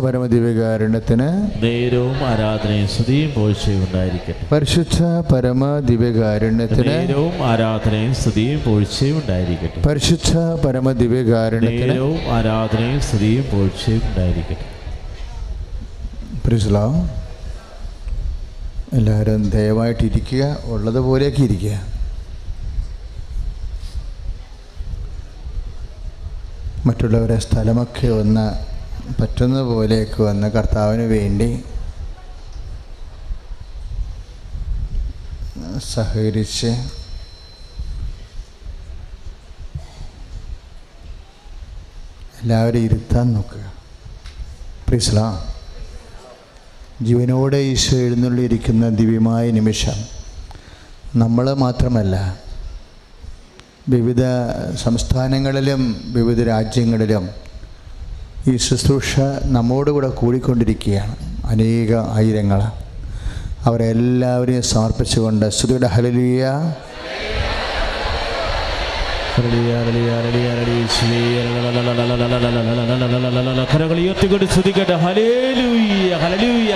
പരമദിവ്യകാരുണ്യത്തിന് നേരവും ആരാധനയും സ്തുതിയും പുകഴ്ചയും ഉണ്ടായിരിക്കട്ടെ. പരിശുദ്ധ പരമദിവ്യകാരുണ്യത്തിന് നേരവും ആരാധനയും സ്തുതിയും പുകഴ്ചയും ഉണ്ടായിരിക്കട്ടെ. പരിശുദ്ധ പരമദിവ്യകാരുണ്യത്തിന് നേരവും ആരാധനയും സ്തുതിയും പുകഴ്ചയും ഉണ്ടായിരിക്കട്ടെ. പ്രിസ്ലാ, എല്ലാവരും ദയവായിട്ടിരിക്കുക, ഉള്ളതുപോലെയൊക്കെ ഇരിക്കുക. മറ്റുള്ളവരെ സ്ഥലമൊക്കെ ഒന്ന് പറ്റുന്ന പോലെയൊക്കെ വന്ന് കർത്താവിന് വേണ്ടി സഹകരിച്ച് എല്ലാവരും ഇരുത്താൻ നോക്കുക. പ്രിസ്ലാ, ജീവനോടെ ഈശോ എഴുന്നള്ളിയിരിക്കുന്ന ദിവ്യമായ നിമിഷം നമ്മൾ മാത്രമല്ല, വിവിധ സംസ്ഥാനങ്ങളിലും വിവിധ രാജ്യങ്ങളിലും ഈ ശുശ്രൂഷ നമ്മോടുകൂടെ കൂടിക്കൊണ്ടിരിക്കുകയാണ്. അനേക ആയിരങ്ങൾ അവരെല്ലാവരെയും സമർപ്പിച്ചുകൊണ്ട് സ്തുതിയുടെ ഹല്ലേലൂയ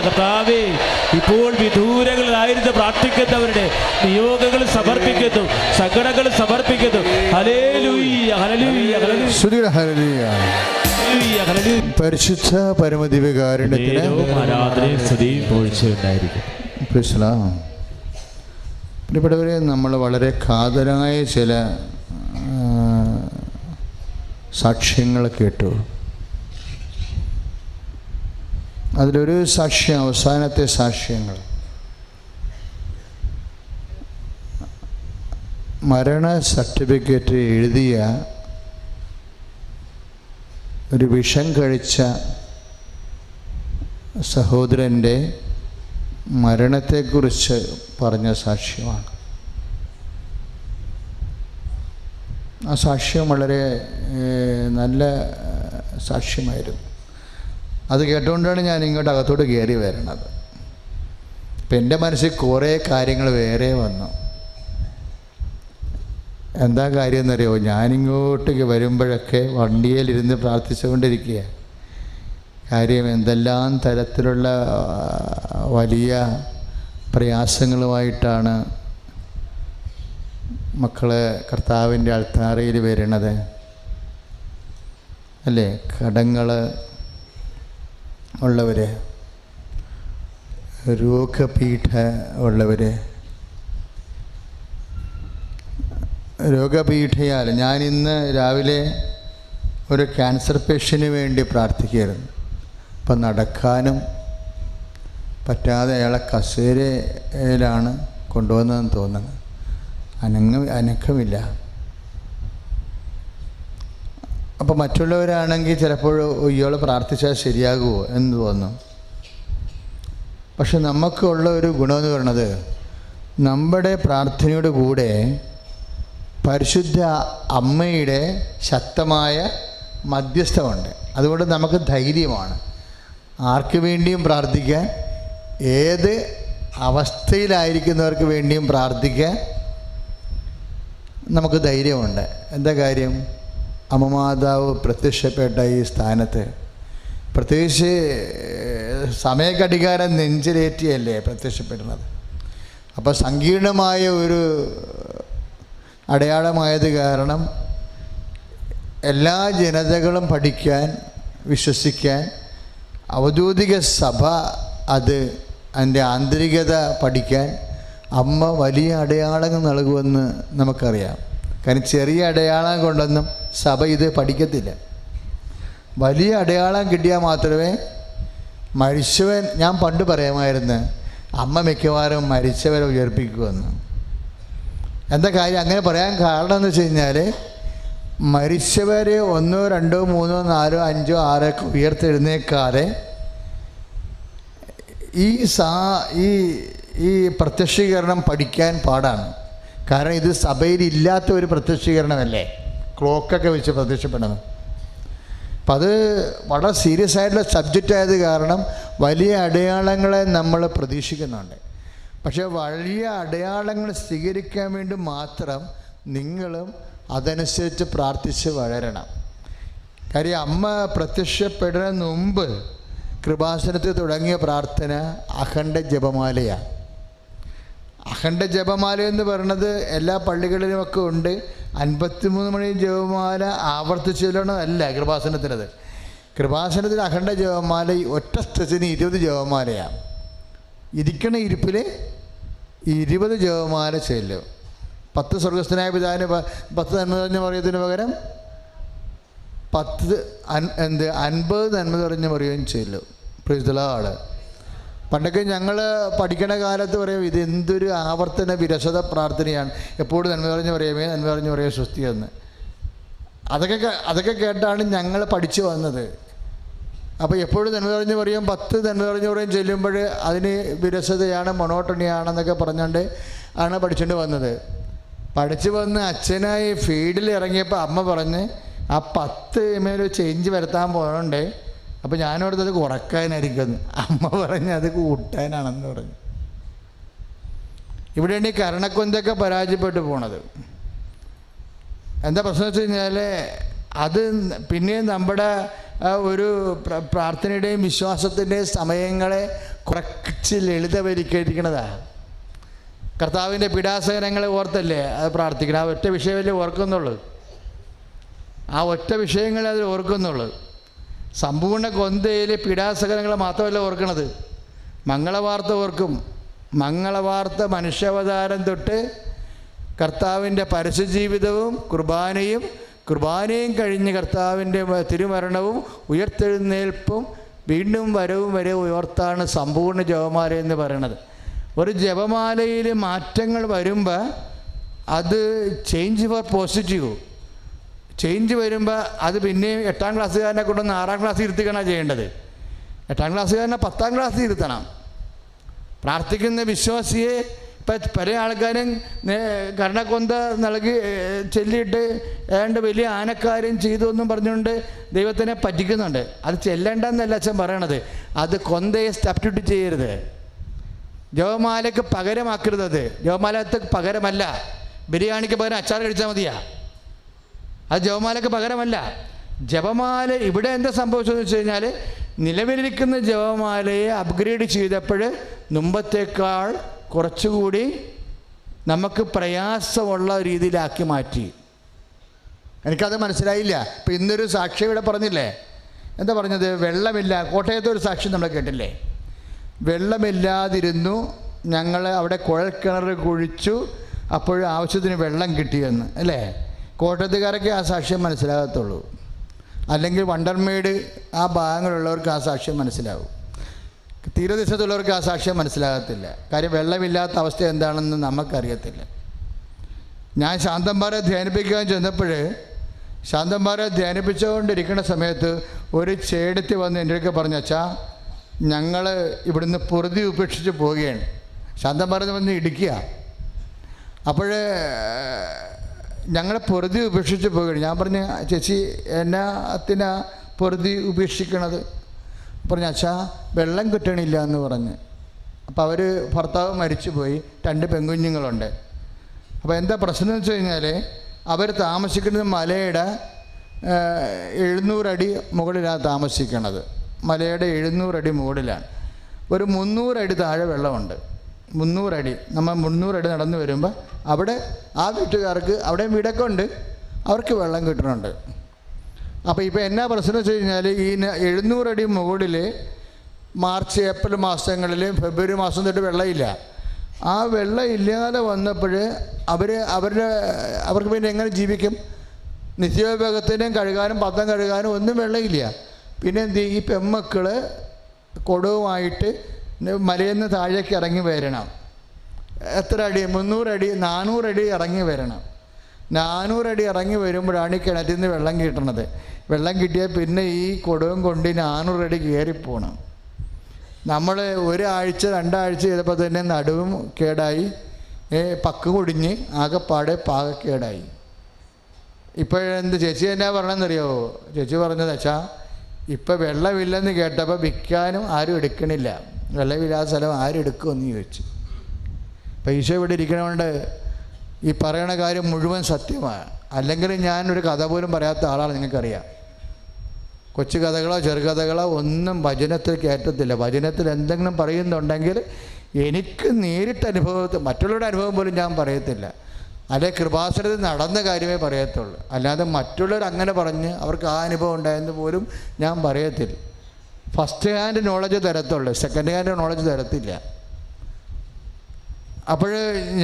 കർത്താവേ, ഇപ്പോൾ വിദൂരങ്ങളിലായിരുന്നു പ്രാർത്ഥിക്കുന്നവരുടെ നിയോഗങ്ങൾ സമർപ്പിക്കുന്നു, സങ്കടങ്ങൾ സമർപ്പിക്കുന്നു. ഹല്ലേലൂയ, ഹല്ലേലൂയ, ഹല്ലേലൂയ. പരിശുദ്ധ പരമദിവ്യകാരുണ്യത്തിന് ആരാധനയും സ്തുതിയും പുകഴ്ചയും ഉണ്ടായിരിക്കും. പ്രിയപ്പെട്ടവരെ, നമ്മൾ വളരെ കാതലായ ചില സാക്ഷ്യങ്ങൾ കേട്ടു. അതിലൊരു സാക്ഷ്യം, അവസാനത്തെ സാക്ഷ്യങ്ങൾ, മരണ സർട്ടിഫിക്കറ്റ് എഴുതിയ ഒരു വിഷം കഴിച്ച സഹോദരൻ്റെ മരണത്തെക്കുറിച്ച് പറഞ്ഞ സാക്ഷ്യമാണ്. ആ സാക്ഷ്യം വളരെ നല്ല സാക്ഷ്യമായിരുന്നു. അത് കേട്ടുകൊണ്ടാണ് ഞാൻ ഇങ്ങോട്ട് അകത്തോട്ട് കയറി വരണത്. അപ്പം എൻ്റെ മനസ്സിൽ കുറേ കാര്യങ്ങൾ വേറെ വന്നു. എന്താ കാര്യം എന്നറിയോ? ഞാനിങ്ങോട്ടേക്ക് വരുമ്പോഴൊക്കെ വണ്ടിയിലിരുന്ന് പ്രാർത്ഥിച്ചുകൊണ്ടിരിക്കുക. കാര്യം എന്തെല്ലാം തരത്തിലുള്ള വലിയ പ്രയാസങ്ങളുമായിട്ടാണ് മക്കളെ കർത്താവിൻ്റെ അൾത്താരയിൽ വരുന്നത് അല്ലേ? കടങ്ങൾ ഉള്ളവർ, രോഗപീഠ ഉള്ളവർ, രോഗപീഠയാൽ. ഞാൻ ഇന്ന് രാവിലെ ഒരു ക്യാൻസർ പേഷ്യന് വേണ്ടി പ്രാർത്ഥിക്കുകയായിരുന്നു. അപ്പം നടക്കാനും പറ്റാതെ അയാളെ കസേരയിലാണ് കൊണ്ടുവന്നതെന്ന് തോന്നുന്നത്. അനക്കമില്ല. അപ്പോൾ മറ്റുള്ളവരാണെങ്കിൽ ചിലപ്പോൾ ഇയാൾ പ്രാർത്ഥിച്ചാൽ ശരിയാകുമോ എന്ന് തോന്നും. പക്ഷെ നമുക്കുള്ള ഒരു ഗുണമെന്ന് പറയുന്നത്, നമ്മുടെ പ്രാർത്ഥനയുടെ കൂടെ പരിശുദ്ധ അമ്മയുടെ ശക്തമായ മധ്യസ്ഥമുണ്ട്. അതുകൊണ്ട് നമുക്ക് ധൈര്യമാണ് ആർക്ക് വേണ്ടിയും പ്രാർത്ഥിക്കാൻ, ഏത് അവസ്ഥയിലായിരിക്കുന്നവർക്ക് വേണ്ടിയും പ്രാർത്ഥിക്കാൻ നമുക്ക് ധൈര്യമുണ്ട്. എന്താ കാര്യം? അമ്മമാതാവ് പ്രത്യക്ഷപ്പെട്ട ഈ സ്ഥാനത്ത്, പ്രത്യേകിച്ച് സമയഘടികാരം നെഞ്ചിലേറ്റിയല്ലേ പ്രത്യക്ഷപ്പെടുന്നത്. അപ്പോൾ സങ്കീർണമായ ഒരു അടയാളമായത് കാരണം എല്ലാ ജനതകളും പഠിക്കാൻ, വിശ്വസിക്കാൻ, ഔദ്യോഗിക സഭ അതിൻ്റെ ആന്തരികത പഠിക്കാൻ അമ്മ വലിയ അടയാളങ്ങൾ നൽകുമെന്ന് നമുക്കറിയാം. കാരണം ചെറിയ അടയാളം കൊണ്ടൊന്നും സഭ ഇത് പഠിക്കത്തില്ല. വലിയ അടയാളം കിട്ടിയാൽ മാത്രമേ മരിച്ചവൻ, ഞാൻ പണ്ട് പറയുമായിരുന്നു അമ്മ മിക്കവാറും മരിച്ചവരെ ഉയർപ്പിക്കുമെന്ന്. എന്താ കാര്യം അങ്ങനെ പറയാൻ കാരണം എന്ന് വെച്ച് കഴിഞ്ഞാൽ, മരിച്ചവരെ 1, 2, 3, 4, 5, 6 ഉയർത്തെഴുന്നേക്കാതെ ഈ പ്രത്യക്ഷീകരണം പഠിക്കാൻ പാടാണ്. കാരണം ഇത് സഭയിലില്ലാത്ത ഒരു പ്രത്യക്ഷീകരണമല്ലേ, ക്ലോക്കൊക്കെ വെച്ച് പ്രത്യക്ഷപ്പെടുന്നത്. അപ്പം അത് വളരെ സീരിയസ് ആയിട്ടുള്ള സബ്ജക്റ്റ് ആയത് കാരണം വലിയ അടയാളങ്ങളെ നമ്മൾ പ്രതീക്ഷിക്കുന്നുണ്ട്. പക്ഷേ വലിയ അടയാളങ്ങൾ സ്വീകരിക്കാൻ വേണ്ടി മാത്രം നിങ്ങളും അതനുസരിച്ച് പ്രാർത്ഥിച്ച് വളരണം. കാര്യം അമ്മ പ്രത്യക്ഷപ്പെടുന്നതിന് മുമ്പ് കൃപാസനത്തിൽ തുടങ്ങിയ പ്രാർത്ഥന അഖണ്ഡ ജപമാലയാണ്. അഖണ്ഡ ജപമാല എന്ന് പറയുന്നത് എല്ലാ പള്ളികളിലുമൊക്കെ ഉണ്ട്. 53 മണി ജപമാല ആവർത്തിച്ച് ചൊല്ലണമല്ല കൃപാസനത്തിനത്. കൃപാസനത്തിൽ അഖണ്ഡ ജപമാല ഒറ്റ സ്ഥിതിന് 20 ജപമാലയാണ്. ഇരിക്കണ ഇരിപ്പിൽ 20 ജപമാല ചൊല്ലും. 10 സ്വർഗസ്ഥനായ പിതാവിന് 10 നന്മ നിറഞ്ഞ മറിയത്തിന് പകരം 50 നന്മ നിറഞ്ഞ മറിയം ചൊല്ലും. Price the Lord. പണ്ടൊക്കെ ഞങ്ങൾ പഠിക്കണ കാലത്ത് പറയും ഇത് എന്തൊരു ആവർത്തന വിരസത പ്രാർത്ഥനയാണ്, എപ്പോഴും നന്മ നിറഞ്ഞ് പറയുമേ നന്മ നിറഞ്ഞ് പറയുക സ്വസ്തി എന്ന്. അതൊക്കെ കേട്ടാണ് ഞങ്ങൾ പഠിച്ചു വന്നത്. അപ്പോൾ എപ്പോഴും നന്മ നിറഞ്ഞ് പറയും 10 നന്മ നിറഞ്ഞ് പറയും ചൊല്ലുമ്പോൾ അതിന് വിരസതയാണ്, മൊണോട്ടണിയാണെന്നൊക്കെ പറഞ്ഞുകൊണ്ട് ആണ് പഠിച്ചുകൊണ്ട് വന്നത്. പഠിച്ചു വന്ന് അച്ഛനായി ഫീൽഡിൽ ഇറങ്ങിയപ്പോൾ അമ്മ പറഞ്ഞ് ആ 10 ml ചേഞ്ച് വരുത്താൻ പോകുന്നുണ്ട്. അപ്പോൾ ഞാനോടത്തത് കുറക്കാനായിരിക്കും. അമ്മ പറഞ്ഞ് അത് കൂട്ടാനാണെന്ന് പറഞ്ഞു. ഇവിടെയാണ് ഈ കരണക്കൊന്തൊക്കെ പരാജയപ്പെട്ടു പോണത്. എന്താ പ്രശ്നം വെച്ച് കഴിഞ്ഞാൽ അത് പിന്നെയും നമ്മുടെ ഒരു പ്രാർത്ഥനയുടെയും വിശ്വാസത്തിൻ്റെയും സമയങ്ങളെ കുറച്ച് ലളിതവൽക്കരിക്കണതാണ്. കർത്താവിൻ്റെ പീഡാസഹനങ്ങളെ ഓർത്തല്ലേ അത് പ്രാർത്ഥിക്കണം. ആ ഒറ്റ വിഷയമല്ലേ ഓർക്കുന്നുള്ളൂ. ആ ഒറ്റ വിഷയങ്ങളെ അതിൽ ഓർക്കുന്നുള്ളൂ. സമ്പൂർണ്ണ കൊന്തയിലെ പീഡാസഹനങ്ങൾ മാത്രമല്ല ഓർക്കണത്, മംഗളവാർത്ത ഓർക്കും. മംഗളവാർത്ത മനുഷ്യാവതാരം തൊട്ട് കർത്താവിൻ്റെ പരസ്യജീവിതവും കുർബാനയും കഴിഞ്ഞ് കർത്താവിൻ്റെ തിരുമരണവും ഉയർത്തെഴുന്നേൽപ്പും വീണ്ടും വരവും വരെ ഉയർത്താണ് സമ്പൂർണ്ണ ജപമാല എന്ന് പറയുന്നത്. ഒരു ജപമാലയിൽ മാറ്റങ്ങൾ വരുമ്പോൾ അത് ചേഞ്ച് ഫോർ പോസിറ്റീവ്. ചേഞ്ച് വരുമ്പോൾ അത് പിന്നെയും 8ാം ക്ലാസ്സുകാരനെ കൊണ്ടൊന്ന് 6ാം ക്ലാസ്സിൽ ഇരുത്തിക്കണം ചെയ്യേണ്ടത്. 8ാം ക്ലാസ്സുകാരനെ 10ാം ക്ലാസ്സിൽ ഇരുത്തണം. പ്രാർത്ഥിക്കുന്ന വിശ്വാസിയെ ഇപ്പം പല ആൾക്കാരും കർണക്കൊന്ത നൽകി ചൊല്ലിയിട്ട് ഏതാണ്ട് വലിയ ആനക്കാരും ചെയ്തു എന്നും പറഞ്ഞുകൊണ്ട് ദൈവത്തിനെ പറ്റിക്കുന്നുണ്ട്. അത് ചെല്ലേണ്ടെന്നല്ല അച്ഛൻ പറയണത്. അത് കൊന്തയെ സബ്സ്റ്റിറ്റ്യൂട്ട് ചെയ്യരുത്, ജപമാലയ്ക്ക് പകരമാക്കരുത്. അത് ജപമാലക്ക് പകരമല്ല. ബിരിയാണിക്ക് പകരം അച്ചാർ കഴിച്ചാൽ മതിയാ. അത് ജപമാലയ്ക്ക് പകരമല്ല. ജപമാല ഇവിടെ എന്താ സംഭവിച്ചതെന്ന് വെച്ച് കഴിഞ്ഞാൽ നിലവിലിരിക്കുന്ന ജപമാലയെ അപ്ഗ്രേഡ് ചെയ്തപ്പോൾ മുമ്പത്തേക്കാൾ കുറച്ചുകൂടി നമുക്ക് പ്രയാസമുള്ള രീതിയിലാക്കി മാറ്റി. എനിക്കത് മനസ്സിലായില്ല. ഇപ്പം ഇന്നൊരു സാക്ഷി ഇവിടെ പറഞ്ഞില്ലേ, എന്താ പറഞ്ഞത്? വെള്ളമില്ല. കോട്ടയത്തെ ഒരു സാക്ഷി നമ്മൾ കേട്ടില്ലേ, വെള്ളമില്ലാതിരുന്നു, ഞങ്ങൾ അവിടെ കുഴൽക്കിണർ കുഴിച്ചു, അപ്പോൾ ആവശ്യത്തിന് വെള്ളം കിട്ടിയെന്ന് അല്ലേ. കോട്ടയത്തുകാരൊക്കെ ആ സാക്ഷ്യം മനസ്സിലാകത്തുള്ളൂ. അല്ലെങ്കിൽ വണ്ടർമേട് ആ ഭാഗങ്ങളുള്ളവർക്ക് ആ സാക്ഷ്യം മനസ്സിലാവും. തീരദേശത്തുള്ളവർക്ക് ആ സാക്ഷ്യം മനസ്സിലാകത്തില്ല. കാര്യം വെള്ളമില്ലാത്ത അവസ്ഥ എന്താണെന്ന് നമുക്കറിയത്തില്ല. ഞാൻ ശാന്തന്മാരെ ധ്യാനിപ്പിക്കാൻ ചെന്നപ്പോൾ ശാന്തന്മാരെ ധ്യാനിപ്പിച്ചുകൊണ്ടിരിക്കുന്ന സമയത്ത് ഒരു ചേടത്തി വന്ന് എൻ്റെ അടുക്കെ പറഞ്ഞു, അച്ഛാ ഞങ്ങൾ ഇവിടുന്ന് പൊറുതി ഉപേക്ഷിച്ച് പോവുകയാണ്. ശാന്തന്മാരെ വന്ന് ഇടിക്കുക. അപ്പോൾ ഞങ്ങളെ പൊറുതി ഉപേക്ഷിച്ച് പോവുകയാണ്. ഞാൻ പറഞ്ഞു, ചേച്ചി എന്നാത്തിനാ പൊറുതി ഉപേക്ഷിക്കണത്? പറഞ്ഞു, അച്ഛാ വെള്ളം കിട്ടണില്ല എന്ന് പറഞ്ഞ്. അപ്പോൾ അവർ ഭർത്താവ് മരിച്ചു പോയി, 2 പെൺകുഞ്ഞുങ്ങളുണ്ട്. അപ്പോൾ എന്താ പ്രശ്നം എന്ന് വെച്ച് കഴിഞ്ഞാൽ അവർ താമസിക്കുന്നത് മലയുടെ 700 അടി മുകളിലാണ് താമസിക്കുന്നത്. മലയുടെ 700 അടി മുകളിലാണ്. ഒരു 300 അടി താഴെ വെള്ളമുണ്ട്. 300 അടി. നമ്മൾ 300 അടി നടന്നു വരുമ്പോൾ അവിടെ ആ വീട്ടുകാർക്ക് അവിടെയും വീടൊക്കെ ഉണ്ട്, അവർക്ക് വെള്ളം കിട്ടുന്നുണ്ട്. അപ്പോൾ ഇപ്പോൾ എന്നാ പ്രശ്നം വെച്ച് കഴിഞ്ഞാൽ ഈ 700 അടി മുകളിൽ മാർച്ച് ഏപ്രിൽ മാസങ്ങളിൽ ഫെബ്രുവരി മാസം തൊട്ട് വെള്ളമില്ല. ആ വെള്ളം ഇല്ലാതെ വന്നപ്പോൾ അവർക്ക് പിന്നെ എങ്ങനെ ജീവിക്കും? നിത്യോപയോഗത്തിനും കഴുകാനും പത്രം കഴുകാനും ഒന്നും വെള്ളമില്ല. പിന്നെ എന്ത് ചെയ്യും? ഈ പെമ്മക്കൾ കൊടുവുമായിട്ട് മലയിൽ നിന്ന് താഴേക്ക് ഇറങ്ങി വരണം. എത്ര അടി? 300 അടി 400 അടി ഇറങ്ങി വരണം. 400 അടി ഇറങ്ങി വരുമ്പോഴാണ് ഈ കിണറ്റിൽ നിന്ന് വെള്ളം കിട്ടണത്. വെള്ളം കിട്ടിയാൽ പിന്നെ ഈ കൊടുവും കൊണ്ട് 400 അടി കയറിപ്പോണം. നമ്മൾ ഒരാഴ്ച 2 ആഴ്ച ചെയ്തപ്പോൾ തന്നെ നടുവും കേടായി, പക്ക് കുടിഞ്ഞ് ആകെപ്പാടെ പാകക്കേടായി. ഇപ്പോഴെന്ത് ചേച്ചി എന്നാ പറഞ്ഞതെന്നറിയാമോ? ചേച്ചി പറഞ്ഞത്, അച്ഛാ ഇപ്പം വെള്ളമില്ലെന്ന് കേട്ടപ്പോൾ വിൽക്കാനും ആരും എടുക്കണില്ല, വെള്ളമില്ലാത്ത സ്ഥലം ആരും എടുക്കുമെന്ന് ചോദിച്ചു. പൈസ ഇവിടെ ഇരിക്കണതുകൊണ്ട് ഈ പറയണ കാര്യം മുഴുവൻ സത്യമാണ്. അല്ലെങ്കിൽ ഞാനൊരു കഥ പോലും പറയാത്ത ആളാണ്, നിങ്ങൾക്കറിയാം. കൊച്ചു കഥകളോ ചെറുകഥകളോ ഒന്നും വചനത്തിൽ കയറ്റത്തില്ല. വചനത്തിൽ എന്തെങ്കിലും പറയുന്നുണ്ടെങ്കിൽ എനിക്ക് നേരിട്ട് അനുഭവത്തിൽ, മറ്റുള്ളവരുടെ അനുഭവം പോലും ഞാൻ പറയത്തില്ല. അല്ലെ കൃപാസനത്തിൽ നടന്ന കാര്യമേ പറയത്തുള്ളൂ. അല്ലാതെ മറ്റുള്ളവർ അങ്ങനെ പറഞ്ഞ് അവർക്ക് ആ അനുഭവം ഉണ്ടായെന്ന് പോലും ഞാൻ പറയത്തില്ല. ഫസ്റ്റ് ഹാൻഡ് നോളജ് തരത്തുള്ളൂ, സെക്കൻഡ് ഹാൻഡ് നോളജ് തരത്തില്ല. അപ്പോൾ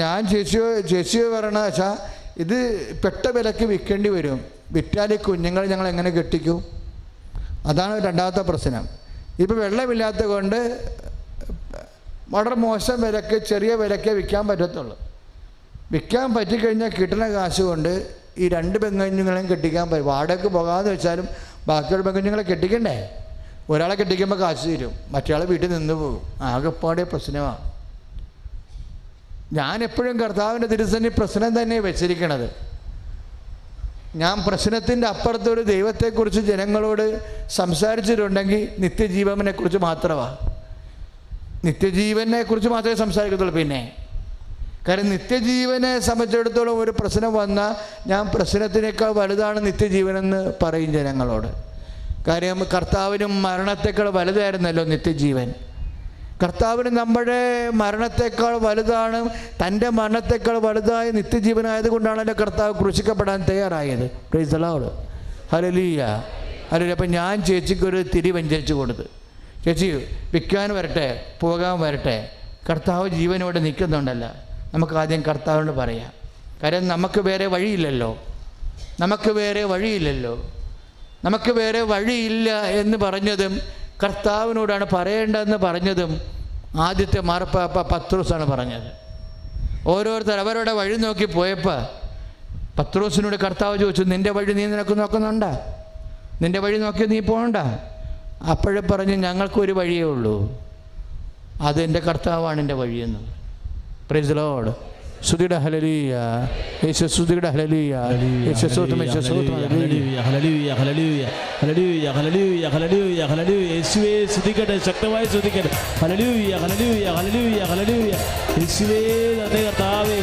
ഞാൻ ചേച്ചിയോ പറയണ വെച്ചാൽ ഇത് പെട്ട വിലക്ക് വിൽക്കേണ്ടി വരും. വിറ്റാൽ ഈ കുഞ്ഞുങ്ങൾ ഞങ്ങൾ എങ്ങനെ കെട്ടിക്കും? അതാണ് രണ്ടാമത്തെ പ്രശ്നം. ഇപ്പോൾ വെള്ളമില്ലാത്ത കൊണ്ട് വളരെ മോശം വിലക്ക്, ചെറിയ വിലക്കേ വിൽക്കാൻ പറ്റത്തുള്ളൂ. വിൽക്കാൻ പറ്റിക്കഴിഞ്ഞാൽ കിട്ടുന്ന കാശ് കൊണ്ട് ഈ 2 പെൺകുഞ്ഞുങ്ങളെയും കെട്ടിക്കാൻ പറ്റും. വാടകയ്ക്ക് പോകാമെന്ന് വെച്ചാലും ബാക്കിയുള്ള പെൺകുഞ്ഞുങ്ങളെ കെട്ടിക്കണ്ടേ? ഒരാളെ കെട്ടിക്കുമ്പോൾ കാശ് തരും, മറ്റയാൾ വീട്ടിൽ നിന്ന് പോകും. ആകെപ്പാടെ പ്രശ്നമാണ്. ഞാനെപ്പോഴും കർത്താവിൻ്റെ തിരുസന്നിധി പ്രശ്നം തന്നെ വെച്ചിരിക്കണത്. ഞാൻ പ്രശ്നത്തിൻ്റെ അപ്പുറത്തൊരു ദൈവത്തെക്കുറിച്ച് ജനങ്ങളോട് സംസാരിച്ചിട്ടുണ്ടെങ്കിൽ നിത്യജീവനെക്കുറിച്ച് മാത്രമാണ്. നിത്യജീവനെക്കുറിച്ച് മാത്രമേ സംസാരിക്കത്തുള്ളൂ. പിന്നെ കാര്യം നിത്യജീവനെ സംബന്ധിച്ചിടത്തോളം ഒരു പ്രശ്നം വന്നാൽ ഞാൻ പ്രശ്നത്തിനേക്കാൾ വലുതാണ് നിത്യജീവനെന്ന് പറയും ജനങ്ങളോട്. കാര്യം കർത്താവിനും മരണത്തേക്കാൾ വലുതായിരുന്നല്ലോ നിത്യജീവൻ. കർത്താവിന് നമ്മുടെ മരണത്തേക്കാൾ വലുതാണ്, തൻ്റെ മരണത്തേക്കാൾ വലുതായ നിത്യജീവനായതുകൊണ്ടാണല്ലോ കർത്താവ് ക്രൂശിക്കപ്പെടാൻ തയ്യാറായത്. Price the Lord. Hallelujah, hallelujah. അപ്പം ഞാൻ ചേച്ചിക്കൊരു തിരി വഞ്ചരിച്ചു കൊടുത്ത്, ചേച്ചി വിൽക്കാൻ വരട്ടെ, പോകാൻ വരട്ടെ, കർത്താവ് ജീവനോടെ നിൽക്കുന്നുണ്ടല്ലോ. നമുക്ക് ആദ്യം കർത്താവിനോട് പറയാം. കാര്യം നമുക്ക് വേറെ വഴിയില്ലല്ലോ, നമുക്ക് വേറെ വഴിയില്ല എന്ന് പറഞ്ഞതും കർത്താവിനോടാണ് പറയേണ്ടതെന്ന് പറഞ്ഞതും ആദ്യത്തെ മാർപ്പാപ്പ പത്രോസാണ് പറഞ്ഞത്. ഓരോരുത്തർ അവരുടെ വഴി നോക്കി പോയപ്പോൾ പത്രോസിനോട് കർത്താവ് ചോദിച്ചു, നിൻ്റെ വഴി നീ നിനക്ക് നോക്കുന്നുണ്ടോ? നിൻ്റെ വഴി നോക്കി നീ പോകണ്ട? അപ്പോഴേ പറഞ്ഞ് ഞങ്ങൾക്കൊരു വഴിയേ ഉള്ളൂ, അതെൻ്റെ കർത്താവാണ് എൻ്റെ വഴിയെന്ന്. Praise the Lord. സ്തുതിയുടെ ഹല്ലേലൂയ, യേശു സ്തുതിയുടെ ഹല്ലേലൂയ, യേശു സ്തോത്രം, യേശു സ്തോത്രം, ഹല്ലേലൂയ, ഹല്ലേലൂയ, ഹല്ലേലൂയ, ഹല്ലേലൂയ, ഹല്ലേലൂയ, ഹല്ലേലൂയ, ഹല്ലേലൂയ. യേശുവേ സ്തുതിക്കട്ടെ, ശക്തമായി സ്തുതിക്കട്ടെ. ഹല്ലേലൂയ, ഹല്ലേലൂയ, ഹല്ലേലൂയ, ഹല്ലേലൂയ. യേശുവേ നന്ദി കർത്താവേ.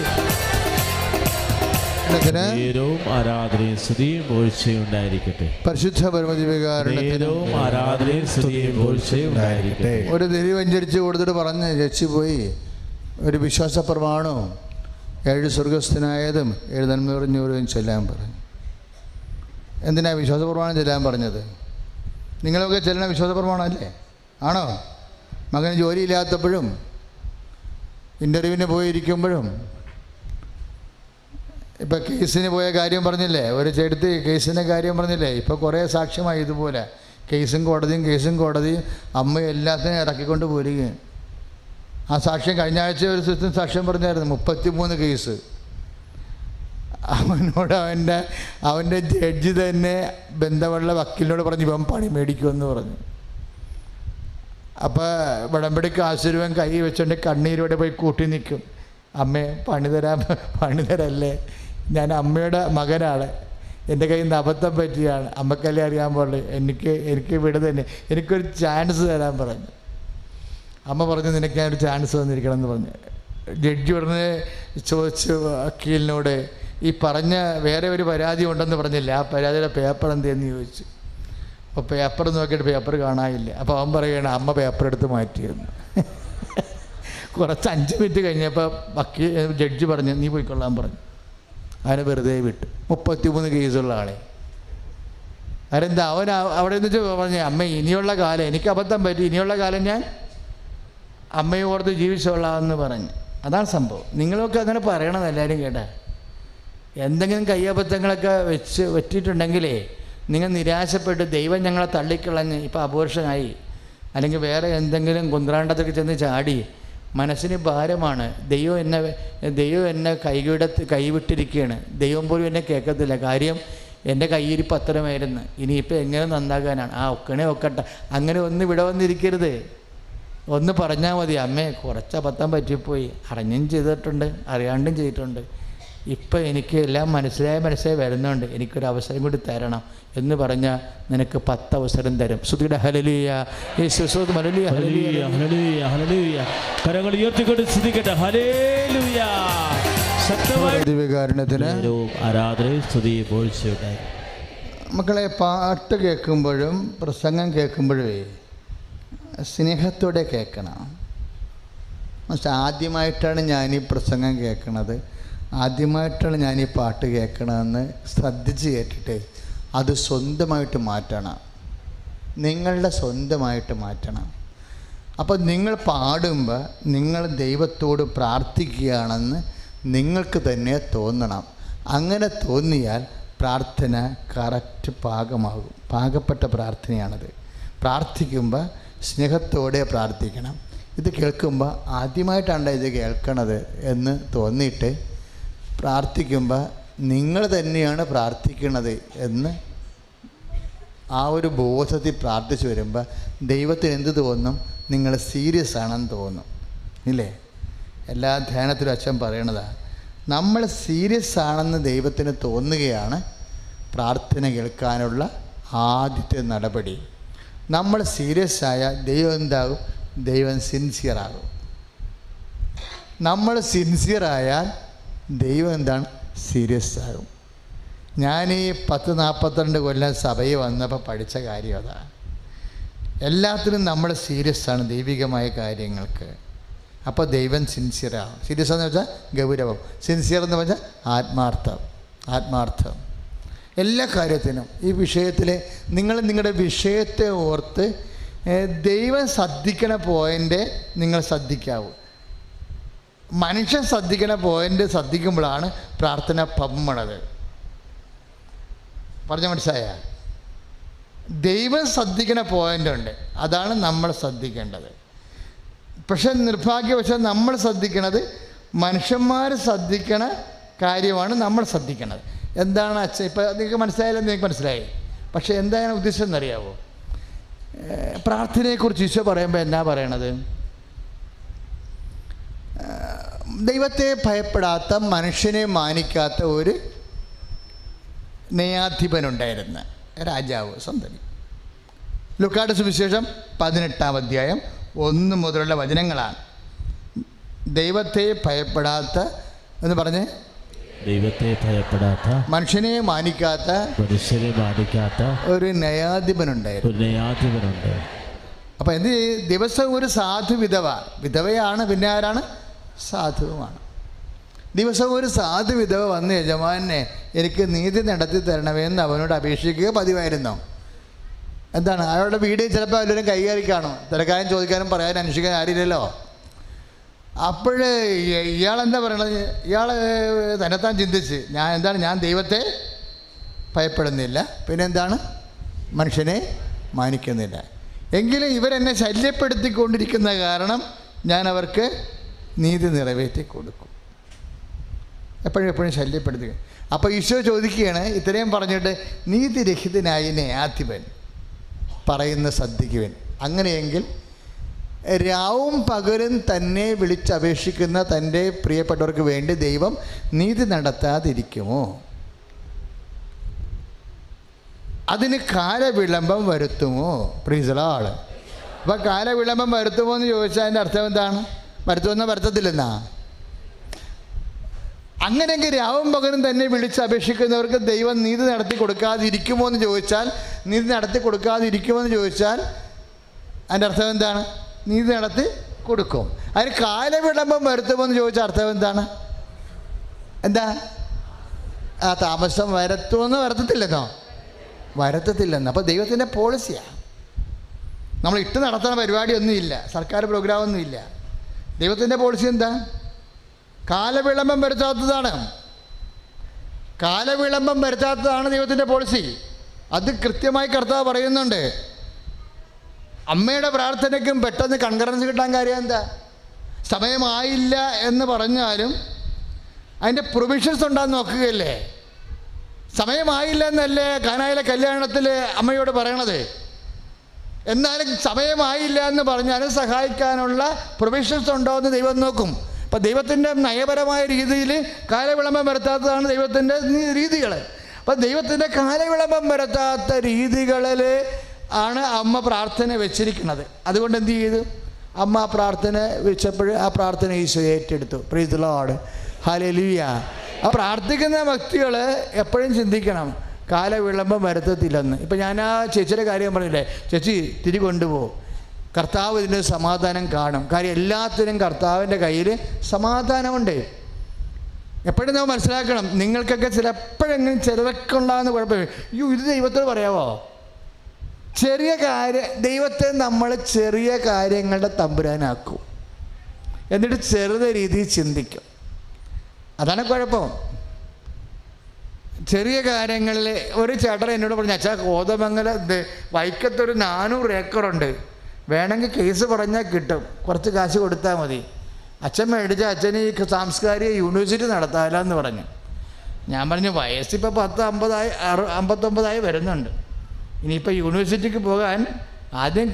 ആരാധനയും സ്തുതിയും പുകഴ്ചയും ഉണ്ടായിരിക്കട്ടെ. പരിശുദ്ധ പരമദിവ്യകാരുണ്യത്തിന് ആരാധനയും സ്തുതിയും പുകഴ്ചയും ഉണ്ടായിരിക്കട്ടെ. ഒരു തിരി വഞ്ചരിച്ച് കൊടുത്തിട്ട് പറഞ്ഞ് ചേച്ചി പോയി ഒരു വിശ്വാസ പ്രമാണവും 7 സ്വർഗസ്ഥനായതും 7 നന്മ നിറഞ്ഞവരും ചെല്ലാൻ പറഞ്ഞു. എന്തിനാ വിശ്വാസ പ്രമാണം ചെല്ലാൻ പറഞ്ഞത്? നിങ്ങളൊക്കെ ചെല്ലണ വിശ്വാസ പ്രമാണമല്ലേ? ആണോ? മകന് ജോലിയില്ലാത്തപ്പോഴും ഇൻ്റർവ്യൂവിന് പോയിരിക്കുമ്പോഴും ഇപ്പം കേസിന് പോയ കാര്യം പറഞ്ഞില്ലേ, ഒരു ചെടുത്ത് കേസിൻ്റെ കാര്യം പറഞ്ഞില്ലേ, ഇപ്പോൾ കുറേ സാക്ഷ്യമായി ഇതുപോലെ കേസും കോടതിയും അമ്മ എല്ലാത്തിനും ഇറക്കിക്കൊണ്ട് പോരുകയും. ആ സാക്ഷ്യം കഴിഞ്ഞ ആഴ്ച ഒരു സിസ്റ്റം സാക്ഷ്യം പറഞ്ഞായിരുന്നു, 33 കേസ്. അവനോട് അവൻ്റെ ജഡ്ജി തന്നെ ബന്ധമുള്ള വക്കീലിനോട് പറഞ്ഞു ഇവൻ പണി മേടിക്കുമെന്ന് പറഞ്ഞു. അപ്പോൾ വിളമ്പടിക്ക് ആശീർവാദം കൈ വെച്ചുകൊണ്ട് കണ്ണീരോടെ പോയി കൂട്ടി നിൽക്കും. അമ്മേ പണി തരല്ലേ, ഞാൻ അമ്മയുടെ മകനാണ്, എൻ്റെ കയ്യിൽ നിന്ന് അബദ്ധം പറ്റിയാണ്, അമ്മക്കല്ലേ അറിയാൻ പാടുള്ളൂ, എനിക്ക് ഇവിടെ തന്നെ എനിക്കൊരു ചാൻസ് തരാൻ പറഞ്ഞു. അമ്മ പറഞ്ഞു നിനക്ക് ഞാനൊരു ചാൻസ് തന്നിരിക്കണം എന്ന് പറഞ്ഞു. ജഡ്ജി ഉടനെ ചോദിച്ചു വക്കീലിനോട്, ഈ പറഞ്ഞ വേറെ ഒരു പരാതി ഉണ്ടെന്ന് പറഞ്ഞില്ല, ആ പരാതിയുടെ പേപ്പർ എന്തെന്ന് ചോദിച്ചു. അപ്പോൾ പേപ്പർ നോക്കിയിട്ട് പേപ്പർ കാണാനില്ല. അപ്പോൾ അവൻ പറയുകയാണ് അമ്മ പേപ്പർ എടുത്ത് മാറ്റിയിരുന്നു. കുറച്ച് 5 മിനിറ്റ് കഴിഞ്ഞപ്പോൾ ജഡ്ജി പറഞ്ഞു നീ പോയിക്കൊള്ളാൻ പറഞ്ഞു. അവനെ വെറുതെ വിട്ടു. 33 കേസുള്ള ആളെ. അതെന്താ അവൻ അവിടെ നിന്ന് പറഞ്ഞു അമ്മ ഇനിയുള്ള കാലം എനിക്ക് അബദ്ധം പറ്റി, ഇനിയുള്ള കാലം ഞാൻ അമ്മയെ ഓർത്ത് ജീവിച്ചോളാമെന്ന് പറഞ്ഞു. അതാണ് സംഭവം. നിങ്ങളൊക്കെ അങ്ങനെ പറയണം എല്ലാവരും കേട്ടാ. എന്തെങ്കിലും കയ്യബദ്ധങ്ങളൊക്കെ വെച്ചിട്ടുണ്ടെങ്കിലേ നിങ്ങൾ നിരാശപ്പെട്ട് ദൈവം ഞങ്ങളെ തള്ളിക്കളഞ്ഞ് ഇപ്പോൾ അബോർഷനായി അല്ലെങ്കിൽ വേറെ എന്തെങ്കിലും കുന്ത്രാണ്ടത്തൊക്കെ ചെന്ന് ചാടി മനസ്സിന് ഭാരമാണ്. ദൈവം എന്നെ കൈവിട്ടിരിക്കുകയാണ്, ദൈവം പോലും എന്നെ കേൾക്കത്തില്ല. കാര്യം എൻ്റെ കയ്യിരിപ്പ് അത്രമായിരുന്നു, ഇനിയിപ്പോൾ എങ്ങനെ നന്നാകാനാണ്? ഒക്കട്ടെ. അങ്ങനെ ഒന്ന് ഇവിടെ വന്നിരിക്കരുത്. ഒന്ന് പറഞ്ഞാൽ മതി, അമ്മേ കുറച്ച് അബദ്ധം പറ്റിപ്പോയി, അറിഞ്ഞും ചെയ്തിട്ടുണ്ട് അറിയാണ്ടും ചെയ്തിട്ടുണ്ട്, ഇപ്പം എനിക്ക് എല്ലാം മനസ്സിലായി വരുന്നുണ്ട്, എനിക്കൊരു അവസരം കൂടി തരണം എന്ന് പറഞ്ഞാൽ നിനക്ക് 10 അവസരം തരും. സ്തുതിയുടെ ഹല്ലേലൂയ, യേശു സ്തുതി, ഹല്ലേലൂയ, ഹല്ലേലൂയ, ഹല്ലേലൂയ, ഹല്ലേലൂയ. കരങ്ങൾ ഉയർത്തിക്കൊണ്ട് സ്തുതിക്കട്ടെ. ഹല്ലേലൂയ. ശക്തമായ ദിവ്യകാരുണ്യത്തിന് ആരാധനയും സ്തുതിയും പുകഴ്ചയും. മക്കളെ, പാട്ട് കേൾക്കുമ്പോഴും പ്രസംഗം കേൾക്കുമ്പോഴേ സ്നേഹത്തോടെ കേൾക്കണം. ആദ്യമായിട്ടാണ് ഞാനീ പ്രസംഗം കേൾക്കണത്, ആദ്യമായിട്ടാണ് ഞാനീ പാട്ട് കേൾക്കണമെന്ന് ശ്രദ്ധിച്ച് കേട്ടിട്ട് അത് സ്വന്തമായിട്ട് മാറ്റണം. നിങ്ങളുടെ സ്വന്തമായിട്ട് മാറ്റണം. അപ്പോൾ നിങ്ങൾ പാടുമ്പോൾ നിങ്ങൾ ദൈവത്തോട് പ്രാർത്ഥിക്കുകയാണെന്ന് നിങ്ങൾക്ക് തന്നെ തോന്നണം. അങ്ങനെ തോന്നിയാൽ പ്രാർത്ഥന കറക്റ്റ് പാകമാകും. പാകപ്പെട്ട പ്രാർത്ഥനയാണത്. പ്രാർത്ഥിക്കുമ്പോൾ സ്നേഹത്തോടെ പ്രാർത്ഥിക്കണം. ഇത് കേൾക്കുമ്പോൾ ആദ്യമായിട്ടാണ് ഇത് കേൾക്കണത് എന്ന് തോന്നിയിട്ട് പ്രാർത്ഥിക്കുമ്പോൾ നിങ്ങൾ തന്നെയാണ് പ്രാർത്ഥിക്കുന്നത് എന്ന് ആ ഒരു ബോധത്തിൽ പ്രാർത്ഥിച്ച് വരുമ്പോൾ ദൈവത്തിന് എന്ത് തോന്നും? നിങ്ങൾ സീരിയസ് ആണെന്ന് തോന്നും. ഇല്ലേ? എല്ലാ ധ്യാനത്തിലും അച്ഛൻ പറയണതാണ്, നമ്മൾ സീരിയസ് ആണെന്ന് ദൈവത്തിന് തോന്നുകയാണ് പ്രാർത്ഥന കേൾക്കാനുള്ള ആദ്യത്തെ നടപടി. നമ്മൾ സീരിയസ് ആയാൽ ദൈവം എന്താകും? ദൈവം സിൻസിയറാകും. നമ്മൾ സിൻസിയറായാൽ ദൈവം എന്താണ്? സീരിയസ് ആകും. ഞാൻ ഈ 10-42 കൊല്ലം സഭയിൽ വന്നപ്പോൾ പഠിച്ച കാര്യം അതാണ്. എല്ലാത്തിനും നമ്മൾ സീരിയസ് ആണ് ദൈവികമായ കാര്യങ്ങൾക്ക്. അപ്പോൾ ദൈവം സിൻസിയറാകും. സീരിയസ് എന്ന് വെച്ചാൽ ഗൗരവം, സിൻസിയർ എന്ന് വെച്ചാൽ ആത്മാർത്ഥം. എല്ലാ കാര്യത്തിനും ഈ വിഷയത്തിൽ നിങ്ങൾ നിങ്ങളുടെ വിഷയത്തെ ഓർത്ത് ദൈവം ശ്രദ്ധിക്കണ പോയിൻ്റ് നിങ്ങൾ ശ്രദ്ധിക്കാവൂ. മനുഷ്യൻ ശ്രദ്ധിക്കണ പോയിൻ്റ് ശ്രദ്ധിക്കുമ്പോഴാണ് പ്രാർത്ഥന പമ്മണത്. പറഞ്ഞ മനസ്സിലായ? ദൈവം ശ്രദ്ധിക്കണ പോയിൻ്റുണ്ട്, അതാണ് നമ്മൾ ശ്രദ്ധിക്കേണ്ടത്. പക്ഷെ നിർഭാഗ്യവശാൽ നമ്മൾ ശ്രദ്ധിക്കണത് മനുഷ്യന്മാർ ശ്രദ്ധിക്കണ കാര്യമാണ് നമ്മൾ ശ്രദ്ധിക്കണത്. എന്താണ് അച്ഛൻ? ഇപ്പം നിങ്ങൾക്ക് മനസ്സിലായാലും നിങ്ങൾക്ക് മനസ്സിലായി. പക്ഷേ എന്താണ് ഉദ്ദേശം എന്നറിയാവോ? പ്രാർത്ഥനയെക്കുറിച്ച് ഈശോ പറയുമ്പോൾ എന്നാ പറയണത്? ദൈവത്തെ ഭയപ്പെടാത്ത, മനുഷ്യനെ മാനിക്കാത്ത ഒരു ന്യായാധിപനുണ്ടായിരുന്ന രാജാവ് സന്തതി. ലൂക്കായുടെ സുവിശേഷം 18-ാം അധ്യായം 1 മുതലുള്ള വചനങ്ങളാണ്. ദൈവത്തെ ഭയപ്പെടാത്ത എന്ന് പറഞ്ഞ്, ദൈവത്തെ ഭയപ്പെടാത്ത, മനുഷ്യനെ മാനിക്കാത്ത ഒരു ന്യായാധിപനുണ്ടായിരുന്നു. അപ്പം എന്ത് ചെയ്യും? ദിവസം ഒരു സാധു വിധവയാണ്, പിന്നെ ആരാണ്? സാധുവുമാണ്. ദിവസവും ഒരു സാധു വിധവ വന്ന് യജമാനെ എനിക്ക് നീതി നടത്തി തരണമേന്ന് അവനോട് അപേക്ഷിക്കുക പതിവായിരുന്നു. എന്താണ്? അയാളുടെ വീട് ചിലപ്പോൾ എല്ലാവരും കൈകാരി കാണും. തിരക്കാനും ചോദിക്കാനും പറയാനും അന്വേഷിക്കാനും ആരില്ലല്ലോ. അപ്പോൾ ഇയാളെന്താ പറയണത്? ഇയാൾ തന്നെത്താൻ ചിന്തിച്ച് ഞാൻ ദൈവത്തെ ഭയപ്പെടുന്നില്ല, പിന്നെ എന്താണ്? മനുഷ്യനെ മാനിക്കുന്നില്ല. എങ്കിലും ഇവരെന്നെ ശല്യപ്പെടുത്തിക്കൊണ്ടിരിക്കുന്ന കാരണം ഞാൻ അവർക്ക് നീതി നിറവേറ്റി കൊടുക്കും. എപ്പോഴും ശല്യപ്പെടുത്തുക. അപ്പോൾ ഈശോ ചോദിക്കുകയാണ്, ഇത്രയും പറഞ്ഞിട്ട് നീതിരഹിതനായ ന്യായാധിപൻ പറയുന്ന ശ്രദ്ധിക്കുവൻ. അങ്ങനെയെങ്കിൽ രാവും പകലും തന്നെ വിളിച്ചപേക്ഷിക്കുന്ന തൻ്റെ പ്രിയപ്പെട്ടവർക്ക് വേണ്ടി ദൈവം നീതി നടത്താതിരിക്കുമോ? അതിന് കാലവിളംബം വരുത്തുമോ? Praise the Lord. അപ്പോൾ കാലവിളംബം വരുത്തുമോ എന്ന് ചോദിച്ചാൽ അതിൻ്റെ അർത്ഥം എന്താണ്? വരുത്തുമെന്നോ വരുത്തത്തില്ലെന്നാ? അങ്ങനെയെങ്കിൽ രാവും പകലും തന്നെ വിളിച്ചപേക്ഷിക്കുന്നവർക്ക് ദൈവം നീതി നടത്തി കൊടുക്കാതിരിക്കുമോ എന്ന് ചോദിച്ചാൽ, നീതി നടത്തി കൊടുക്കാതിരിക്കുമോ എന്ന് ചോദിച്ചാൽ അതിൻ്റെ അർത്ഥം എന്താണ്? നീതി നടത്തി കൊടുക്കും. അതിന് കാലവിളംബം വരുത്തുമോ എന്ന് ചോദിച്ചാൽ അർത്ഥം എന്താണ്? എന്താ? താമസം വരുത്തുമെന്ന് വരുത്തത്തില്ലെന്നോ? വരുത്തത്തില്ലെന്ന്. അപ്പോൾ ദൈവത്തിൻ്റെ പോളിസിയാണ്. നമ്മൾ ഇട്ട് നടത്തുന്ന പരിപാടിയൊന്നുമില്ല, സർക്കാർ പ്രോഗ്രാമൊന്നുമില്ല. ദൈവത്തിൻ്റെ പോളിസി എന്താ? കാലവിളംബം വരുത്താത്തതാണ്. കാലവിളംബം വരുത്താത്തതാണ് ദൈവത്തിൻ്റെ പോളിസി. അത് കൃത്യമായി കർത്താവ് പറയുന്നുണ്ട്. അമ്മയുടെ പ്രാർത്ഥനയ്ക്കും പെട്ടെന്ന് കൺകറൻസ് കിട്ടാൻ കാര്യം എന്താ? സമയമായില്ല എന്ന് പറഞ്ഞാലും അതിൻ്റെ പ്രൊവിഷൻസ് ഉണ്ടാകുന്ന നോക്കുകയല്ലേ. സമയമായില്ല എന്നല്ലേ കാനായിലെ കല്യാണത്തിൽ അമ്മയോട് പറയണത്. എന്നാലും സമയമായില്ല എന്ന് പറഞ്ഞാലും സഹായിക്കാനുള്ള പ്രൊവിഷൻസ് ഉണ്ടോ എന്ന് ദൈവം നോക്കും. അപ്പം ദൈവത്തിൻ്റെ നയപരമായ രീതിയിൽ കാലവിളംബം വരുത്താത്തതാണ് ദൈവത്തിൻ്റെ രീതികൾ. അപ്പം ദൈവത്തിൻ്റെ കാലവിളംബം വരുത്താത്ത രീതികളിൽ ആണ് അമ്മ പ്രാർത്ഥന വെച്ചിരിക്കുന്നത്. അതുകൊണ്ട് എന്ത് ചെയ്തു? അമ്മ പ്രാർത്ഥന വെച്ചപ്പോൾ ആ പ്രാർത്ഥന ഈശോ ഏറ്റെടുത്തു. Price the Lord. ഹല്ലേലൂയ. ആ പ്രാർത്ഥിക്കുന്ന വ്യക്തികൾ എപ്പോഴും ചിന്തിക്കണം, കാലവിളംബം വരുത്തത്തില്ലെന്ന്. ഇപ്പം ഞാൻ ആ ചേച്ചിയുടെ കാര്യം പറഞ്ഞില്ലേ, ചേച്ചി തിരി കൊണ്ടുപോകും, കർത്താവ് ഇതിൻ്റെ സമാധാനം കാണും. കാര്യം എല്ലാത്തിനും കർത്താവിൻ്റെ കയ്യിൽ സമാധാനമുണ്ട്. എപ്പോഴും നമ്മൾ മനസ്സിലാക്കണം, നിങ്ങൾക്കൊക്കെ ചിലപ്പോഴെങ്കിലും ചിലരൊക്കെ ഉണ്ടാകുന്ന കുഴപ്പമില്ല. ഇത് ദൈവത്തോട് പറയാമോ? ചെറിയ ദൈവത്തെ നമ്മൾ ചെറിയ കാര്യങ്ങളുടെ തമ്പുരാനാക്കും, എന്നിട്ട് ചെറുത രീതിയിൽ ചിന്തിക്കും. അതാണ് കുഴപ്പം. ചെറിയ കാര്യങ്ങളിൽ ഒരു ചേട്ടൻ എന്നോട് പറഞ്ഞു, അച്ഛാ കോതമംഗലം വൈക്കത്തൊരു 400 ഏക്കറുണ്ട്, വേണമെങ്കിൽ കേസ് പറഞ്ഞാൽ കിട്ടും, കുറച്ച് കാശ് കൊടുത്താൽ മതി. അച്ഛൻ മേടിച്ച അച്ഛന് ഈ സാംസ്കാരിക യൂണിവേഴ്സിറ്റി നടത്താമെന്ന് പറഞ്ഞു. ഞാൻ പറഞ്ഞു വയസ്സിപ്പോൾ 59 വരുന്നുണ്ട്, ഇനിയിപ്പോൾ യൂണിവേഴ്സിറ്റിക്ക് പോകാൻ ആദ്യം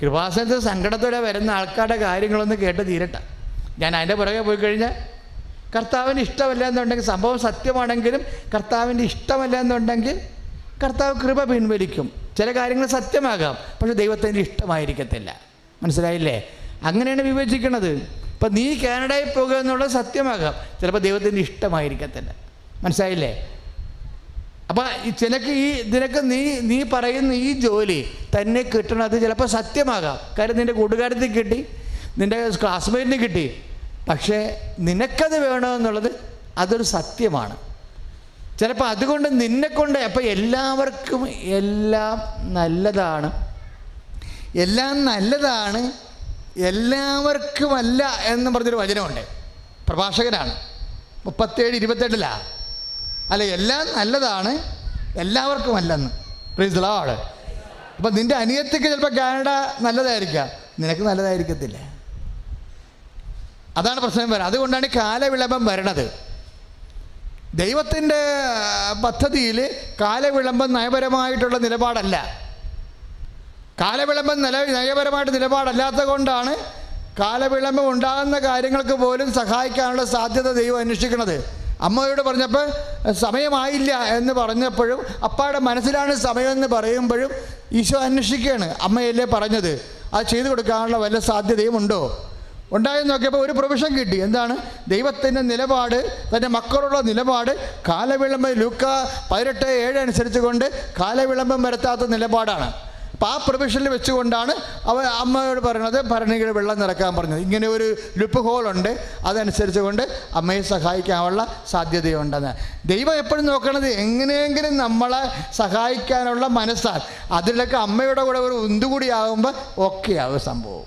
കൃപാസനത്തിൽ സങ്കടത്തോടെ വരുന്ന ആൾക്കാരുടെ കാര്യങ്ങളൊന്ന് കേട്ട് തീരട്ടെ. ഞാൻ അതിൻ്റെ പുറകെ പോയി കഴിഞ്ഞാൽ കർത്താവിന് ഇഷ്ടമല്ല എന്നുണ്ടെങ്കിൽ, സംഭവം സത്യമാണെങ്കിലും കർത്താവിൻ്റെ ഇഷ്ടമല്ല എന്നുണ്ടെങ്കിൽ കർത്താവ് കൃപ പിൻവലിക്കും. ചില കാര്യങ്ങൾ സത്യമാകാം, പക്ഷെ ദൈവത്തിൻ്റെ ഇഷ്ടമായിരിക്കത്തില്ല. മനസ്സിലായില്ലേ? അങ്ങനെയാണ് വിവേചിക്കുന്നത്. ഇപ്പം നീ കാനഡയിൽ പോകുക എന്നുള്ളത് സത്യമാകാം, ചിലപ്പോൾ ദൈവത്തിൻ്റെ ഇഷ്ടമായിരിക്കത്തില്ല. മനസ്സിലായില്ലേ? അപ്പം നിനക്ക് നീ പറയുന്ന ഈ ജോലി തന്നെ കിട്ടണത് ചിലപ്പോൾ സത്യമാകാം. കാര്യം നിൻ്റെ കൂട്ടുകാരത്തിൽ കിട്ടി, നിൻ്റെ ക്ലാസ്മേറ്റിന് കിട്ടി, പക്ഷേ നിനക്കത് വേണമെന്നുള്ളത് അതൊരു സത്യമാണ്. ചിലപ്പോൾ അതുകൊണ്ട് നിന്നെക്കൊണ്ട് അപ്പം എല്ലാവർക്കും എല്ലാം നല്ലതാണ്, എല്ലാവർക്കുമല്ല എന്ന് പറഞ്ഞൊരു വചനമുണ്ട്. പ്രഭാഷകനാണ് 37:28 അല്ല, എല്ലാം നല്ലതാണ് എല്ലാവർക്കുമല്ലെന്ന്. Price the Lord. അപ്പം നിൻ്റെ അനിയത്തിക്ക് ചിലപ്പോൾ കാനഡ നല്ലതായിരിക്കാം, നിനക്ക് നല്ലതായിരിക്കത്തില്ല. അതാണ് പ്രശ്നം വരുന്നത്. അതുകൊണ്ടാണ് കാലവിളംബം വരണത്. ദൈവത്തിൻ്റെ പദ്ധതിയിൽ കാലവിളംബം നയപരമായിട്ടുള്ള നിലപാടല്ല. കാലവിളംബം നയപരമായിട്ട് നിലപാടല്ലാത്ത കൊണ്ടാണ് കാലവിളംബം ഉണ്ടാകുന്ന കാര്യങ്ങൾക്ക് പോലും സഹായിക്കാനുള്ള സാധ്യത ദൈവം അന്വേഷിക്കുന്നത്. അമ്മയോട് പറഞ്ഞപ്പോൾ സമയമായില്ല എന്ന് പറഞ്ഞപ്പോഴും അപ്പാടെ മനസ്സിലാണ് സമയമെന്ന് പറയുമ്പോഴും ഈശോ അന്വേഷിക്കുകയാണ്, അമ്മയല്ലേ പറഞ്ഞത്, അത് ചെയ്തു കൊടുക്കാനുള്ള വല്ല സാധ്യതയും ഉണ്ടോ? ഉണ്ടായെന്ന് നോക്കിയപ്പോൾ ഒരു പ്രൊവിഷൻ കിട്ടി. എന്താണ്? ദൈവത്തിൻ്റെ നിലപാട്, തൻ്റെ മക്കളുള്ള നിലപാട് കാലവിളംബം ലൂക്ക 18:7 അനുസരിച്ച് കൊണ്ട് കാലവിളംബം വരുത്താത്ത നിലപാടാണ്. അപ്പോൾ ആ പ്രൊവിഷനിൽ വെച്ചുകൊണ്ടാണ് അമ്മയോട് പറയുന്നത് ഭരണികൾ വെള്ളം നിറക്കാൻ പറഞ്ഞത്. ഇങ്ങനെ ഒരു ലുപ്പ് ഹോളുണ്ട്, അതനുസരിച്ച് കൊണ്ട് അമ്മയെ സഹായിക്കാനുള്ള സാധ്യതയുണ്ടെന്ന്. ദൈവം എപ്പോഴും നോക്കണത് എങ്ങനെയെങ്കിലും നമ്മളെ സഹായിക്കാനുള്ള മനസ്സാണ്. അതിലൊക്കെ അമ്മയുടെ കൂടെ ഒരു ഉന്തുകൂടിയാകുമ്പോൾ ഓക്കെ ആവും സംഭവം.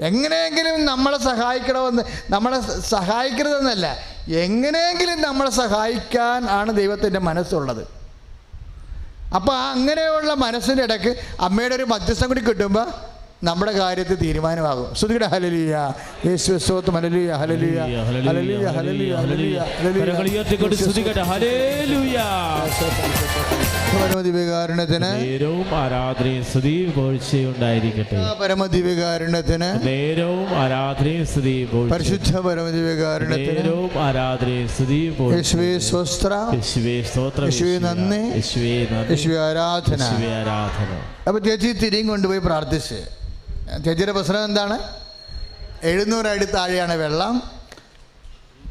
എങ്ങനെയെങ്കിലും നമ്മളെ സഹായിക്കരുതെന്നല്ല, എങ്ങനെയെങ്കിലും നമ്മളെ സഹായിക്കാൻ ആണ് ദൈവത്തിൻ്റെ മനസ്സുള്ളത്. അപ്പോൾ അങ്ങനെയുള്ള മനസ്സിൻ്റെ ഇടയ്ക്ക് അമ്മയുടെ ഒരു മധ്യസ്ഥം കൂടി കിട്ടുമ്പോൾ നമ്മുടെ കാര്യത്തിൽ തീരുമാനമാകും. ശ്രുതിയുടെ ഹല്ലേലൂയ, യേശുവേ സ്തോത്രം, ഹല്ലേലൂയ ഹല്ലേലൂയ ഹല്ലേലൂയ ഹല്ലേലൂയ ഹല്ലേലൂയ. പരമദിവ്യകാരുണ്യത്തിന് നേരവും ആരാധനയും സ്തുതിയും പുകഴ്ചയും ഉണ്ടായിരിക്കട്ടെ. പരമദിവ്യകാരുണ്യത്തിന് നേരവും ആരാധനയും സ്തുതിയും പരിശുദ്ധ പരമദിവ്യകാരുണ്യത്തിന് നേരവും ആരാധനയും സ്തുതിയും യേശുവേ സ്തോത്രം, യേശുവേ സ്തോത്രം, യേശുവേ നന്ദി, യേശുവേ നന്ദി, യേശുവേ ആരാധന, യേശുവേ ആരാധന. അപ്പോൾ ചേച്ചി തിരിയും കൊണ്ടുപോയി പ്രാർത്ഥിച്ച്. ചേച്ചിയുടെ പ്രശ്നം എന്താണ്? 700 അടി താഴെയാണ് വെള്ളം,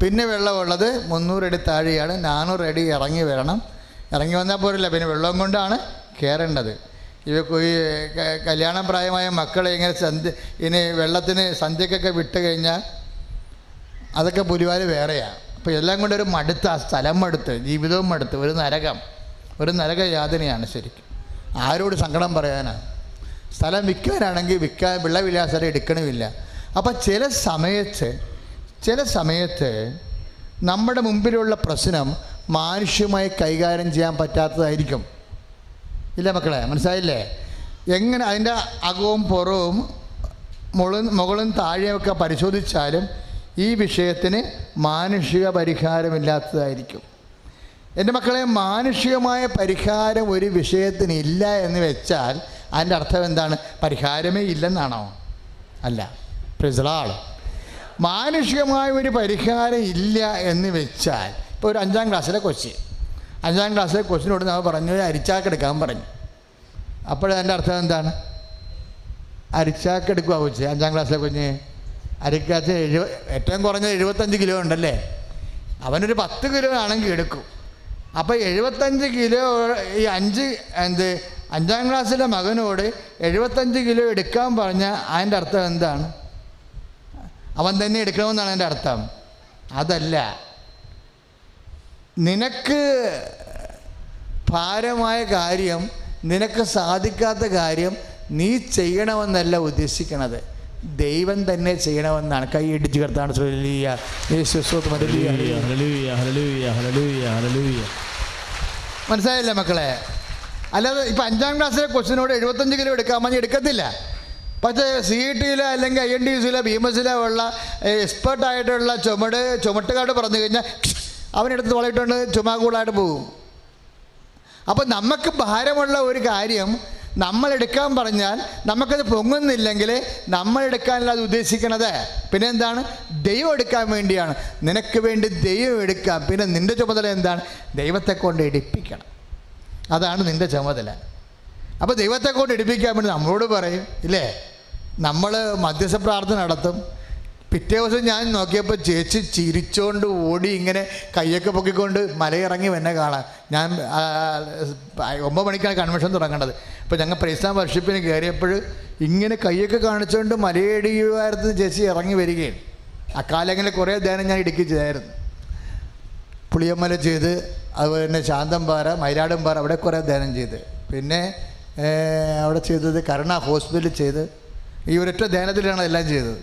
പിന്നെ വെള്ളമുള്ളത് 300 അടി താഴെയാണ്. 400 അടി ഇറങ്ങി വരണം. ഇറങ്ങി വന്നാൽ പോരില്ല, പിന്നെ വെള്ളം കൊണ്ടാണ് കയറേണ്ടത്. ഇവർക്ക് ഈ കല്യാണം പ്രായമായ മക്കളെ ഇങ്ങനെ ഇനി വെള്ളത്തിന് സന്ധ്യക്കൊക്കെ വിട്ട് കഴിഞ്ഞാൽ അതൊക്കെ പുലിവാല് വേറെയാണ്. അപ്പോൾ എല്ലാം കൊണ്ട് ഒരു മടുത്ത, സ്ഥലം മടുത്ത്, ജീവിതവും മടുത്ത്, ഒരു നരക യാതനയാണ് ശരിക്കും. ആരോട് സങ്കടം പറയാനാണ്? സ്ഥലം വിൽക്കാനാണെങ്കിൽ വിൽക്കാൻ വിളവില്ലാതെ എടുക്കണമില്ല. അപ്പം ചില സമയത്ത് നമ്മുടെ മുമ്പിലുള്ള പ്രശ്നം മാനുഷ്യമായി കൈകാര്യം ചെയ്യാൻ പറ്റാത്തതായിരിക്കും. ഇല്ല മക്കളെ, മനസ്സിലായില്ലേ? എങ്ങനെ അതിൻ്റെ അകവും പുറവും മുകളും താഴെയൊക്കെ പരിശോധിച്ചാലും ഈ വിഷയത്തിന് മാനുഷിക പരിഹാരമില്ലാത്തതായിരിക്കും. എൻ്റെ മക്കളെ, മാനുഷികമായ പരിഹാരം ഒരു വിഷയത്തിന് ഇല്ല എന്ന് വെച്ചാൽ അതിൻ്റെ അർത്ഥം എന്താണ്? പരിഹാരമേ ഇല്ലെന്നാണോ? അല്ല. Price the Lord. മാനുഷികമായ ഒരു പരിഹാരം ഇല്ല എന്ന് വെച്ചാൽ, ഇപ്പോൾ ഒരു 5ാം ക്ലാസ്സിലെ കൊച്ചിനോട് നമ്മൾ പറഞ്ഞു അരിച്ചാക്കെടുക്കാൻ പറഞ്ഞു. അപ്പോഴതിൻ്റെ അർത്ഥം എന്താണ്? അരിച്ചാക്കെടുക്കുക കൊച്ച്, 5ാം ക്ലാസ്സിലെ കുഞ്ഞ്. അരിക്കാച്ച് ഏറ്റവും കുറഞ്ഞ 75 കിലോ ഉണ്ടല്ലേ, അവനൊരു 10 കിലോ ആണെങ്കിൽ എടുക്കും. അപ്പോൾ 75 കിലോ ഈ 5ാം ക്ലാസ്സിലെ മകനോട് 75 കിലോ എടുക്കാൻ പറഞ്ഞാൽ അതിൻ്റെ അർത്ഥം എന്താണ്? അവൻ തന്നെ എടുക്കണമെന്നാണ് അതിൻ്റെ അർത്ഥം. അതല്ല, നിനക്ക് ഭാരമായ കാര്യം, നിനക്ക് സാധിക്കാത്ത കാര്യം നീ ചെയ്യണമെന്നല്ല ഉദ്ദേശിക്കണത്, ദൈവം തന്നെ ചെയ്യണമെന്നാണ്. കൈ ഇടിച്ച് കർത്താണ്. മനസ്സിലായില്ലേ മക്കളെ? അല്ലാതെ ഇപ്പം 5ാം ക്ലാസ്സിലെ ക്വസ്റ്റിനോട് 75 കിലോ എടുക്കാൻ പറഞ്ഞാൽ എടുക്കത്തില്ല. പക്ഷേ CET-യിലോ അല്ലെങ്കിൽ INTUസിലോ BMSലോ ഉള്ള എക്സ്പേർട്ടായിട്ടുള്ള ചുമട്ടുകാട് പറഞ്ഞു കഴിഞ്ഞാൽ അവനെടുത്ത് വളയിട്ടുകൊണ്ട് ചുമകൂടായിട്ട് പോകും. അപ്പം നമുക്ക് ഭാരമുള്ള ഒരു കാര്യം നമ്മളെടുക്കാൻ പറഞ്ഞാൽ നമുക്കത് പൊങ്ങുന്നില്ലെങ്കിൽ നമ്മളെടുക്കാനല്ല അത് ഉദ്ദേശിക്കണത്. പിന്നെ എന്താണ്? ദൈവം എടുക്കാൻ വേണ്ടിയാണ്. നിനക്ക് വേണ്ടി ദൈവം എടുക്കാം. പിന്നെ നിൻ്റെ ചുമതല എന്താണ്? ദൈവത്തെ കൊണ്ട് എടുപ്പിക്കണം. അതാണ് നിൻ്റെ ചുമതല. അപ്പോൾ ദൈവത്തെ കൊണ്ട് എടുപ്പിക്കാൻ വേണ്ടി നമ്മളോട് പറയും ഇല്ലേ? നമ്മൾ മധ്യസ്ഥ പ്രാർത്ഥന നടത്തും. പിറ്റേ ദിവസം ഞാൻ നോക്കിയപ്പോൾ ചേച്ചി ചിരിച്ചോണ്ട് ഓടി ഇങ്ങനെ കയ്യൊക്കെ പൊക്കിക്കൊണ്ട് മലയിറങ്ങി എന്നെ കാണാം. ഞാൻ 9 മണിക്കാണ് കൺവെൻഷൻ തുടങ്ങേണ്ടത്. അപ്പോൾ ഞങ്ങൾ പ്രൈസ് വർഷിപ്പിന് കയറിയപ്പോൾ ഇങ്ങനെ കയ്യൊക്കെ കാണിച്ചുകൊണ്ട് മലയിടിയുമായിരുന്നു ചേച്ചി ഇറങ്ങി വരികയാണ്. അക്കാലങ്ങളിൽ കുറേ ധ്യാനം ഞാൻ ഇടുക്കി ചെയ്തായിരുന്നു. പുളിയമ്മല ചെയ്ത്, അതുപോലെ തന്നെ ശാന്തംപാറ, മയിലാടുംപാറ, അവിടെ കുറേ ധ്യാനം ചെയ്ത്. പിന്നെ അവിടെ ചെയ്തത് കരുണ ഹോസ്പിറ്റലിൽ ചെയ്ത്, ഈ ഒരൊറ്റ ധ്യാനത്തിലാണ് എല്ലാം ചെയ്തത്.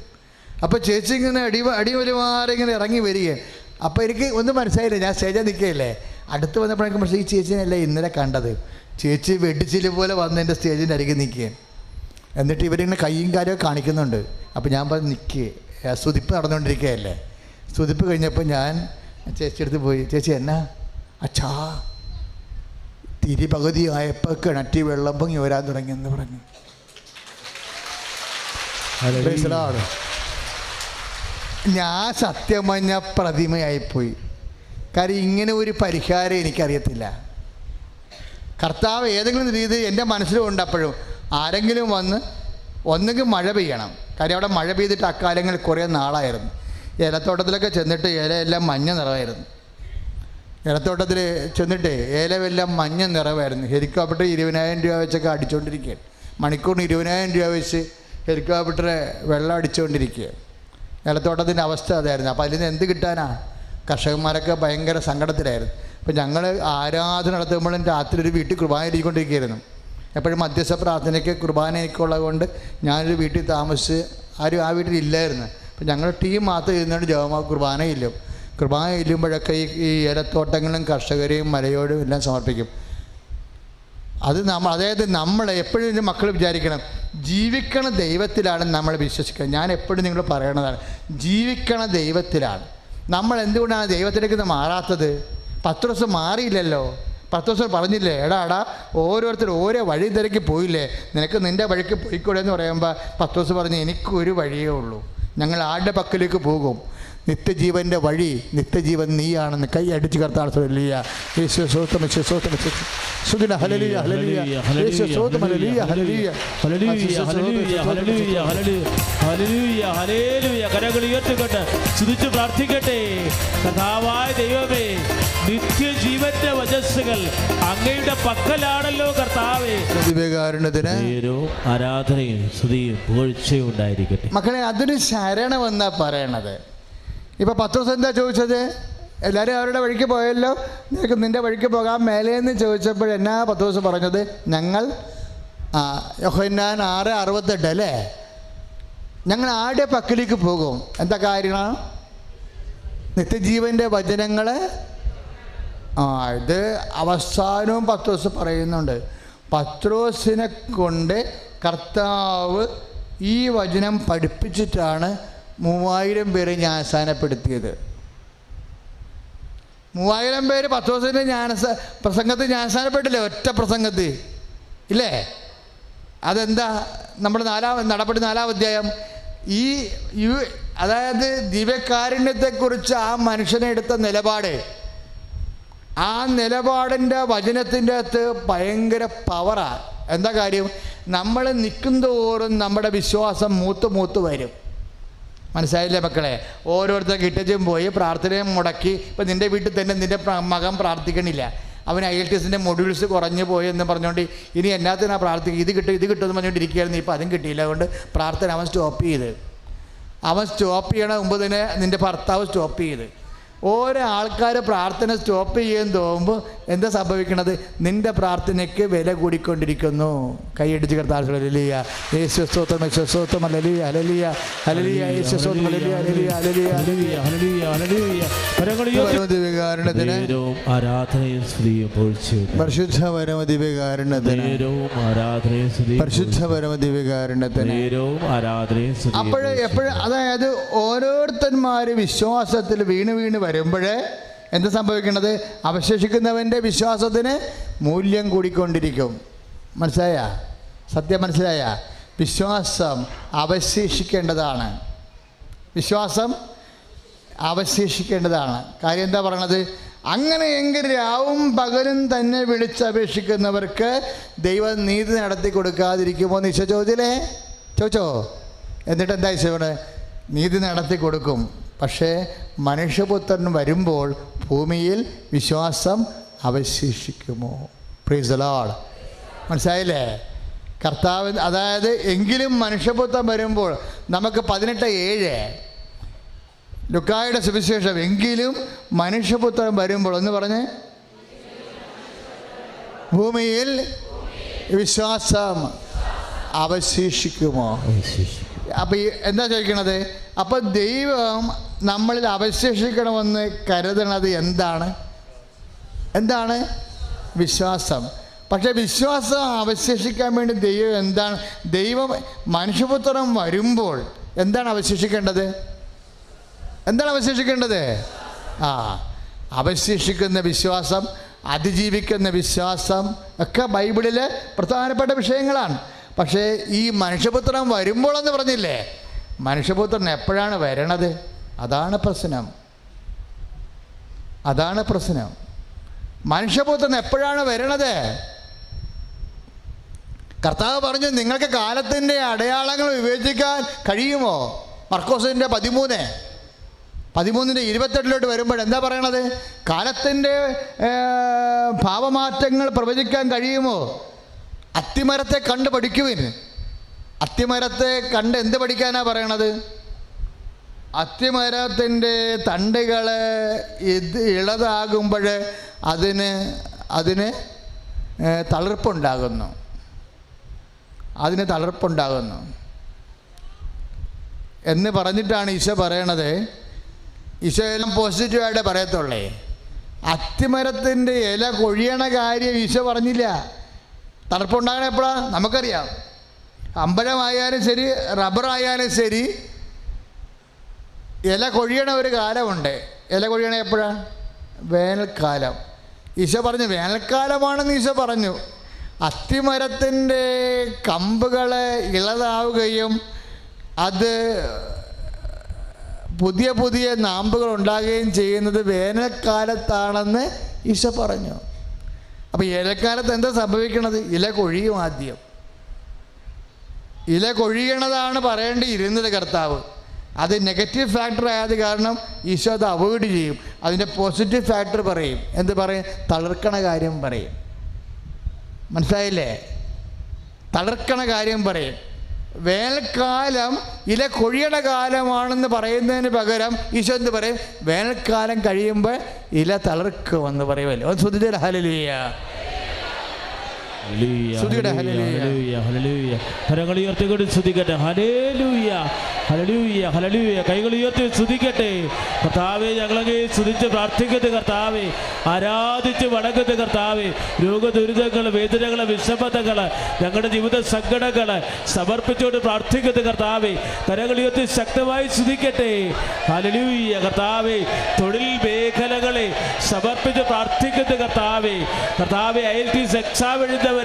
അപ്പോൾ ചേച്ചി ഇങ്ങനെ അടിവരുമാറി ഇങ്ങനെ ഇറങ്ങി വരികയാണ്. അപ്പോൾ എനിക്ക് ഒന്നും മനസ്സിലായില്ല. ഞാൻ സ്റ്റേജിൽ നിൽക്കുകയല്ലേ. അടുത്ത് വന്നപ്പോൾ എനിക്ക് മനസ്സിലായി ഈ ചേച്ചിനല്ലേ ഇന്നലെ കണ്ടത്. ചേച്ചി വെടിച്ചില് പോലെ വന്ന് എൻ്റെ സ്റ്റേജിൻ്റെ അരികിൽ നിൽക്കുകയാണ്. എന്നിട്ട് ഇവരിങ്ങനെ കയ്യും കാര്യമൊക്കെ കാണിക്കുന്നുണ്ട്. അപ്പോൾ ഞാൻ പറഞ്ഞ് നിൽക്കുക, സ്തുതിപ്പ് നടന്നുകൊണ്ടിരിക്കുകയല്ലേ. സ്തുതിപ്പ് കഴിഞ്ഞപ്പോൾ ഞാൻ ചേച്ചി അടുത്ത് പോയി, ചേച്ചി എന്നാ? അച്ഛാ, തിരി പകുതി ആയപ്പോൾ കിണറ്റി വെള്ളം പൊങ്ങി വരാൻ തുടങ്ങിയെന്ന് പറഞ്ഞു. ഞാൻ സത്യം പറഞ്ഞ പ്രതിമയായിപ്പോയി. കാര്യം ഇങ്ങനെ ഒരു പരിഹാരം എനിക്കറിയത്തില്ല. കർത്താവ് ഏതെങ്കിലും രീതി എൻ്റെ മനസ്സിലുണ്ട്. അപ്പോഴും ആരെങ്കിലും വന്ന് ഒന്നുകിൽ മഴ പെയ്യണം. കാര്യം അവിടെ മഴ പെയ്തിട്ട് അക്കാലങ്ങളിൽ കുറേ നാളായിരുന്നു. ഏലത്തോട്ടത്തിലൊക്കെ ചെന്നിട്ട് ഇലയെല്ലാം മഞ്ഞ നിറമായിരുന്നു. ഏലത്തോട്ടത്തിൽ ചെന്നിട്ട് ഏലമെല്ലാം മഞ്ഞ നിറമായിരുന്നു. ഹെലികോപ്റ്റർ 20,000 രൂപ വെച്ചൊക്കെ അടിച്ചുകൊണ്ടിരിക്കുകയാണ്. മണിക്കൂറിന് 20,000 രൂപ വെച്ച് ഹെലികോപ്റ്റർ വെള്ളം അടിച്ചുകൊണ്ടിരിക്കുക. ഏലത്തോട്ടത്തിൻ്റെ അവസ്ഥ അതായിരുന്നു. അപ്പോൾ അതിൽ നിന്ന് എന്ത് കിട്ടാനാ? കർഷകന്മാരൊക്കെ ഭയങ്കര സങ്കടത്തിലായിരുന്നു. അപ്പോൾ ഞങ്ങൾ ആരാധന നടത്തുമ്പോഴും രാത്രി ഒരു വീട്ടിൽ കുർബാന ഇരിക്കൊണ്ടിരിക്കുകയായിരുന്നു. എപ്പോഴും മധ്യസ്ഥ പ്രാർത്ഥനയ്ക്ക് കുർബാന എനിക്കുള്ളത് കൊണ്ട് ഞാനൊരു വീട്ടിൽ താമസിച്ച് ആരും ആ വീട്ടിൽ ഇല്ലായിരുന്നു. അപ്പോൾ ഞങ്ങൾ ടീം മാത്രം ഇരുന്നുകൊണ്ട് കുർബാന ഇല്ലും. കുർബാന ഇല്ലുമ്പോഴൊക്കെ ഈ ഏലത്തോട്ടങ്ങളും കർഷകരെയും മലയോടും എല്ലാം സമർപ്പിക്കും. അത് അതായത് നമ്മൾ എപ്പോഴും മക്കൾ വിചാരിക്കണം, ജീവിക്കണ ദൈവത്തിലാണ് നമ്മൾ വിശ്വസിക്കുന്നത്. ഞാൻ എപ്പോഴും നിങ്ങൾ പറയണതാണ്, ജീവിക്കണ ദൈവത്തിലാണ്. നമ്മൾ എന്തുകൊണ്ടാണ് ദൈവത്തിലേക്ക് മാറാത്തത്? പത്രോസ് മാറിയില്ലല്ലോ. പത്രോസ് പറഞ്ഞില്ലേ, എടാ ഓരോരുത്തർ ഓരോ വഴി തിരക്കി പോയില്ലേ, നിനക്ക് നിൻ്റെ വഴിക്ക് പോയിക്കൂടെ എന്ന് പറയുമ്പോൾ പത്രോസ് പറഞ്ഞു, എനിക്കൊരു വഴിയേ ഉള്ളൂ, ഞങ്ങൾ ആരുടെ പക്കലേക്ക് പോകും? നിത്യജീവൻ്റെ വഴി, നിത്യജീവൻ നീയാണെന്ന് കൈ അടിച്ച് കർത്താൻ. സ്തുതിച്ച് പ്രാർത്ഥിക്കട്ടെ. കർത്താവായ ദൈവമേ, നിത്യജീവന്റെ വചസ്സുകൾ അങ്ങയുടെ പക്കലാണല്ലോ കർത്താവേ. ആരാധനയും സ്തുതിയും പുകഴ്ചയും ഉണ്ടായിരിക്കട്ടെ. മക്കളെ, അതൊരു ശരണമെന്നാ പറയണത്. ഇപ്പം പത്രോസ് എന്താ ചോദിച്ചത്? എല്ലാവരും അവരുടെ വഴിക്ക് പോയല്ലോ, നിനക്ക് നിൻ്റെ വഴിക്ക് പോകാൻ മേലേന്ന് ചോദിച്ചപ്പോൾ എന്നാ പത്രോസ് പറഞ്ഞത്? ഞങ്ങൾ യോഹന്നാൻ 6:68 അല്ലേ, ഞങ്ങൾ ആരുടെ പക്കലേക്ക് പോകും? എന്താ കാര്യമാണ്? നിത്യജീവൻ്റെ വചനങ്ങൾ. ഇത് അവസാനവും പത്രോസ് പറയുന്നുണ്ട്. പത്രോസിനെ കൊണ്ട് കർത്താവ് ഈ വചനം പഠിപ്പിച്ചിട്ടാണ് 3000 പേരെ ജ്ഞാനസ്നാനപ്പെടുത്തിയത്. 3000 പേര് പത്രോസിൻ്റെ പ്രസംഗത്തിൽ ജ്ഞാനസ്നാനപ്പെട്ടില്ലേ? ഒറ്റ പ്രസംഗത്തിൽ ഇല്ലേ? അതെന്താ? നമ്മൾ നടപടി 4-ാം അധ്യായം അതായത് ദിവ്യകാരുണ്യത്തെക്കുറിച്ച് ആ മനുഷ്യനെ എടുത്ത നിലപാട്, ആ നിലപാടിൻ്റെ വചനത്തിൻ്റെ അകത്ത് ഭയങ്കര പവറാണ്. എന്താ കാര്യം? നമ്മൾ നിൽക്കും തോറും നമ്മുടെ വിശ്വാസം മൂത്ത് വരും. മനസ്സിലായില്ലേ മക്കളെ? ഓരോരുത്തർ കിട്ടച്ചും പോയി പ്രാർത്ഥനയും മുടക്കി. ഇപ്പം നിൻ്റെ വീട്ടിൽ തന്നെ നിൻ്റെ മകൻ പ്രാർത്ഥിക്കണില്ല, അവൻ IELTS മൊഡ്യൂൾസ് കുറഞ്ഞു പോയി എന്ന് പറഞ്ഞുകൊണ്ട് ഇനി എന്നാത്തിനാണ് പ്രാർത്ഥിക്കുക, ഇത് കിട്ടുമെന്ന് പറഞ്ഞുകൊണ്ടിരിക്കുകയായിരുന്നു. ഇപ്പോൾ അതും കിട്ടിയില്ല, അതുകൊണ്ട് പ്രാർത്ഥന അവൻ സ്റ്റോപ്പ് ചെയ്ത്. അവൻ സ്റ്റോപ്പ് ചെയ്യണ മുമ്പ് തന്നെ നിൻ്റെ ഭർത്താവ് സ്റ്റോപ്പ് ചെയ്ത്. ഓരോ ആൾക്കാർ പ്രാർത്ഥന സ്റ്റോപ്പ് ചെയ്യാൻ തോന്നുമ്പോൾ എന്താ സംഭവിക്കണത്? നിൻ്റെ പ്രാർത്ഥനയ്ക്ക് വില കൂടിക്കൊണ്ടിരിക്കുന്നു. കൈയടിച്ച് കർത്താവ് ഹല്ലേലൂയ, യേശു സ്തോത്രം, യേശു സ്തോത്രം, ഹല്ലേലൂയ, ഹല്ലേലൂയ, ഹല്ലേലൂയ, യേശു സ്തോത്രം, ഹല്ലേലൂയ, ഹല്ലേലൂയ, ഹല്ലേലൂയ, ഹല്ലേലൂയ, ഹല്ലേലൂയ. പരമദിവ്യകാരുണ്യത്തിന് ആരാധനയും സ്തുതിയും പുകഴ്ചയും. പരിശുദ്ധ പരമദിവ്യകാരുണ്യത്തിന് ആരാധനയും സ്തുതിയും. പരിശുദ്ധ പരമദിവ്യകാരുണ്യത്തിന് ആരാധനയും സ്തുതിയും. എപ്പോഴും അതായത് ഓരോരുത്തന്മാർ വിശ്വാസത്തിൽ വീണ് വരുമ്പോഴേ എന്താ സംഭവിക്കുന്നത്? അവശേഷിക്കുന്നവൻ്റെ വിശ്വാസത്തിന് മൂല്യം കൂടിക്കൊണ്ടിരിക്കും. മനസ്സിലായ? സത്യം മനസ്സിലായ? വിശ്വാസം അവശേഷിക്കേണ്ടതാണ്. വിശ്വാസം അവശേഷിക്കേണ്ടതാണ്. കാര്യം എന്താ പറയണത്? അങ്ങനെയെങ്കിൽ രാവും പകലും തന്നെ വിളിച്ചപേക്ഷിക്കുന്നവർക്ക് ദൈവം നീതി നടത്തി കൊടുക്കാതിരിക്കുമോ എന്ന് ഈശോ ചോദിച്ചോ. എന്നിട്ട് എന്താ ഈശോ നീതി നടത്തി കൊടുക്കും. പക്ഷേ മനുഷ്യപുത്രൻ വരുമ്പോൾ ഭൂമിയിൽ വിശ്വാസം അവശേഷിക്കുമോ? Price the Lord. മനസ്സിലായില്ലേ? കർത്താവ് അതായത് എങ്കിലും മനുഷ്യപുത്രൻ വരുമ്പോൾ നമുക്ക് 18:7 ലുക്കായുടെ സുവിശേഷം, എങ്കിലും മനുഷ്യപുത്രൻ വരുമ്പോൾ എന്ന് പറഞ്ഞ് ഭൂമിയിൽ വിശ്വാസം അവശേഷിക്കുമോ? അപ്പോൾ എന്താ ചോദിക്കണത്? അപ്പോൾ ദൈവം നമ്മളിൽ അവശേഷിക്കണമെന്ന് കരുതണത് എന്താണ്? വിശ്വാസം. പക്ഷേ വിശ്വാസം അവശേഷിക്കാൻ വേണ്ടി ദൈവം മനുഷ്യപുത്രൻ വരുമ്പോൾ എന്താണ് അവശേഷിക്കേണ്ടത്? അവശേഷിക്കുന്ന വിശ്വാസം, അതിജീവിക്കുന്ന വിശ്വാസം ഒക്കെ ബൈബിളിലെ പ്രധാനപ്പെട്ട വിഷയങ്ങളാണ്. പക്ഷേ ഈ മനുഷ്യപുത്രൻ വരുമ്പോഴെന്ന് പറഞ്ഞില്ലേ, മനുഷ്യപുത്രൻ എപ്പോഴാണ് വരണത്? അതാണ് പ്രശ്നം. മനുഷ്യപുത്രൻ എപ്പോഴാണ് വരണത്? കർത്താവ് പറഞ്ഞു, നിങ്ങൾക്ക് കാലത്തിൻ്റെ അടയാളങ്ങൾ വിവേചിക്കാൻ കഴിയുമോ? മർക്കോസിൻ്റെ 13:28 വരുമ്പോൾ എന്താ പറയണത്? കാലത്തിൻ്റെ ഭാവമാറ്റങ്ങൾ പ്രവചിക്കാൻ കഴിയുമോ? അത്തിമരത്തെ കണ്ട് പഠിക്കുവിൻ. അത്തിമരത്തെ കണ്ട് എന്ത് പഠിക്കാനാണ് പറയണത്? അത്തിമരത്തിൻ്റെ തണ്ടുകൾ ഇളതാകുമ്പോൾ അതിന് തളിർപ്പുണ്ടാകുന്നു. എന്ന് പറഞ്ഞിട്ടാണ് ഈശോ പറയണത്. ഈശോ എല്ലാം പോസിറ്റീവായിട്ട് പറയത്തുള്ളേ. അത്തിമരത്തിൻ്റെ ഇല കൊഴിയണ കാര്യം ഈശോ പറഞ്ഞില്ല. തളർപ്പുണ്ടാകണ എപ്പോഴാണ്? നമുക്കറിയാം. അമ്പലമായാലും ശരി, റബ്ബറായാലും ശരി, ഇല കൊഴിയണ ഒരു കാലമുണ്ട്. ഇല കൊഴിയണ എപ്പോഴാണ്? വേനൽക്കാലം. ഈശോ പറഞ്ഞു വേനൽക്കാലമാണെന്ന് ഈശോ പറഞ്ഞു. അത്തിമരത്തിൻ്റെ കമ്പുകൾ ഇളതാവുകയും അത് പുതിയ പുതിയ നാമ്പുകൾ ഉണ്ടാകുകയും ചെയ്യുന്നത് വേനൽക്കാലത്താണെന്ന് ഈശോ പറഞ്ഞു. അപ്പോൾ വേനൽക്കാലത്ത് എന്താ സംഭവിക്കണത്? ഇല കൊഴിയും. ആദ്യം ഇല കൊഴിയണതാണ് പറയേണ്ടിയിരുന്നത് കർത്താവ്. അത് നെഗറ്റീവ് ഫാക്ടർ ആയത് കാരണം ഈശോ അത് അവോയ്ഡ് ചെയ്യും. അതിൻ്റെ പോസിറ്റീവ് ഫാക്ടർ പറയും. എന്ത് പറയും? തളിർക്കണ കാര്യം പറയും. മനസ്സിലായില്ലേ? തളിർക്കണ കാര്യം പറയും. വേനൽക്കാലം ഇല കൊഴിയണ കാലമാണെന്ന് പറയുന്നതിന് പകരം ഈശോ എന്ത് പറയും? വേനൽക്കാലം കഴിയുമ്പോൾ ഇല തളിർക്കുമെന്ന് പറയുമല്ലോ. ഒന്ന് ശ്രദ്ധിച്ചാൽ ഹല്ലേലൂയ. കരങ്ങൾ ഉയർത്തിക്കൊണ്ട് സ്തുതിക്കട്ടെ. ഹല്ലേലൂയ, ഹല്ലേലൂയ, ഹല്ലേലൂയ. കൈകൾ ഉയർത്തി സ്തുതിക്കട്ടെ. കർത്താവേ, ഞങ്ങളെ സ്തുതിച്ച് പ്രാർത്ഥിക്കട്ടെ. കർത്താവേ, ആരാധിച്ച് വണങ്ങട്ടെ. കർത്താവേ, രോഗദുരിതങ്ങൾ, വേദനകൾ, വിഷമതകൾ, ഞങ്ങളുടെ ജീവിത സങ്കടങ്ങൾ സമർപ്പിച്ചുകൊണ്ട് പ്രാർത്ഥിക്കട്ടെ. കർത്താവേ, കരങ്ങൾ ഉയർത്തി ശക്തമായി സ്തുതിക്കട്ടെ. ഹല്ലേലൂയ. കർത്താവേ, തൊഴിൽ മേഖലകളെ സമർപ്പിച്ച് പ്രാർത്ഥിക്കട്ടെ. കർത്താവേ, IELTS എക്സാം എഴുതുന്നവരെ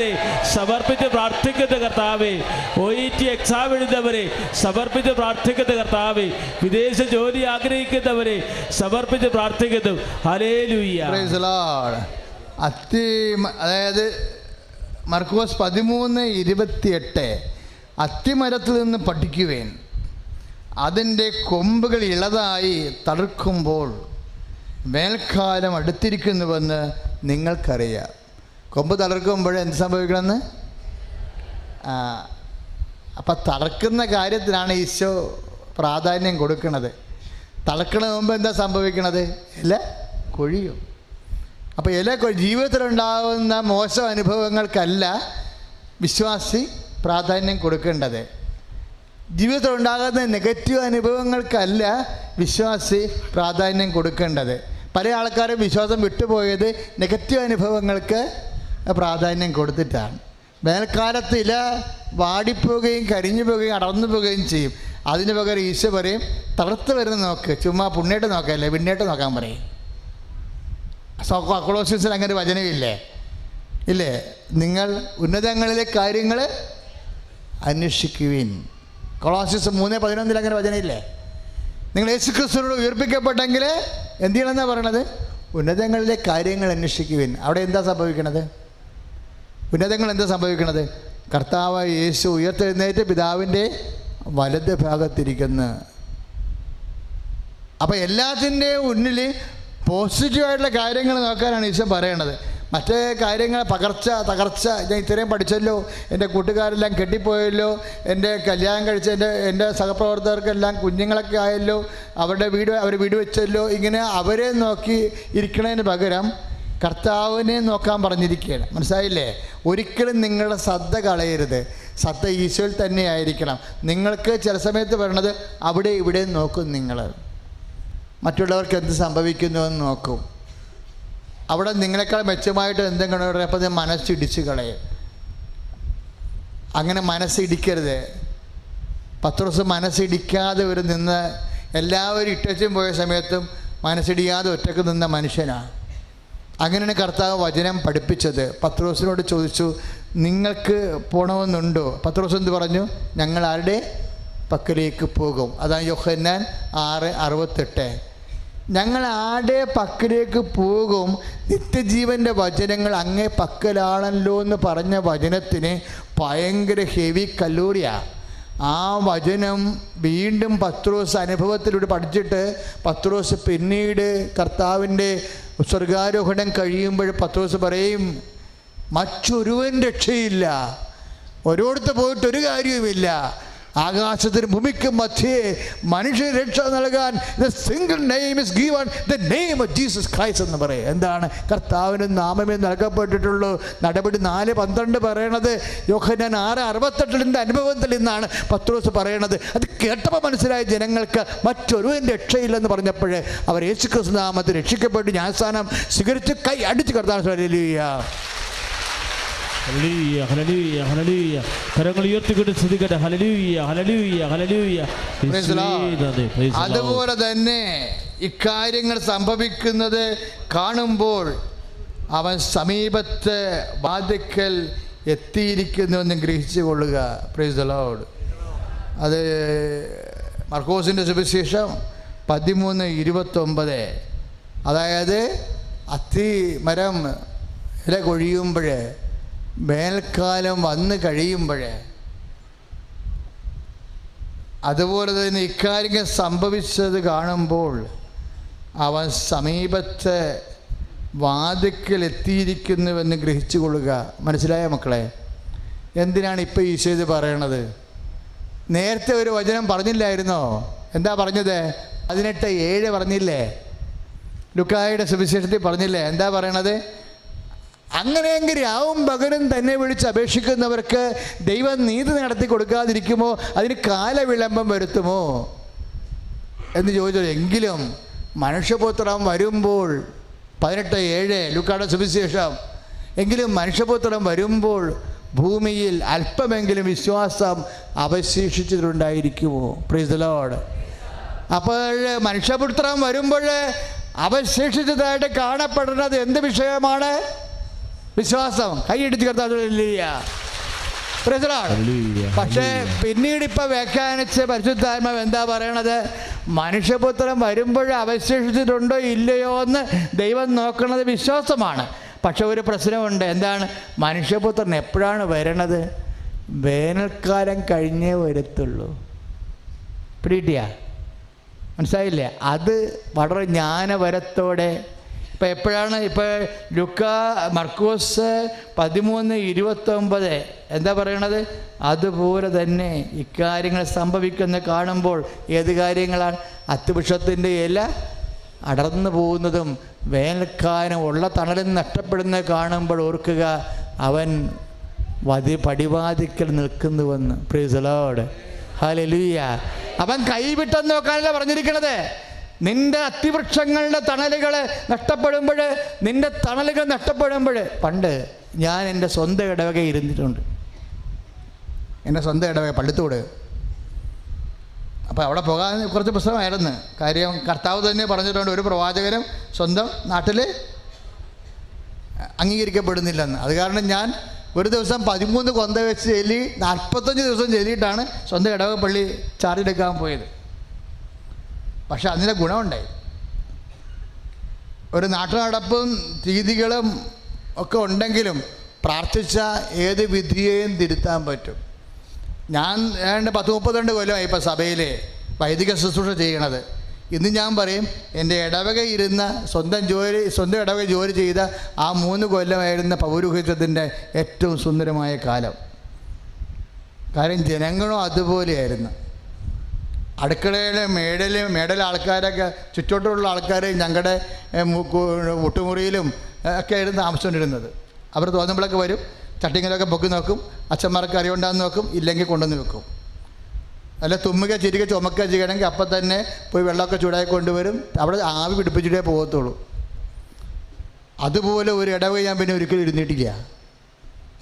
സമർപ്പിച്ച് പ്രാർത്ഥിക്കട്ടെ. കർത്താവേ, OET എക്സാം എഴുതുന്നവരെ സമർപ്പിച്ച് പ്രാർത്ഥിക്കട്ടെ. കർത്താവേ, വിദേശ ജോലി ആഗ്രഹിക്കുന്നവരെ സമർപ്പിച്ച് പ്രാർത്ഥിക്കുന്നു. ഹല്ലേലൂയ. Price the Lord. അതായത് മർക്കോസ് 13:28 അത്തിമരത്തിൽ നിന്ന് പഠിക്കുവേൻ. അതിൻ്റെ കൊമ്പുകൾ ഇളതായി തളിർക്കുമ്പോൾ വേനൽക്കാലം അടുത്തിരിക്കുന്നുവെന്ന് നിങ്ങൾക്കറിയാം. കൊമ്പ് തളിർക്കുമ്പോൾ എന്ത് സംഭവിക്കണമെന്ന്? അപ്പം തളർക്കുന്ന കാര്യത്തിനാണ് ഈശോ പ്രാധാന്യം കൊടുക്കുന്നത്. തളർക്കണ മുമ്പ് എന്താ സംഭവിക്കണത്? ഇല കൊഴിയും. അപ്പോൾ ജീവിതത്തിലുണ്ടാകുന്ന മോശം അനുഭവങ്ങൾക്കല്ല വിശ്വാസി പ്രാധാന്യം കൊടുക്കേണ്ടത്. ജീവിതത്തിലുണ്ടാകുന്ന നെഗറ്റീവ് അനുഭവങ്ങൾക്കല്ല വിശ്വാസി പ്രാധാന്യം കൊടുക്കേണ്ടത്. പല ആൾക്കാരും വിശ്വാസം വിട്ടുപോയത് നെഗറ്റീവ് അനുഭവങ്ങൾക്ക് പ്രാധാന്യം കൊടുത്തിട്ടാണ്. വേനൽക്കാലത്ത് ഇല വാടിപ്പോവുകയും കരിഞ്ഞു പോവുകയും അടർന്നു പോവുകയും ചെയ്യും. അതിന് പകരം ഈശോ പറയും, തളർത്ത് വരുന്ന നോക്ക്, ചുമ്മാ പുണ്യായിട്ട് നോക്കല്ലേ, പിന്നീട്ട് നോക്കാൻ പറയും. കൊളോസ്യസിൽ അങ്ങനെ വചനമില്ലേ? ഇല്ലേ? നിങ്ങൾ ഉന്നതങ്ങളിലെ കാര്യങ്ങൾ അന്വേഷിക്കുവിൻ. കൊളോസ്യസ് 3:11 അങ്ങനെ വചനമില്ലേ? നിങ്ങൾ യേശുക്രിസ്തുവിനോട് ഉയർപ്പിക്കപ്പെട്ടെങ്കിൽ എന്ത് ചെയ്യണമെന്നാണ് പറയണത്? ഉന്നതങ്ങളിലെ കാര്യങ്ങൾ അന്വേഷിക്കുവിൻ. അവിടെ എന്താ സംഭവിക്കണത്? ഉന്നതങ്ങൾ എന്താ സംഭവിക്കണത്? കർത്താവ് യേശു ഉയർത്തെഴുന്നേറ്റ് പിതാവിൻ്റെ വലത് ഭാഗത്തിരിക്കുന്നു. അപ്പോൾ എല്ലാത്തിൻ്റെയും ഉന്നിൽ പോസിറ്റീവായിട്ടുള്ള കാര്യങ്ങൾ നോക്കാനാണ് ഈശോ പറയണത്. മറ്റേ കാര്യങ്ങൾ തകർച്ച, ഞാൻ ഇത്രയും പഠിച്ചല്ലോ, എൻ്റെ കൂട്ടുകാരെല്ലാം കെട്ടിപ്പോയല്ലോ, എൻ്റെ കല്യാണം കഴിച്ച എൻ്റെ സഹപ്രവർത്തകർക്കെല്ലാം കുഞ്ഞുങ്ങളൊക്കെ ആയല്ലോ, അവർ വീട് വെച്ചല്ലോ, ഇങ്ങനെ അവരെ നോക്കി ഇരിക്കണതിന് പകരം കർത്താവിനെ നോക്കാൻ പറഞ്ഞിരിക്കുകയാണ്. മനസ്സിലായില്ലേ? ഒരിക്കലും നിങ്ങളുടെ ശ്രദ്ധ കളയരുത്. ശ്രദ്ധ ഈശോയിൽ തന്നെ ആയിരിക്കണം. നിങ്ങൾക്ക് ചില സമയത്ത് പറയണത് അവിടെ ഇവിടെ നോക്കും. നിങ്ങൾ മറ്റുള്ളവർക്ക് എന്ത് സംഭവിക്കുന്നു എന്ന് നോക്കും. അവിടെ നിങ്ങളെക്കാൾ മെച്ചമായിട്ട് എന്തെങ്കിലും പറയുമ്പോൾ മനസ്സിടിച്ച് കളയും. അങ്ങനെ മനസ്സിടിക്കരുത്. പത്രോസ് മനസ്സിടിക്കാതെ ഒരു നിന്ന് എല്ലാവരും ഇട്ടച്ചും പോയ സമയത്തും മനസ്സിടിയാതെ ഒറ്റക്ക് നിന്ന മനുഷ്യനാണ്. അങ്ങനെയാണ് കർത്താവ് വചനം പഠിപ്പിച്ചത്. പത്രോസിനോട് ചോദിച്ചു, നിങ്ങൾക്ക് പോകണമെന്നുണ്ടോ? പത്രോസ് എന്ത് പറഞ്ഞു? ഞങ്ങൾ ആരുടെ പക്കലേക്ക് പോകും. അതാണ് യോഹന്നാൻ 6:68. ഞങ്ങൾ ആരുടെ പക്കലേക്ക് പോകും? നിത്യജീവൻ്റെ വചനങ്ങൾ അങ്ങേ പക്കലാണല്ലോ എന്ന് പറഞ്ഞ വചനത്തിന് ഭയങ്കര ഹെവി കലോറിയാണ്. ആ വചനം വീണ്ടും പത്രോസ് അനുഭവത്തിലൂടെ പഠിച്ചിട്ട് പത്രോസ് പിന്നീട് കർത്താവിൻ്റെ സ്വർഗാരോഹണം കഴിയുമ്പോൾ പത്രോസ് പറയും, മറ്റൊരുവൻ രക്ഷയില്ല, ഒരിടത്ത് പോയിട്ടൊരു കാര്യവുമില്ല, ആകാശത്തിനും ഭൂമിക്കും മധ്യേ മനുഷ്യന് രക്ഷ നൽകാൻ the single name is given, the name of Jesus Christ എന്ന് പറയും. എന്താണ്? കർത്താവിന് നാമമേ നൽകപ്പെട്ടിട്ടുള്ളൂ. നടപടി 4:12 പറയണത് യോഹന്നാൻ 6:68 അനുഭവത്തിൽ നിന്നാണ് പത്രോസ് പറയണത്. അത് കേട്ടപ്പോൾ മനസ്സിലായ ജനങ്ങൾക്ക് മറ്റൊരുവൻ രക്ഷയില്ലെന്ന് പറഞ്ഞപ്പോൾ അവർ യേശുക്രിസ്തു നാമത്തിൽ രക്ഷിക്കപ്പെട്ട് ജ്ഞാനസ്നാനം സ്വീകരിച്ച് കൈ അടിച്ച് കർത്താവ് ഹല്ലേലൂയ ഹല്ലേലൂയ ഹല്ലേലൂയ ഹല്ലേലൂയ. കരങ്ങൾ ഉയർത്തിക്കൊണ്ട് സ്തുതിക്കട്ടെ. ഹല്ലേലൂയ ഹല്ലേലൂയ ഹല്ലേലൂയ. അതുപോലെ തന്നെ ഇക്കാര്യങ്ങൾ സംഭവിക്കുന്നത് കാണുമ്പോൾ അവൻ സമീപത്ത് വാതിക്കൽ എത്തിയിരിക്കുന്നുവെന്ന് ഗ്രഹിച്ചു കൊള്ളുക. Price the Lord. അത് മർക്കോസിൻ്റെ സുവിശേഷം 13:29. അതായത് അത്തിമരം ഇല കൊഴിയുമ്പോൾ, വേനൽക്കാലം വന്ന് കഴിയുമ്പോൾ, അതുപോലെ തന്നെ ഇക്കാര്യങ്ങൾ സംഭവിച്ചത് കാണുമ്പോൾ അവൻ സമീപത്ത് വാതിക്കൽ എത്തിയിരിക്കുന്നുവെന്ന് ഗ്രഹിച്ചു കൊള്ളുക. മനസ്സിലായ മക്കളെ? എന്തിനാണ് ഇപ്പോൾ ഈശോ ഇത് പറയണത്? നേരത്തെ ഒരു വചനം പറഞ്ഞില്ലായിരുന്നോ? എന്താ പറഞ്ഞത്? 18:7 പറഞ്ഞില്ലേ? ലുക്കായുടെ സുവിശേഷത്തിൽ പറഞ്ഞില്ലേ? എന്താ പറയണത്? അങ്ങനെയെങ്കിൽ രാവും പകലും തന്നെ വിളിച്ച് അപേക്ഷിക്കുന്നവർക്ക് ദൈവം നീതി നടത്തി കൊടുക്കാതിരിക്കുമോ? അതിന് കാലവിളംബം വരുത്തുമോ എന്ന് ചോദിച്ചത്. എങ്കിലും മനുഷ്യപുത്രൻ വരുമ്പോൾ, 18:7 ലുക്കായുടെ സുവിശേഷം, എങ്കിലും മനുഷ്യപുത്രൻ വരുമ്പോൾ ഭൂമിയിൽ അല്പമെങ്കിലും വിശ്വാസം അവശേഷിച്ചിട്ടുണ്ടായിരിക്കുമോ? Price the Lord. അപ്പോൾ മനുഷ്യപുത്രൻ വരുമ്പോൾ അവശേഷിച്ചതായിട്ട് കാണപ്പെടുന്നത് എന്ത് വിഷയമാണ്? വിശ്വാസം. കൈയടിച്ച് കർത്താവ് ഹല്ലേലൂയ. Price the Lord. പക്ഷേ പിന്നീട് ഇപ്പം വ്യാഖ്യാനിച്ച് പരിശുദ്ധാത്മാവ് എന്താ പറയണത്? മനുഷ്യപുത്രൻ വരുമ്പോൾ അവശേഷിച്ചിട്ടുണ്ടോ ഇല്ലയോ എന്ന് ദൈവം നോക്കുന്നത് വിശ്വാസമാണ്. പക്ഷെ ഒരു പ്രശ്നമുണ്ട്. എന്താണ്? മനുഷ്യപുത്രൻ എപ്പോഴാണ് വരണത്? വേനൽക്കാലം കഴിഞ്ഞേ വരത്തുള്ളൂ. പിടികിട്ടിയ മനസ്സിലായില്ലേ? അത് വളരെ ജ്ഞാനവരത്തോടെ. ഇപ്പം എപ്പോഴാണ് ഇപ്പോൾ മർക്കോസ് 13:29 എന്താ പറയണത്? അതുപോലെ തന്നെ ഇക്കാര്യങ്ങൾ സംഭവിക്കുന്ന കാണുമ്പോൾ ഏത് കാര്യങ്ങളാണ്? അത്തിവൃക്ഷത്തിൻ്റെ ഇല അടർന്നു പോകുന്നതും വേനൽക്കാലം ഉള്ള തണലിൽ നഷ്ടപ്പെടുന്നത് കാണുമ്പോൾ ഓർക്കുക, അവൻ പടിവാതിക്കൽ നിൽക്കുന്നുവെന്ന്. പ്രൈസ് ദി ലോർഡ്, ഹല്ലേലൂയ. അവൻ കൈവിട്ടെന്ന് നോക്കാനല്ല പറഞ്ഞിരിക്കണത്. നിന്റെ അത്തിവൃക്ഷങ്ങളുടെ തണലുകൾ നഷ്ടപ്പെടുമ്പോൾ, നിന്റെ തണലുകൾ നഷ്ടപ്പെടുമ്പോൾ, പണ്ട് ഞാൻ എൻ്റെ സ്വന്തം ഇടവക ഇരുന്നിട്ടുണ്ട്. എൻ്റെ സ്വന്തം ഇടവക പള്ളിത്തോട്. അപ്പോൾ അവിടെ പോകാൻ കുറച്ച് പ്രശ്നമായിരുന്നു. കാര്യം കർത്താവ് തന്നെ പറഞ്ഞിട്ടുണ്ട്, ഒരു പ്രവാചകനും സ്വന്തം നാട്ടിൽ അംഗീകരിക്കപ്പെടുന്നില്ലെന്ന്. അത് കാരണം ഞാൻ ഒരു ദിവസം 13 കൊന്ത വെച്ച് ചെല്ലി 45 ദിവസം ചെല്ലിയിട്ടാണ് സ്വന്തം ഇടവക പള്ളി ചാർജ് എടുക്കാൻ പോയത്. പക്ഷെ അതിൻ്റെ ഗുണമുണ്ടായി. ഒരു നാട്ടുനടപ്പും രീതികളും ഒക്കെ ഉണ്ടെങ്കിലും പ്രാർത്ഥിച്ച ഏത് വിധിയെയും തിരുത്താൻ പറ്റും. ഞാൻ 10-32 കൊല്ലമായി ഇപ്പോൾ സഭയിൽ വൈദിക ശുശ്രൂഷ ചെയ്യണത്. ഇന്ന് ഞാൻ പറയും, എൻ്റെ ഇടവക ഇരുന്ന സ്വന്തം ഇടവക ജോലി ചെയ്ത ആ 3 കൊല്ലമായിരുന്ന പൗരോഹിത്യത്തിൻ്റെ ഏറ്റവും സുന്ദരമായ കാലം. കാര്യം ജനങ്ങളും അതുപോലെയായിരുന്നു. അടുക്കളയിലെ മേടൽ ആൾക്കാരൊക്കെ, ചുറ്റോട്ടുള്ള ആൾക്കാർ ഞങ്ങളുടെ ഒട്ടുമുറിയിലും ഒക്കെ ആയിരുന്നു താമസിച്ചുകൊണ്ടിരുന്നത്. അവർ തോന്നുമ്പോഴൊക്കെ വരും, ചട്ടിങ്ങളൊക്കെ പൊക്കി നോക്കും, അച്ഛന്മാർക്ക് അറിവുണ്ടാകുന്ന നോക്കും, ഇല്ലെങ്കിൽ കൊണ്ടുവന്ന് വെക്കും. അല്ല തുമ്മുക ചിരിക ചുമക്കുക ചെയ്യണമെങ്കിൽ അപ്പം തന്നെ പോയി വെള്ളമൊക്കെ ചൂടായി കൊണ്ടുവരും. അവിടെ ആവി പിടിപ്പിച്ചിട്ടേ പോകത്തുള്ളൂ. അതുപോലെ ഒരു ഇടവക ഞാൻ പിന്നെ ഒരിക്കലും ഇരുന്നിട്ടില്ല.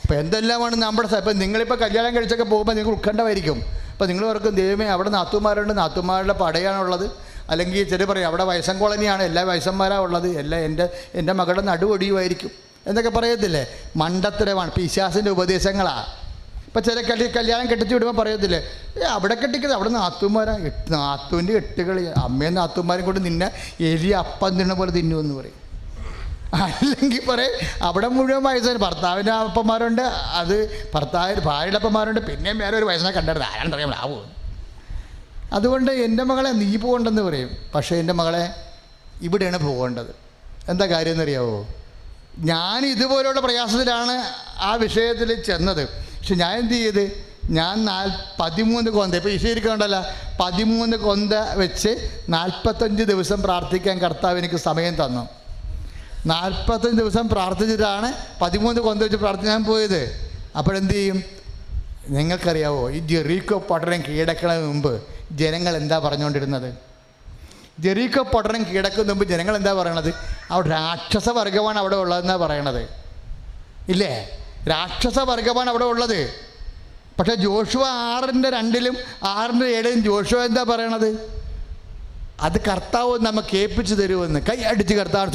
അപ്പോൾ എന്തെല്ലാമാണ് നമ്മുടെ ഇപ്പം നിങ്ങളിപ്പോൾ കല്യാണം കഴിച്ചൊക്കെ പോകുമ്പോൾ നിങ്ങൾ ഉത്കണ്ഠമായിരിക്കും. അപ്പോൾ നിങ്ങൾ ഓർക്കും, ദൈവമേ അവിടെ നാത്തുമാരുണ്ട്, നാത്തുമാരുടെ പടയാണുള്ളത്. അല്ലെങ്കിൽ ചില പറയും അവിടെ വയസ്സൻ കോളനിയാണ്, എല്ലാ വയസ്സന്മാരാണ് ഉള്ളത്, എല്ലാം എൻ്റെ മകളുടെ നടുവൊടിയുമായിരിക്കും എന്നൊക്കെ പറയത്തില്ലേ? മണ്ടത്തരമാണ്, പിശാസിൻ്റെ ഉപദേശങ്ങളാണ്. ഇപ്പം ചില കല്യാണം കെട്ടിച്ച് വിടുമ്പോൾ പറയത്തില്ലേ, അവിടെ കെട്ടിക്കുന്നത് അവിടെ നാത്തൂൻ്റെ എട്ടുകളി, അമ്മയും നാത്തൂന്മാരും കൊണ്ട് നിന്നെ എലി അപ്പം തിന്ന പോലെ തിന്നുമെന്ന് പറയും. അല്ലെങ്കിൽ പറയും അവിടെ മുഴുവൻ വയസ്സാണ്, ഭർത്താവിൻ്റെ അപ്പന്മാരുണ്ട്, അത് ഭാര്യയുടെ അപ്പന്മാരുണ്ട്, പിന്നെയും വേറെ ഒരു വയസ്സിനെ കണ്ടത് ആരാണ്ടറിയാം ആവും. അതുകൊണ്ട് എൻ്റെ മകളെ നീ പോകണ്ടെന്ന് പറയും. പക്ഷേ എൻ്റെ മകളെ ഇവിടെയാണ് പോകേണ്ടത്. എന്താ കാര്യം എന്നറിയാവോ? ഞാൻ ഇതുപോലെയുള്ള പ്രയാസത്തിലാണ് ആ വിഷയത്തിൽ ചെന്നത്. പക്ഷെ ഞാൻ എന്ത് ചെയ്ത്, ഞാൻ 13 കൊന്ത, ഇപ്പോൾ ഈശ്വരിക്കണ്ടല്ലോ, 13 കൊന്ത വെച്ച് 45 ദിവസം പ്രാർത്ഥിക്കാൻ കർത്താവ് എനിക്ക് സമയം തന്നു. 45 ദിവസം പ്രാർത്ഥിച്ചിട്ടാണ് 13 കൊന്ത വെച്ച് പ്രാർത്ഥിക്കാൻ പോയത്. അപ്പോഴെന്ത് ചെയ്യും നിങ്ങൾക്കറിയാവോ? ഈ ജെറീക്കോ പട്ടണം കീഴടക്കുന്നതിന് മുമ്പ് ജനങ്ങൾ എന്താ പറഞ്ഞുകൊണ്ടിരുന്നത്? ജെറീക്കോ പട്ടണം കീഴടക്കുന്നതിന് മുമ്പ് ജനങ്ങൾ എന്താ പറയണത്? അവിടെ രാക്ഷസവർഗമാണ് അവിടെ ഉള്ളതെന്നാണ് പറയണത്. ഇല്ലേ? രാക്ഷസവർഗമാണ് അവിടെ ഉള്ളത്. പക്ഷേ ജോഷുവ 6:2 6:7 ജോഷുവ എന്താ പറയണത്? അത് കർത്താവ് നമുക്ക് ഏൽപ്പിച്ചു തരുമെന്ന്. കൈ അടിച്ച് കർത്താവ്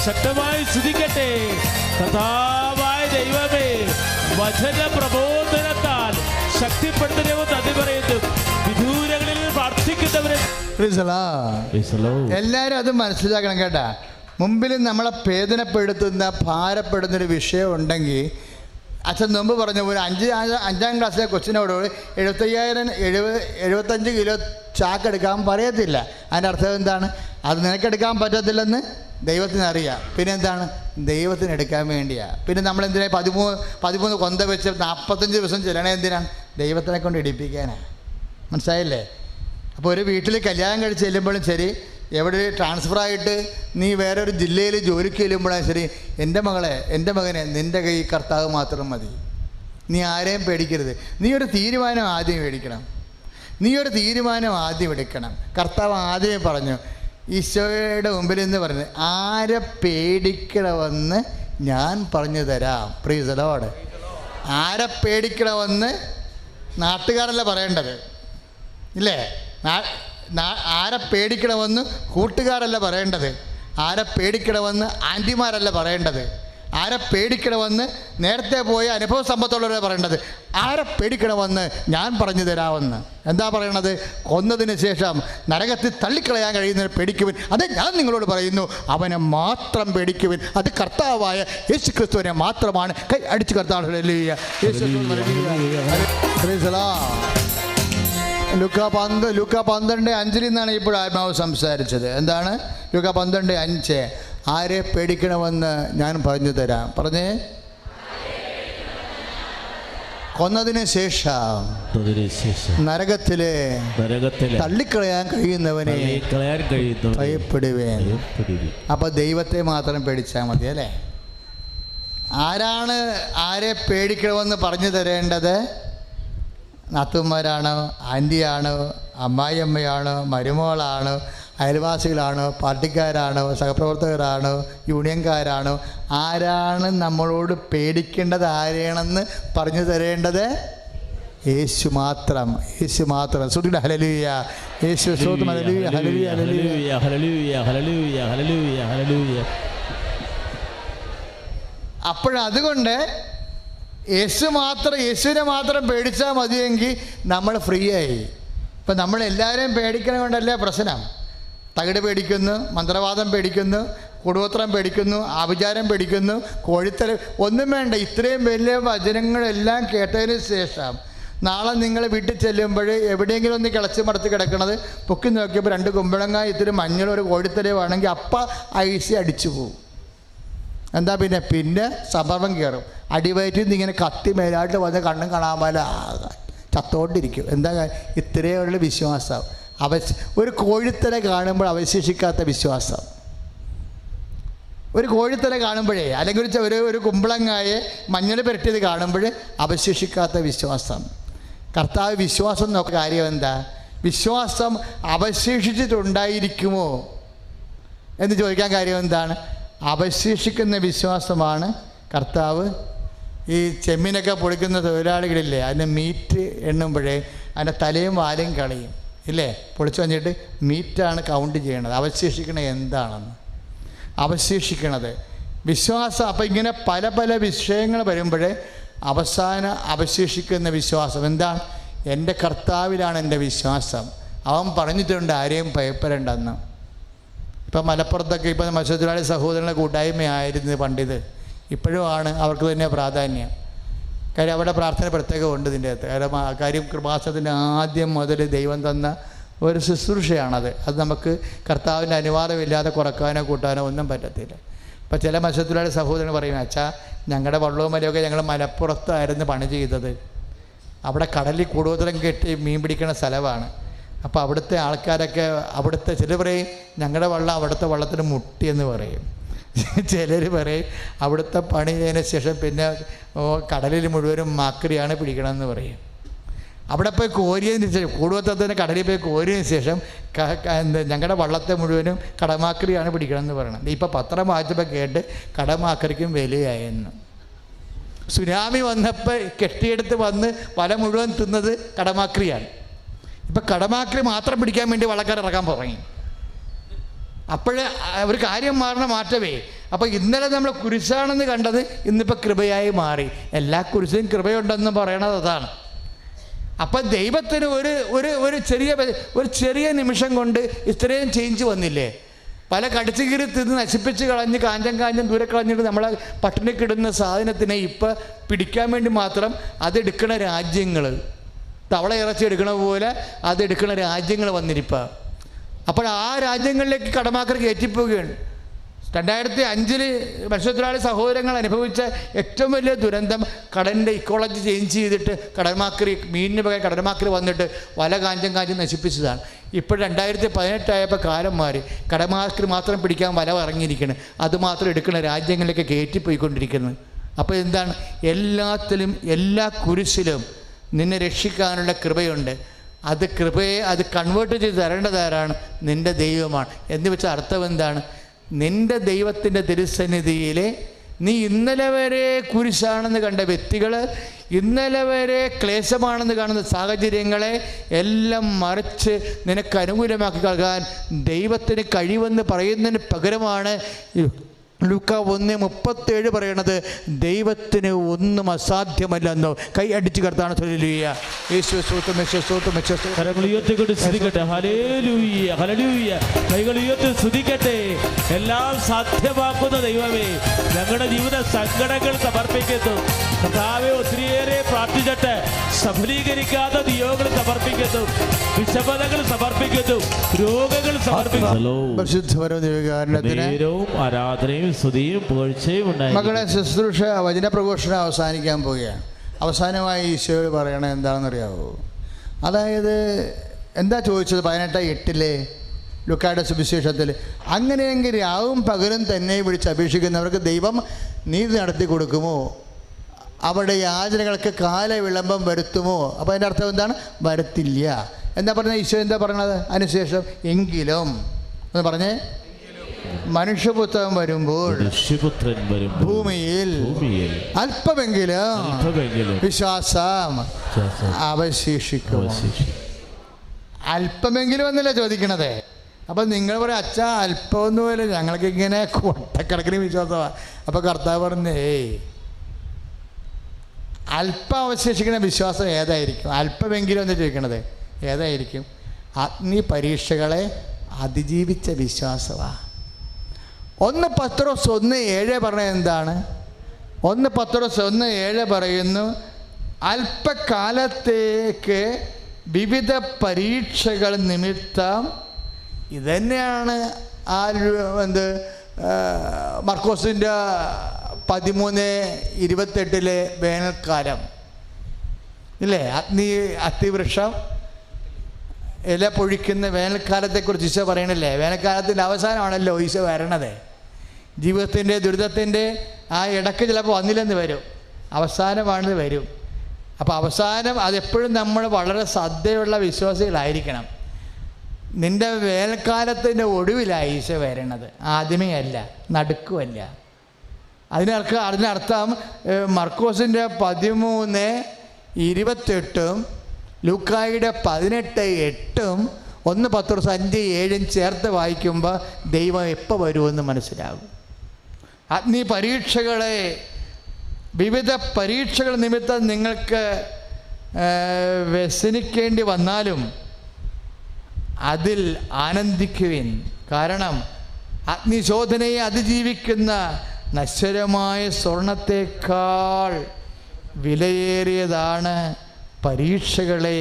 ശക്തമായി സ്തുതിക്കട്ടെ. കർത്താവായ ദൈവമേ, വചന പ്രബോധനത്താൽ ശക്തിപ്പെടുത്തണമെന്ന് അത് പറയുന്നു. വിദൂരങ്ങളിൽ പ്രാർത്ഥിക്കുന്നവരെ എല്ലാവരും അത് മനസ്സിലാക്കണം കേട്ടാ. മുമ്പിൽ നമ്മളെ വേദനപ്പെടുത്തുന്ന ഭാരപ്പെടുന്നൊരു വിഷയം ഉണ്ടെങ്കിൽ, അച്ഛൻ മുമ്പ് പറഞ്ഞ പോലെ 5ാം ക്ലാസ്സിലെ കൊച്ചിനോട് 75 കിലോ ചാക്കെടുക്കാൻ പറയത്തില്ല. അതിൻ്റെ അർത്ഥം എന്താണ്? അത് നിനക്കെടുക്കാൻ പറ്റത്തില്ലെന്ന് ദൈവത്തിന് അറിയാം. പിന്നെ എന്താണ്? ദൈവത്തിന് എടുക്കാൻ വേണ്ടിയാണ്. പിന്നെ നമ്മളെന്തിനാ 13 കൊന്ത വെച്ച് 45 ദിവസം ചെല്ലണേ? എന്തിനാണ്? ദൈവത്തിനെ കൊണ്ട് ഇടിപ്പിക്കാനാണ്. മനസ്സിലായില്ലേ? അപ്പോൾ ഒരു വീട്ടിൽ കല്യാണം കഴിച്ച് ചെല്ലുമ്പോഴും ശരി, എവിടെ ട്രാൻസ്ഫറായിട്ട് നീ വേറൊരു ജില്ലയിൽ ജോലിക്ക് ചെല്ലുമ്പോഴാണ് ശരി, എൻ്റെ മകനെ നിൻ്റെ കൈ കർത്താവ് മാത്രം മതി. നീ ആരെയും പേടിക്കരുത്. നീ ഒരു തീരുമാനം ആദ്യം എടുക്കണം. കർത്താവ് ആദ്യമേ പറഞ്ഞു, ഈശോയുടെ മുമ്പിൽ നിന്ന് പറഞ്ഞു, ആരെ പേടിക്കണമെന്ന് ഞാൻ പറഞ്ഞു തരാം. Price the Lord. ആരെ പേടിക്കണമെന്ന് നാട്ടുകാരല്ല പറയേണ്ടത്, ഇല്ലേ? ആരെ പേടിക്കണമെന്ന് കൂട്ടുകാരല്ല പറയേണ്ടത്, ആരെ പേടിക്കണമെന്ന് ആൻറ്റിമാരല്ല പറയേണ്ടത്, ആരെ പേടിക്കണമെന്ന് നേരത്തെ പോയ അനുഭവ സമ്പത്തുള്ളവരെ പറയേണ്ടത്. ആരെ പേടിക്കണമെന്ന് ഞാൻ പറഞ്ഞു തരാമെന്ന്. എന്താ പറയണത്? കൊന്നതിന് ശേഷം നരകത്തിൽ തള്ളിക്കളയാൻ കഴിയുന്നവരെ പേടിക്കുവിൻ. അത് ഞാൻ നിങ്ങളോട് പറയുന്നു, അവനെ മാത്രം പേടിക്കുവിൻ. അത് കർത്താവായ യേശു ക്രിസ്തുവിനെ മാത്രമാണ്. കൈ അടിച്ച് കർത്താവ് ലുക്ക 12:5 നിന്നാണ് ഇപ്പോൾ ആത്മാവ് സംസാരിച്ചത്. എന്താണ് ലുക്ക 12:5? ആരെ പേടിക്കണമെന്ന് ഞാൻ പറഞ്ഞു തരാം. പറഞ്ഞേ. കൊന്നതിന് ശേഷം നരകത്തിലെ തള്ളിക്കളയാൻ കഴിയുന്നവനെ ഭയപ്പെടുവേൻ. അപ്പൊ ദൈവത്തെ മാത്രം പേടിച്ചാൽ മതി അല്ലേ? ആരാണ് ആരെ പേടിക്കണമെന്ന് പറഞ്ഞു തരേണ്ടത്? നാത്തൂന്മാരാണോ, ആൻറ്റിയാണോ, അമ്മായിയമ്മയാണോ, മരുമകളാണോ, അയൽവാസികളാണോ, പാർട്ടിക്കാരാണോ, സഹപ്രവർത്തകരാണോ, യൂണിയൻകാരാണോ? ആരാണ് നമ്മളോട് പേടിക്കേണ്ടത്? ആരെയാണെന്ന് പറഞ്ഞു തരേണ്ടത്? യേശു മാത്രം. യേശു മാത്രം. ശ്രുതിയുടെ ഹല്ലേലൂയ. യേശു സ്തോത്രം. ഹല്ലേലൂയ, ഹല്ലേലൂയ, ഹല്ലേലൂയ, ഹല്ലേലൂയ, ഹല്ലേലൂയ, ഹല്ലേലൂയ, ഹല്ലേലൂയ. അപ്പോഴതുകൊണ്ട് യേശുവിനെ മാത്രം പേടിച്ചാൽ മതിയെങ്കിൽ നമ്മൾ ഫ്രീ ആയി. ഇപ്പം നമ്മളെല്ലാവരെയും പേടിക്കണം കൊണ്ടല്ലേ പ്രശ്നം. തകിട് പേടിക്കുന്നു, മന്ത്രവാദം പേടിക്കുന്നു, കൂടോത്രം പേടിക്കുന്നു, ആഭിചാരം പേടിക്കുന്നു, കോഴിത്തല, ഒന്നും വേണ്ട. ഇത്രയും വലിയ വചനങ്ങളെല്ലാം കേട്ടതിന് ശേഷം നാളെ നിങ്ങൾ വീട്ടിൽ ചെല്ലുമ്പോൾ എവിടെയെങ്കിലും ഒന്ന് കിളച്ച് മടത്ത് കിടക്കണത് പൊക്കി നോക്കിയപ്പോൾ 2 കുമ്പളങ്ങായ ഇത്തിരി മഞ്ഞളും ഒരു കോഴിത്തലയുമാണെങ്കിൽ അപ്പം ഐസി അടിച്ചു പോവും. എന്താ പിന്നെ സമ്പർക്കം കയറും. അടിവയറ്റിൽ നിന്ന് ഇങ്ങനെ കത്തി മേലായിട്ട് വന്ന് കണ്ണും കാണാൻ പോലെ ചത്തോണ്ടിരിക്കും. എന്താ? ഇത്രയുള്ള വിശ്വാസം. ഒരു കോഴിത്തല കാണുമ്പോൾ അവശേഷിക്കാത്ത വിശ്വാസം. ഒരു കോഴിത്തല കാണുമ്പോഴേ, അല്ലെങ്കിൽ ഒരു കുമ്പളങ്ങായെ മഞ്ഞൾ പുരട്ടിയത് കാണുമ്പോൾ അവശേഷിക്കാത്ത വിശ്വാസം. കർത്താവ് വിശ്വാസം നോക്കുക. കാര്യം എന്താ? വിശ്വാസം അവശേഷിച്ചിട്ടുണ്ടായിരിക്കുമോ എന്ന് ചോദിക്കാൻ കാര്യം എന്താണ്? അവശേഷിക്കുന്ന വിശ്വാസമാണ് കർത്താവ്. ഈ ചെമ്മീനൊക്കെ പൊളിക്കുന്ന തൊഴിലാളികളില്ലേ, അതിന് മീറ്റ് എണ്ണുമ്പോഴേ അതിൻ്റെ തലയും വാലും കളയും ഇല്ലേ? പൊളിച്ചു വന്നിട്ട് മീറ്റാണ് കൗണ്ട് ചെയ്യണത്. അവശേഷിക്കണത് എന്താണെന്ന് അവശേഷിക്കണത് വിശ്വാസം. അപ്പം ഇങ്ങനെ പല പല വിഷയങ്ങൾ വരുമ്പോഴേ അവസാനം അവശേഷിക്കുന്ന വിശ്വാസം എന്താണ്? എൻ്റെ കർത്താവിലാണ് എൻ്റെ വിശ്വാസം. അവൻ പറഞ്ഞിട്ടുണ്ട് ആരെയും ഭയപ്പെടേണ്ടെന്ന്. ഇപ്പം മലപ്പുറത്തൊക്കെ ഇപ്പം മത്സ്യത്തൊഴിലാളി സഹോദരങ്ങളുടെ കൂട്ടായ്മയായിരുന്നു പണ്ടിത്. ഇപ്പോഴും ആണ് അവർക്ക് തന്നെ പ്രാധാന്യം. കാര്യം അവിടെ പ്രാർത്ഥന പ്രത്യേകമുണ്ട് ഇതിൻ്റെ അകത്ത്. കാര്യം കൃപാസനത്തിൻ്റെ ആദ്യം മുതൽ ദൈവം തന്ന ഒരു ശുശ്രൂഷയാണത്. അത് നമുക്ക് കർത്താവിൻ്റെ അനുവാദമില്ലാതെ കുറക്കാനോ കൂട്ടാനോ ഒന്നും പറ്റത്തില്ല. ഇപ്പം ചില മത്സ്യത്തൊഴിലാളി സഹോദരൻ പറയും, അച്ഛാ ഞങ്ങളുടെ വള്ളവും മലയൊക്കെ ഞങ്ങൾ മലപ്പുറത്തായിരുന്നു പണി ചെയ്തത്. അവിടെ കടലിൽ കൂടുതലും കെട്ടി മീൻ പിടിക്കുന്ന സ്ഥലമാണ്. അപ്പോൾ അവിടുത്തെ ആൾക്കാരൊക്കെ അവിടുത്തെ ചിലർ പറയും ഞങ്ങളുടെ വള്ളം അവിടുത്തെ വള്ളത്തിന് മുട്ടിയെന്ന് പറയും. ചിലർ പറയും അവിടുത്തെ പണി ചെയ്തതിന് ശേഷം പിന്നെ കടലിൽ മുഴുവനും മാക്രിയാണ് പിടിക്കണമെന്ന് പറയും. അവിടെ പോയി കോരിയതിന് ശേഷം കൂടുതൽ കടലിൽ പോയി കോരിയതിന് ശേഷം ഞങ്ങളുടെ വള്ളത്തെ മുഴുവനും കടമാക്രിയാണ് പിടിക്കണമെന്ന് പറയണം. ഇപ്പോൾ പത്രം വായിച്ചപ്പോൾ കേട്ട് കടമാക്രിക്കും വിലയായെന്ന്. സുനാമി വന്നപ്പോൾ കെട്ടിയെടുത്ത് വന്ന് വല മുഴുവൻ തിന്നത് കടമാക്രിയാണ്. ഇപ്പം കടമാക്രി മാത്രം പിടിക്കാൻ വേണ്ടി വള്ളക്കാർ ഇറക്കാൻ തുടങ്ങി. അപ്പോഴേ ഒരു കാര്യം മാറണ മാറ്റമേ. അപ്പോൾ ഇന്നലെ നമ്മൾ കുരിശാണെന്ന് കണ്ടത് ഇന്നിപ്പോൾ കൃപയായി മാറി. എല്ലാ കുരിശിനും കൃപയുണ്ടെന്ന് പറയണത് അതാണ്. അപ്പം ദൈവത്തിന് ഒരു ചെറിയ നിമിഷം കൊണ്ട് ഇത്രയും ചേഞ്ച് വന്നില്ലേ? പല കടിച്ചു കീറി തിന്ന് നശിപ്പിച്ച് കളഞ്ഞ് കാഞ്ചം ദൂരെ കളഞ്ഞിട്ട് നമ്മളെ പട്ടിണിക്കിടുന്ന സാധനത്തിനെ ഇപ്പം പിടിക്കാൻ വേണ്ടി മാത്രം അതെടുക്കണ രാജ്യങ്ങൾ, തവള ഇറച്ചി എടുക്കണ പോലെ അതെടുക്കണ രാജ്യങ്ങൾ വന്നിരിക്കുക. അപ്പോൾ ആ രാജ്യങ്ങളിലേക്ക് കടമാക്രി കയറ്റിപ്പോവുകയാണ്. 2005 മത്സ്യത്തൊഴിലാളി സഹോദരങ്ങൾ അനുഭവിച്ച ഏറ്റവും വലിയ ദുരന്തം കടലിൻ്റെ ഇക്കോളജി ചേഞ്ച് ചെയ്തിട്ട് കടൽമാക്രി, മീനിന് പകരം കടൽമാക്രി വന്നിട്ട് വല കാഞ്ചം നശിപ്പിച്ചതാണ്. ഇപ്പോൾ 2018 ആയപ്പോൾ കാലം മാറി. കടൽമാക്രി മാത്രം പിടിക്കാൻ വല ഇറങ്ങിയിരിക്കുന്നത്, അതുമാത്രം എടുക്കുന്ന രാജ്യങ്ങളിലേക്ക് കയറ്റിപ്പോയിക്കൊണ്ടിരിക്കുന്നത്. അപ്പോൾ എന്താണ്? എല്ലാത്തിലും എല്ലാ കുരിശിലും നിന്നെ രക്ഷിക്കാനുള്ള കൃപയുണ്ട്. അത് കൺവേർട്ട് ചെയ്ത് തരേണ്ടതാരാണ്? നിൻ്റെ ദൈവമാണ്. എന്ന് വെച്ചാൽ അർത്ഥം എന്താണ്? നിൻ്റെ ദൈവത്തിൻ്റെ തിരുസന്നിധിയിലെ നീ ഇന്നലെ വരെ കുരിശാണെന്ന് കണ്ട വ്യക്തികൾ, ഇന്നലെ വരെ ക്ലേശമാണെന്ന് കാണുന്ന സാഹചര്യങ്ങളെ എല്ലാം മറിച്ച് നിനക്ക് അനുകൂലമാക്കി നൽകാൻ ദൈവത്തിന് കഴിവെന്ന് പറയുന്നതിന് പകരമാണ് ലൂക്ക 1:37 പറയണത് ദൈവത്തിന് ഒന്നും അസാധ്യമല്ലെന്നോ. കൈ അടിച്ച് കർത്താണ്. ഹല്ലേലൂയ. യേശുവേ സ്തോത്രം, യേശുവേ സ്തോത്രം, യേശുവേ സ്തോത്രം. കരങ്ങൾ ഉയർത്തിക്കൊണ്ട് സ്തുതിക്കട്ടെ. ഹല്ലേലൂയ, ഹല്ലേലൂയ. കൈകൾ ഉയർത്തി സ്തുതിക്കട്ടെ. എല്ലാം സാധ്യമാക്കുന്ന ദൈവമേ, ഞങ്ങളുടെ ജീവിത സങ്കടങ്ങൾ സമർപ്പിക്കുന്നു. കർത്താവേ, ഒത്തിരിയേറെ പ്രാർത്ഥിച്ചിട്ട് സഫലീകരിക്കാത്ത നിയോഗങ്ങൾ സമർപ്പിക്കുന്നു, വിഷമതകൾ സമർപ്പിക്കുന്നു, രോഗങ്ങൾ സമർപ്പിക്കുന്നു. ആരാധനയും സ്തുതിയും പുകഴ്ചയും ഉണ്ടായി. മക്കളെ, ശുശ്രൂഷ വചന പ്രഘോഷണം അവസാനിക്കാൻ പോവുകയാണ്. അവസാനമായി ഈശോയോട് പറയണത് എന്താണെന്നറിയാവോ? അതായത് എന്താ ചോദിച്ചത് 18:8 ലൂക്കായുടെ സുവിശേഷത്തിൽ? അങ്ങനെയെങ്കിൽ രാവും പകലും തന്നെ വിളിച്ച് അപേക്ഷിക്കുന്നവർക്ക് ദൈവം നീതി നടത്തി കൊടുക്കുമോ? അവരുടെ യാചനകൾക്ക് കാലവിളംബം വരുത്തുമോ? അപ്പോൾ അതിൻ്റെ അർത്ഥം എന്താണ്? വരുത്തില്ല. എന്താ പറഞ്ഞത് ഈശോ? എന്താ പറഞ്ഞത് അതിനുശേഷം? എങ്കിലും എന്ന് പറഞ്ഞേ, മനുഷ്യപുത്രൻ വരുമ്പോൾ ഭൂമിയിൽ അല്പമെങ്കിലും വിശ്വാസം അവശേഷിക്കും. അല്പമെങ്കിലും എന്നല്ല ചോദിക്കണത്. അപ്പം നിങ്ങൾ പറയും, അച്ഛാ അല്പമൊന്നുമില്ല, ഞങ്ങൾക്ക് ഇങ്ങനെ കൊട്ടക്കണക്കിന് വിശ്വാസമാണ്. അപ്പോൾ കർത്താവ് പറഞ്ഞേ, അല്പം അവശേഷിക്കുന്ന വിശ്വാസം ഏതായിരിക്കും? അല്പമെങ്കിലും എന്ന് ചോദിക്കണത് ഏതായിരിക്കും? അഗ്നി പരീക്ഷകളെ അതിജീവിച്ച വിശ്വാസമാണ്. 1 പത്രോസ് 1:7 പറഞ്ഞത് എന്താണ്? 1 പത്രോസ് 1:7 പറയുന്നു, അല്പകാലത്തേക്ക് വിവിധ പരീക്ഷകൾ നിമിത്തം. ഇതന്നെയാണ് മർക്കോസിൻ്റെ 13:28 വേനൽക്കാലം ഇല്ലേ? അത്തിവൃക്ഷം ഇല പൊഴിക്കുന്ന വേനൽക്കാലത്തെക്കുറിച്ച് ഈശോ പറയണില്ലേ? വേനൽക്കാലത്തിൻ്റെ അവസാനമാണല്ലോ ഈശോ വരണത്. ജീവിതത്തിൻ്റെ ദുരിതത്തിൻ്റെ ആ ഇടയ്ക്ക് ചിലപ്പോൾ വന്നില്ലെന്ന് വരും, അവസാനമാണെന്ന് വരും. അപ്പോൾ അവസാനം അതെപ്പോഴും നമ്മൾ വളരെ ശ്രദ്ധയുള്ള വിശ്വാസികളായിരിക്കണം. നിൻ്റെ വേനൽക്കാലത്തിൻ്റെ ഒടുവിലായി ഈശോ വരണത്, ആദ്യമേ അല്ല, നടുക്കുമല്ല. അതിനർത്ഥം മർക്കോസിൻ്റെ 13:28 ലൂക്കായുടെ 18:8 1 പത്രോസ് 5:7 ചേർത്ത് വായിക്കുമ്പോൾ ദൈവം എപ്പോൾ വരുമെന്ന് മനസ്സിലാകും. അഗ്നി പരീക്ഷകളെ, വിവിധ പരീക്ഷകൾ നിമിത്തം നിങ്ങൾക്ക് വ്യസനിക്കേണ്ടി വന്നാലും അതിൽ ആനന്ദിക്കുവിൻ. കാരണം അഗ്നിശോധനയെ അതിജീവിക്കുന്ന നശ്വരമായ സ്വർണത്തേക്കാൾ വിലയേറിയതാണ് പരീക്ഷകളെ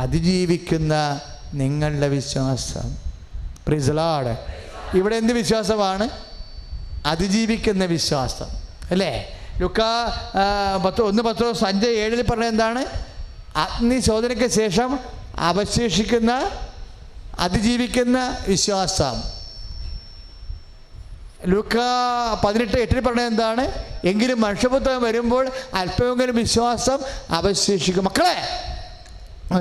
അതിജീവിക്കുന്ന നിങ്ങളുടെ വിശ്വാസം. Price the Lord. ഇവിടെ എന്ത് വിശ്വാസമാണ്? അതിജീവിക്കുന്ന വിശ്വാസം അല്ലേ? ലൂക്കാ 1 പത്രോസ് 5:7 പറഞ്ഞത് എന്താണ്? അഗ്നിശോധനയ്ക്ക് ശേഷം അവശേഷിക്കുന്ന അതിജീവിക്കുന്ന വിശ്വാസം. ലൂക്കാ 18:8 പറഞ്ഞത് എന്താണ്? എങ്കിലും മനുഷ്യപുത്രൻ വരുമ്പോൾ അല്പമെങ്കിലും വിശ്വാസം അവശേഷിക്കും. മക്കളെ,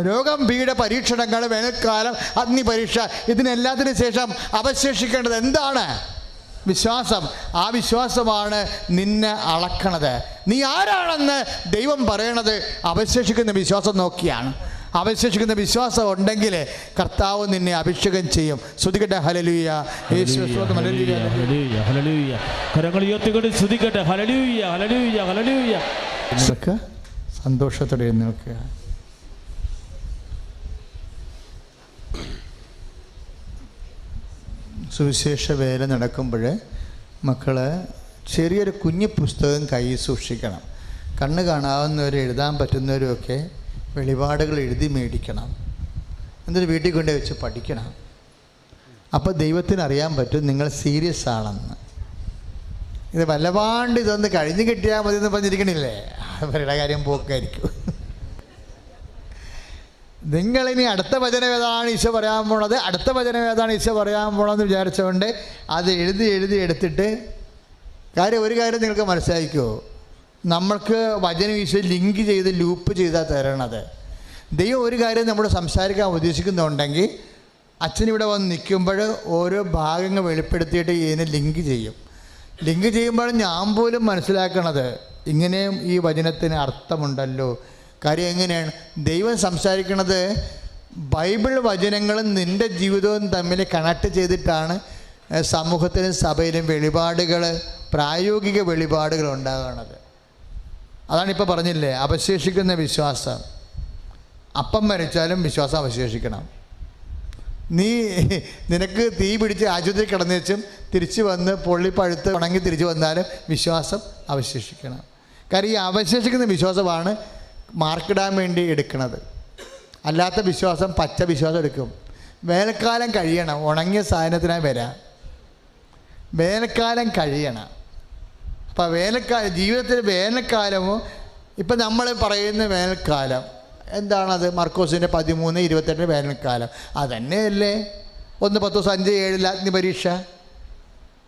രോഗം, പീഡ, പരീക്ഷണങ്ങൾ, വേനൽക്കാലം, അഗ്നി പരീക്ഷ, ഇതിനെല്ലാത്തിനു ശേഷം അവശേഷിക്കേണ്ടത് എന്താണ്? വിശ്വാസം. ആ വിശ്വാസമാണ് നിന്നെ അളക്കണത്. നീ ആരാണെന്ന് ദൈവം പറയണത് അവശേഷിക്കുന്ന വിശ്വാസം നോക്കിയാണ്. അവശേഷിക്കുന്ന വിശ്വാസം ഉണ്ടെങ്കിൽ കർത്താവ് നിന്നെ അഭിഷേകം ചെയ്യും. സ്തുതിക്കട്ടെ. ഹല്ലേലൂയ. യേശുവേ സ്തോത്രം. ഹല്ലേലൂയ, ഹല്ലേലൂയ, ഹല്ലേലൂയ. കരങ്ങൾ ഉയർത്തിക്കൊണ്ട് സ്തുതിക്കട്ടെ. ഹല്ലേലൂയ, ഹല്ലേലൂയ, ഹല്ലേലൂയ. സന്തോഷത്തോടെ നിൽക്കുക. സുവിശേഷ വേല നടക്കുമ്പോൾ മക്കൾ ചെറിയൊരു കുഞ്ഞു പുസ്തകം കയ്യിൽ സൂക്ഷിക്കണം. കണ്ണ് കാണാവുന്നവരും എഴുതാൻ പറ്റുന്നവരുമൊക്കെ വെളിപാടുകൾ എഴുതി മേടിക്കണം. എന്നിട്ട് വീട്ടിൽ കൊണ്ട് വെച്ച് പഠിക്കണം. അപ്പോൾ ദൈവത്തിന് അറിയാൻ പറ്റും നിങ്ങൾ സീരിയസ് ആണെന്ന്. ഇത് വല്ലപാണ്ട് ഇതൊന്ന് കഴിഞ്ഞ് കിട്ടിയാൽ മതി എന്ന് പറഞ്ഞിരിക്കണില്ലേ? അവരുടെ കാര്യം പോക്കായിരിക്കും. നിങ്ങളിനി അടുത്ത വചനം ഏതാണ് ഈശോ പറയാൻ പോണത്, അടുത്ത വചനം ഏതാണ് ഈശോ പറയാൻ പോണതെന്ന് വിചാരിച്ചുകൊണ്ട് അത് എഴുതി എടുത്തിട്ട് ഒരു കാര്യം നിങ്ങൾക്ക് മനസ്സിലാക്കിക്കോ, നമ്മൾക്ക് വചനം ഈശോ ലിങ്ക് ചെയ്ത് ലൂപ്പ് ചെയ്താൽ തരണത്. ദൈവം ഒരു കാര്യം നമ്മൾ സംസാരിക്കാൻ ഉദ്ദേശിക്കുന്നുണ്ടെങ്കിൽ അച്ഛനിവിടെ വന്ന് നിൽക്കുമ്പോൾ ഓരോ ഭാഗങ്ങൾ വെളിപ്പെടുത്തിയിട്ട് ഇതിനെ ലിങ്ക് ചെയ്യും. ലിങ്ക് ചെയ്യുമ്പോൾ ഞാൻ പോലും മനസ്സിലാക്കണത് ഇങ്ങനെയും ഈ വചനത്തിന് അർത്ഥമുണ്ടല്ലോ. കാര്യം എങ്ങനെയാണ് ദൈവം സംസാരിക്കണത്? ബൈബിൾ വചനങ്ങളും നിൻ്റെ ജീവിതവും തമ്മിൽ കണക്ട് ചെയ്തിട്ടാണ് സമൂഹത്തിലും സഭയിലും വെളിപാടുകൾ, പ്രായോഗിക വെളിപാടുകൾ ഉണ്ടാകണത്. അതാണിപ്പോൾ പറഞ്ഞില്ലേ, അവശേഷിക്കുന്ന വിശ്വാസം. അപ്പം മരിച്ചാലും വിശ്വാസം അവശേഷിക്കണം. നിനക്ക് തീ പിടിച്ച് ആശുപത്രി കിടന്നുവെച്ചും തിരിച്ചു വന്ന് പൊള്ളി പഴുത്ത് ഉണങ്ങി തിരിച്ചു വന്നാലും വിശ്വാസം അവശേഷിക്കണം. കാരണം ഈ അവശേഷിക്കുന്ന വിശ്വാസമാണ് മാർക്കിടാൻ വേണ്ടി എടുക്കുന്നത്. അല്ലാത്ത വിശ്വാസം പച്ച വിശ്വാസം എടുക്കും. വേനൽക്കാലം കഴിയണം, ഉണങ്ങിയ സാധനത്തിനായി വരാം. വേനൽക്കാലം കഴിയണം. അപ്പോൾ ജീവിതത്തിൽ വേനൽക്കാലമോ ഇപ്പം നമ്മൾ പറയുന്ന വേനൽക്കാലം എന്താണത്? മർക്കോസിൻ്റെ 13:28 വേനൽക്കാലം അതന്നെയല്ലേ. 1:10-5-7 അഗ്നിപരീക്ഷ.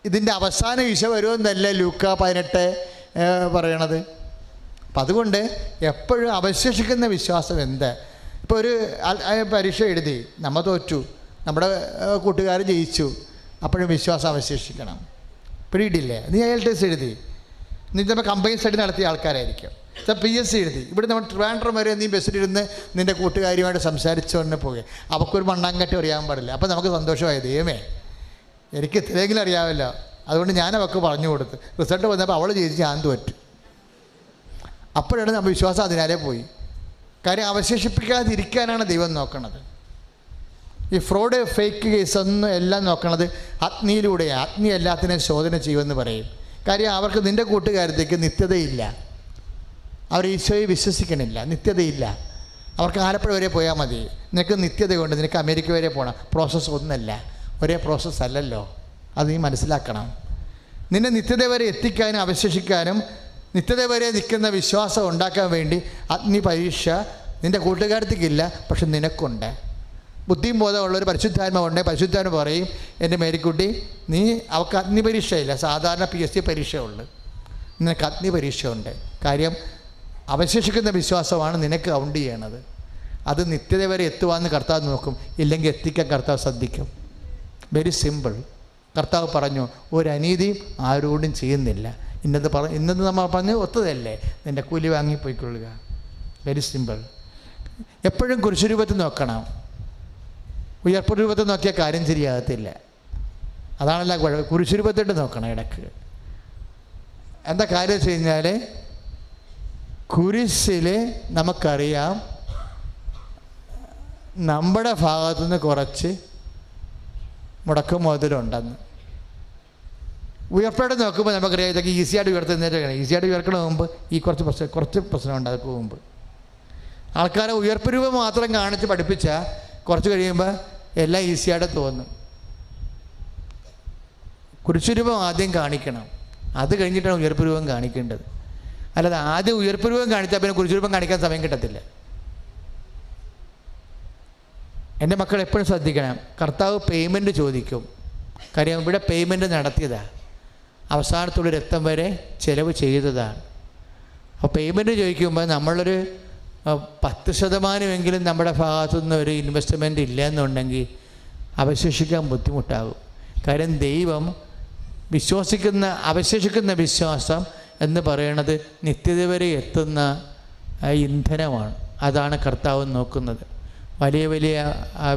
ഇതിൻ്റെ അവസാന വിഷ വരുമെന്നല്ലേ ലൂക്കാ 18 പറയണത്. അപ്പം അതുകൊണ്ട് എപ്പോഴും അവശേഷിക്കുന്ന വിശ്വാസം എന്ത്? ഇപ്പോൾ ഒരു പരീക്ഷ എഴുതി, നമ്മൾ തോറ്റു, നമ്മുടെ കൂട്ടുകാർ ജയിച്ചു, അപ്പോഴും വിശ്വാസം അവശേഷിക്കണം. പിടിയിട്ടില്ലേ? നീ IELTS എഴുതി, നീ ചിലപ്പോൾ കമ്പനി സ്റ്റഡി നടത്തിയ ആൾക്കാരായിരിക്കും. PSC എഴുതി, ഇവിടെ നമ്മൾ ട്രിവാൻഡ്രം വരെ നീ ബസ്സിലിരുന്ന് നിൻ്റെ കൂട്ടുകാരിയുമായിട്ട് സംസാരിച്ചുകൊണ്ട് പോകുക. അവൾക്കൊരു മണ്ണാങ്കട്ടി അറിയാൻ പാടില്ല. അപ്പോൾ നമുക്ക് സന്തോഷമായി, ദൈവമേ എനിക്ക് ഇത്രയെങ്കിലും അറിയാമല്ലോ, അതുകൊണ്ട് ഞാൻ അവൾക്ക് പറഞ്ഞു കൊടുത്ത്. റിസൾട്ട് വന്നപ്പോൾ അവൾ ജയിച്ച് ഞാൻ തോറ്റു. അപ്പോഴാണ് നമ്മൾ വിശ്വാസം അതിനാലേ പോയി. കാര്യം അവശേഷിപ്പിക്കാതിരിക്കാനാണ് ദൈവം നോക്കണത്. ഈ ഫ്രോഡ്, ഫേക്ക് കേസ് ഒന്നും എല്ലാം നോക്കണത് അഗ്നിയിലൂടെ. അഗ്നി എല്ലാത്തിനെയും ശോധന ചെയ്യുമെന്ന് പറയും. കാര്യം അവർക്ക് നിൻ്റെ കൂട്ടുകാരത്തേക്ക് നിത്യതയില്ല. അവർ ഈശോയെ വിശ്വസിക്കണില്ല, നിത്യതയില്ല. അവർക്ക് ആലപ്പുഴ വരെ പോയാൽ മതി. നിനക്ക് നിത്യതയുണ്ട്, നിനക്ക് അമേരിക്ക വരെ പോകണം. പ്രോസസ്സ് ഒന്നല്ല, ഒരേ പ്രോസസ്സ് അല്ലല്ലോ. അത് നീ മനസ്സിലാക്കണം. നിന്നെ നിത്യത വരെ എത്തിക്കാനും അവശേഷിക്കാനും നിത്യത വരെ നിൽക്കുന്ന വിശ്വാസം ഉണ്ടാക്കാൻ വേണ്ടി അഗ്നി പരീക്ഷ നിൻ്റെ കൂട്ടുകാരത്തേക്കില്ല, പക്ഷെ നിനക്കുണ്ട്. ബുദ്ധിയും ബോധമുള്ളൊരു പരിശുദ്ധാത്മാവുണ്ട്. പരിശുദ്ധാത്മ പറയും, എൻ്റെ മേരിക്കുട്ടി, നീ അവൾക്ക് അഗ്നി പരീക്ഷയില്ല, സാധാരണ PSC പരീക്ഷയുള്ളു, നിനക്ക് അഗ്നി പരീക്ഷയുണ്ട്. കാര്യം അവശേഷിക്കുന്ന വിശ്വാസമാണ് നിനക്ക് കൗണ്ട് ചെയ്യണത്. അത് നിത്യത വരെ എത്തുവാന്ന് കർത്താവ് നോക്കും, ഇല്ലെങ്കിൽ എത്തിക്കാൻ കർത്താവ് ശ്രദ്ധിക്കും. Very simple. കർത്താവ് പറഞ്ഞു, ഒരു അനീതിയും ആരോടും ചെയ്യുന്നില്ല. ഇന്നത് നമ്മൾ പറഞ്ഞ് ഒത്തതല്ലേ, നിൻ്റെ കൂലി വാങ്ങിപ്പോയിക്കൊള്ളുക. Very simple. എപ്പോഴും കുരിശുരൂപത്തിൽ നോക്കണം. ഉയർപ്പ് രൂപത്തിൽ നോക്കിയാൽ കാര്യം ശരിയാകത്തില്ല. അതാണല്ല കുരിശുരൂപത്തിട്ട് നോക്കണം ഇടയ്ക്ക്. എന്താ കാര്യം വെച്ച് കഴിഞ്ഞാൽ, കുരിശിൽ നമുക്കറിയാം നമ്മുടെ ഭാഗത്തുനിന്ന് കുറച്ച് മുടക്കുമുതലുണ്ടെന്ന്. ഉയർപ്പോടെ നോക്കുമ്പോൾ നമുക്കറിയാം ഇതൊക്കെ ഈസിയായിട്ട് ഉയർത്തുന്നതിൻ്റെ. ഈസിയായിട്ട് ഉയർക്കണ മുമ്പ് ഈ കുറച്ച് പ്രശ്നമുണ്ട്. അതൊക്കെ മുമ്പ് ആൾക്കാരെ ഉയർപ്പ് രൂപം മാത്രം കാണിച്ച് പഠിപ്പിച്ചാൽ കുറച്ച് കഴിയുമ്പോൾ എല്ലാം ഈസിയായിട്ട് തോന്നും. കുരിശുരൂപം ആദ്യം കാണിക്കണം, അത് കഴിഞ്ഞിട്ടാണ് ഉയർപ്പ് രൂപം കാണിക്കേണ്ടത്. അല്ലാതെ ആദ്യം ഉയർപ്പ് രൂപം കാണിച്ചാൽ പിന്നെ കുരിശുരൂപം കാണിക്കാൻ സമയം കിട്ടത്തില്ല. എൻ്റെ മക്കൾ എപ്പോഴും ശ്രദ്ധിക്കണം, കർത്താവ് പേയ്മെൻറ്റ് ചോദിക്കും. കാര്യം ഇവിടെ പേയ്മെൻറ്റ് നടത്തിയതാണ്, അവസാനത്തുള്ള രക്തം വരെ ചിലവ് ചെയ്തതാണ്. അപ്പോൾ പേയ്മെൻറ്റ് ചോദിക്കുമ്പോൾ നമ്മളൊരു 10% നമ്മുടെ ഭാഗത്തുനിന്ന് ഒരു ഇൻവെസ്റ്റ്മെൻറ്റ് ഇല്ല എന്നുണ്ടെങ്കിൽ അവശേഷിക്കാൻ ബുദ്ധിമുട്ടാകും. കാര്യം ദൈവം അവശേഷിക്കുന്ന വിശ്വാസം എന്ന് പറയുന്നത് നിത്യത വരെ എത്തുന്ന ഇന്ധനമാണ്. അതാണ് കർത്താവ് നോക്കുന്നത്. വലിയ വലിയ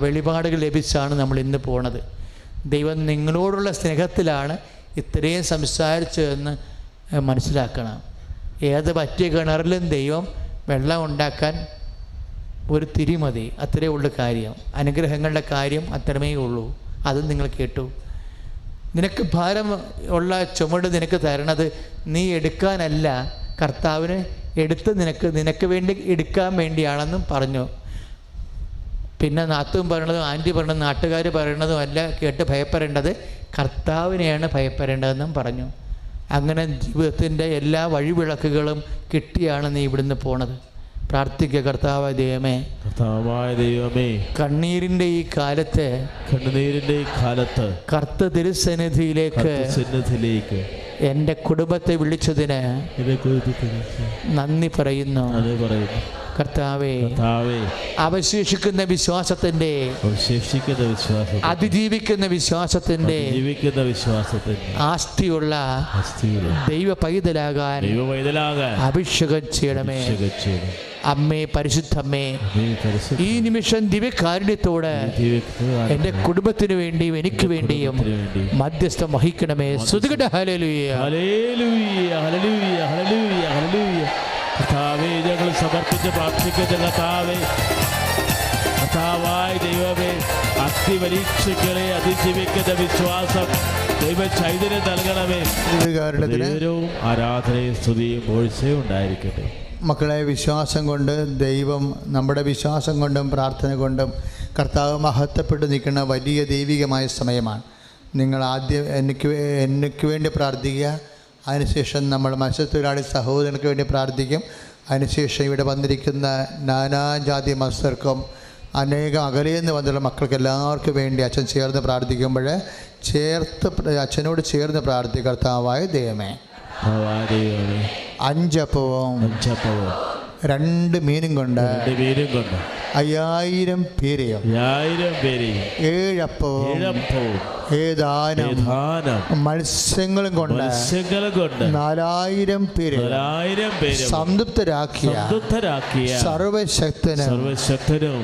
വെളിപാടുകൾ ലഭിച്ചാണ് നമ്മൾ ഇന്ന് പോണത്. ദൈവം നിങ്ങളോടുള്ള സ്നേഹത്തിലാണ് ഇത്രയും സംസാരിച്ചതെന്ന് മനസ്സിലാക്കണം. ഏത് പറ്റിയ കിണറിലും ദൈവം വെള്ളം ഉണ്ടാക്കാൻ ഒരു തിരി മതി, അത്രയേ ഉള്ളൂ കാര്യം. അനുഗ്രഹങ്ങളുടെ കാര്യം അത്രമേ ഉള്ളൂ. അതും നിങ്ങൾ കേട്ടു. നിനക്ക് ഭാരം ഉള്ള ചുമട് നിനക്ക് തരണത് നീ എടുക്കാനല്ല, കർത്താവിന് എടുത്ത് നിനക്ക് വേണ്ടി എടുക്കാൻ വേണ്ടിയാണെന്നും പറഞ്ഞു. പിന്നെ നാത്തും പറയണതും ആൻറ്റി പറയണതും നാട്ടുകാർ പറയണതും അല്ല കേട്ട് ഭയപ്പെടേണ്ടത്, കർത്താവിനെയാണ് ഭയപ്പെടേണ്ടതെന്നും പറഞ്ഞു. അങ്ങനെ ജീവിതത്തിൻ്റെ എല്ലാ വഴിവിളക്കുകളും കിട്ടിയാണ് നീ ഇവിടുന്ന് പോണത്. പ്രാർത്ഥിക്കുക, കർത്താവായ ദൈവമേ, കണ്ണീരിൻ്റെ ഈ കാലത്ത് കർത്ത തിരുസന്നിധിയിലേക്ക് എൻ്റെ കുടുംബത്തെ വിളിച്ചതിന് നന്ദി പറയുന്നു. കർത്താവേ, അവശേഷിക്കുന്ന വിശ്വാസത്തിന്റെ അതിജീവിക്കുന്ന വിശ്വാസത്തിന്റെ ആസ്തിയുള്ള ദൈവ പൈതലാകാൻ അഭിഷേകം ചെയ്യണമേ. അമ്മേ, പരിശുദ്ധമ്മേ, ഈ നിമിഷം ദിവ്യകാരുണ്യത്തോട് എൻ്റെ കുടുംബത്തിനു വേണ്ടിയും എനിക്ക് വേണ്ടിയും മധ്യസ്ഥം വഹിക്കണമേ. സ്തുതിക്കട്ടെ. ഹല്ലേലൂയ, ഹല്ലേലൂയ, ഹല്ലേലൂയ, ഹല്ലേലൂയ, ഹല്ലേലൂയ. കർത്താവേ, ഞങ്ങൾ സമർപ്പിച്ച് പ്രാർത്ഥിക്കുന്ന കർത്താവേ, കർത്താവായ ദൈവമേ, അഗ്നിപരീക്ഷകളെ അതിജീവിക്കുന്ന വിശ്വാസം ദൈവ ചൈതന്യം നൽകണമേ. ദൈവവും ആരാധനയും സ്തുതിയും പോഴ്ചയും ഉണ്ടായിരിക്കട്ടെ. മക്കളെ, വിശ്വാസം കൊണ്ട് ദൈവം നമ്മുടെ വിശ്വാസം കൊണ്ടും പ്രാർത്ഥന കൊണ്ടും കർത്താവ് മഹത്വപ്പെട്ട് നിൽക്കുന്ന വലിയ ദൈവികമായ സമയമാണ്. നിങ്ങൾ ആദ്യം എനിക്ക് വേണ്ടി പ്രാർത്ഥിക്കുക. അതിനുശേഷം നമ്മൾ മത്സ്യത്തൊഴിലാളി സഹോദരങ്ങൾക്ക് വേണ്ടി പ്രാർത്ഥിക്കും. അതിനുശേഷം ഇവിടെ വന്നിരിക്കുന്ന നാനാജാതി മത്സർക്കും അനേകം അകലെയെന്ന് വന്നുള്ള മക്കൾക്ക് എല്ലാവർക്കും വേണ്ടി അച്ഛൻ ചേർന്ന് പ്രാർത്ഥിക്കുമ്പോൾ അച്ഛനോട് ചേർന്ന് പ്രാർത്ഥിക്കുക. കർത്താവായ ദൈവമേ, 5 അപ്പവും 2 മീനും കൊണ്ട് 5000 പേരെയും 7 അപ്പവും ഏതാനും മത്സ്യങ്ങളും കൊണ്ട് 4000 പേരെ സംതൃപ്തരാക്കിയ സർവശക്തനും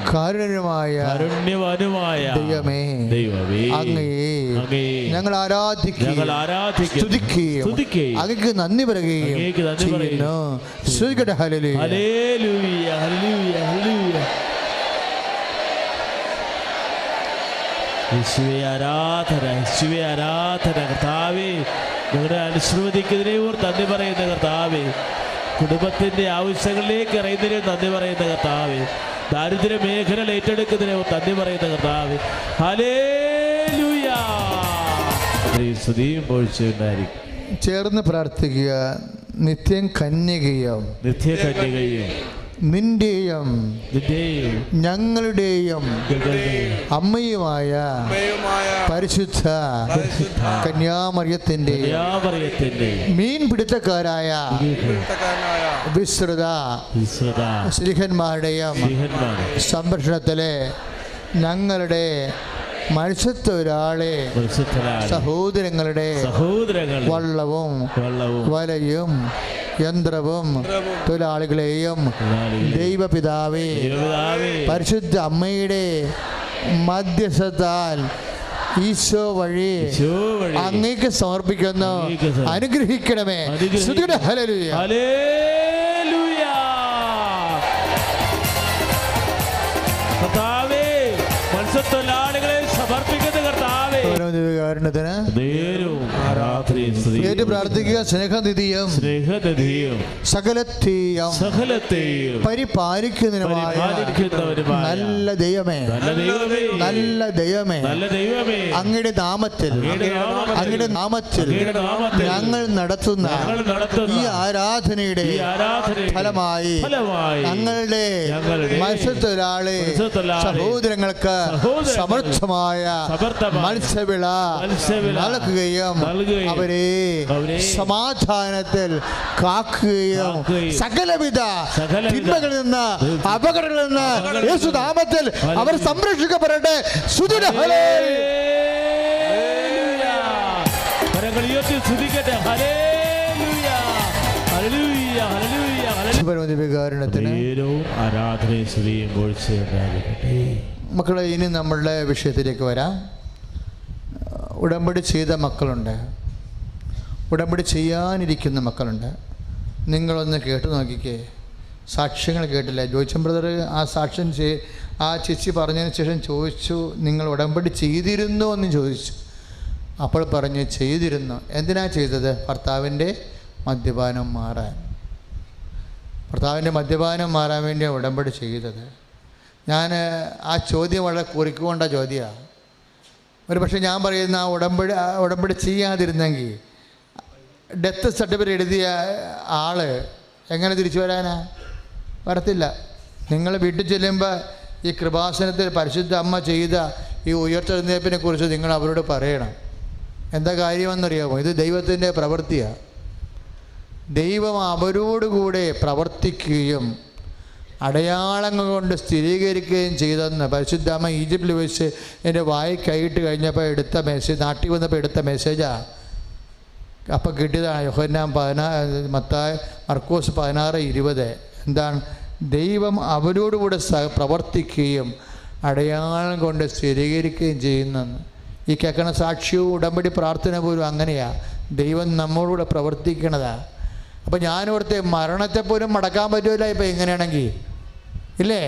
കാരുണ്യവാനുമായ ദൈവമേ, അങ്ങയെ ഞങ്ങൾ ആരാധിക്കുകയും സ്തുതിക്കുകയും അങ്ങേക്ക് നന്ദി പറയുകയും ചെയ്യുന്നു. സ്തുതിക്കട്ടെ. ഹല്ലേലൂയ, ഹല്ലേലൂയ, ഹല്ലേലൂയ, ഹല്ലേലൂയ. യേശുവേ ആരാധന, യേശുവേ ആരാധന. കർത്താവേ, ഞങ്ങളുടെ അനുശ്രവദിക്കുന്നതിനെ ഓർത്ത് നന്ദി പറയുന്ന കർത്താവേ, കുടുംബത്തിൻ്റെ ആവശ്യങ്ങളിലേക്ക് ഇറങ്ങുന്നതിനെ നന്ദി പറയുന്ന കർത്താവേ, ദാരിദ്ര്യ മേഖല ഏറ്റെടുക്കുന്നതിനെ ഓർത്ത് നന്ദി പറയുന്ന കർത്താവേ, ഹല്ലേലൂയ. സ്തുതിയും പോഴ്ചയുണ്ടായിരിക്കും. ചേർന്ന് പ്രാർത്ഥിക്കുക. നിത്യം കന്യകയും നിന്റെയും ഞങ്ങളുടെയും അമ്മയുമായ പരിശുദ്ധ കന്യാമറിയത്തിന്റെ മീൻപിടുത്തക്കാരായ വിശ്രുത ശ്രീഹന്മാരുടെയും സംരക്ഷണത്തിലെ ഞങ്ങളുടെ മത്സ്യത്തൊഴിലാളി സഹോദരങ്ങളുടെ വള്ളവും വലയും യന്ത്രവും തൊഴിലാളികളെയും ദൈവപിതാവേ, പരിശുദ്ധ അമ്മയുടെ മധ്യസ്ഥത്താൽ ഈശോ വഴി അങ്ങേക്ക് സമർപ്പിക്കുന്നു. അനുഗ്രഹിക്കണമേ. ഹല്ലേലൂയ, ഹല്ലേലൂയ. കർത്താവേ, മത്സ്യത്തൊഴിലാളികളെ സമർപ്പിക്കുന്ന കർത്താവേ, ഏറ്റു പ്രാർത്ഥിക്കുക. സ്നേഹനിധിയും സകലത്തെയും പരിപാലിക്കുന്നതിനുമായ നല്ല ദൈവമേ, നല്ല ദൈവമേ, അങ്ങയുടെ നാമത്തിൽ ഞങ്ങൾ നടത്തുന്ന ഈ ആരാധനയുടെ ഫലമായി ഞങ്ങളുടെ മത്സ്യത്തൊഴിലാളി സഹോദരങ്ങൾക്ക് സമർത്ഥമായ മത്സ്യവിള നൽകുകയും അവരെ സമാധാനത്തിൽ കാക്കുകയും സകലവിധ തിന്മകളിൽ നിന്ന് അപകടങ്ങളിൽ നിന്ന് യേശുനാമത്തിൽ അവർ സംരക്ഷിക്കപ്പെടട്ടെ. മക്കളെ, ഇനി നമ്മളുടെ വിഷയത്തിലേക്ക് വരാം. ഉടമ്പടി ചെയ്ത മക്കളുണ്ട്, ഉടമ്പടി ചെയ്യാനിരിക്കുന്ന മക്കളുണ്ട്. നിങ്ങളൊന്ന് കേട്ടു നോക്കിക്കേ. സാക്ഷ്യങ്ങൾ കേട്ടില്ല. ജോയിച്ചൻ ബ്രദർ ആ സാക്ഷ്യം ആ ചേച്ചി പറഞ്ഞതിന് ശേഷം ചോദിച്ചു, നിങ്ങൾ ഉടമ്പടി ചെയ്തിരുന്നോ എന്ന് ചോദിച്ചു. അപ്പോൾ പറഞ്ഞു ചെയ്തിരുന്നു. എന്തിനാ ചെയ്തത്? ഭർത്താവിൻ്റെ മദ്യപാനം മാറാൻ. ഭർത്താവിൻ്റെ മദ്യപാനം മാറാൻ വേണ്ടിയാണ് ഉടമ്പടി ചെയ്തത്. ഞാൻ ആ ചോദ്യം വളരെ കുറിക്കൊണ്ട ചോദ്യമാണ്. ഒരു പക്ഷേ ഞാൻ പറയുന്ന ഉടമ്പടി ചെയ്യാതിരുന്നെങ്കിൽ ഡെത്ത് സർട്ടിഫിക്കറ്റ് എഴുതിയ ആൾ എങ്ങനെ തിരിച്ചു വരാനാ? വരത്തില്ല. നിങ്ങൾ വീട്ടിൽ ചെല്ലുമ്പോൾ ഈ കൃപാസനത്തിൽ പരിശുദ്ധ അമ്മ ചെയ്ത ഈ ഉയർത്തെഴുന്നേൽപ്പിനെ കുറിച്ച് നിങ്ങൾ അവരോട് പറയണം. എന്താ കാര്യമെന്നറിയാമോ? ഇത് ദൈവത്തിൻ്റെ പ്രവൃത്തിയാണ്. ദൈവം അവരോടുകൂടെ പ്രവർത്തിക്കുകയും അടയാളങ്ങൾ കൊണ്ട് സ്ഥിരീകരിക്കുകയും ചെയ്തെന്ന് പരിശുദ്ധാമ്മ ഈജിപ്തിൽ വെച്ച് എൻ്റെ വായി കൈയിട്ട് കഴിഞ്ഞപ്പോൾ എടുത്ത മെസ്സേജ്, നാട്ടിൽ വന്നപ്പോൾ എടുത്ത മെസ്സേജാണ്. അപ്പം കിട്ടിയതാണ് യോഹന്നാൻ 16, മത്തായി മർക്കോസ് 16:20. എന്താണ്? ദൈവം അവരോടുകൂടെ പ്രവർത്തിക്കുകയും അടയാളം കൊണ്ട് സ്ഥിരീകരിക്കുകയും ചെയ്യുന്നെന്ന്. ഈ കേൾക്കണ സാക്ഷ്യവും ഉടമ്പടി പ്രാർത്ഥന പോലും അങ്ങനെയാണ്. ദൈവം നമ്മളോട് പ്രവർത്തിക്കണതാണ്. അപ്പം ഞാനോർത്തെ മരണത്തെപ്പോലും മടക്കാൻ പറ്റുമല്ല ഇപ്പം എങ്ങനെയാണെങ്കിൽ, ഇല്ലേ?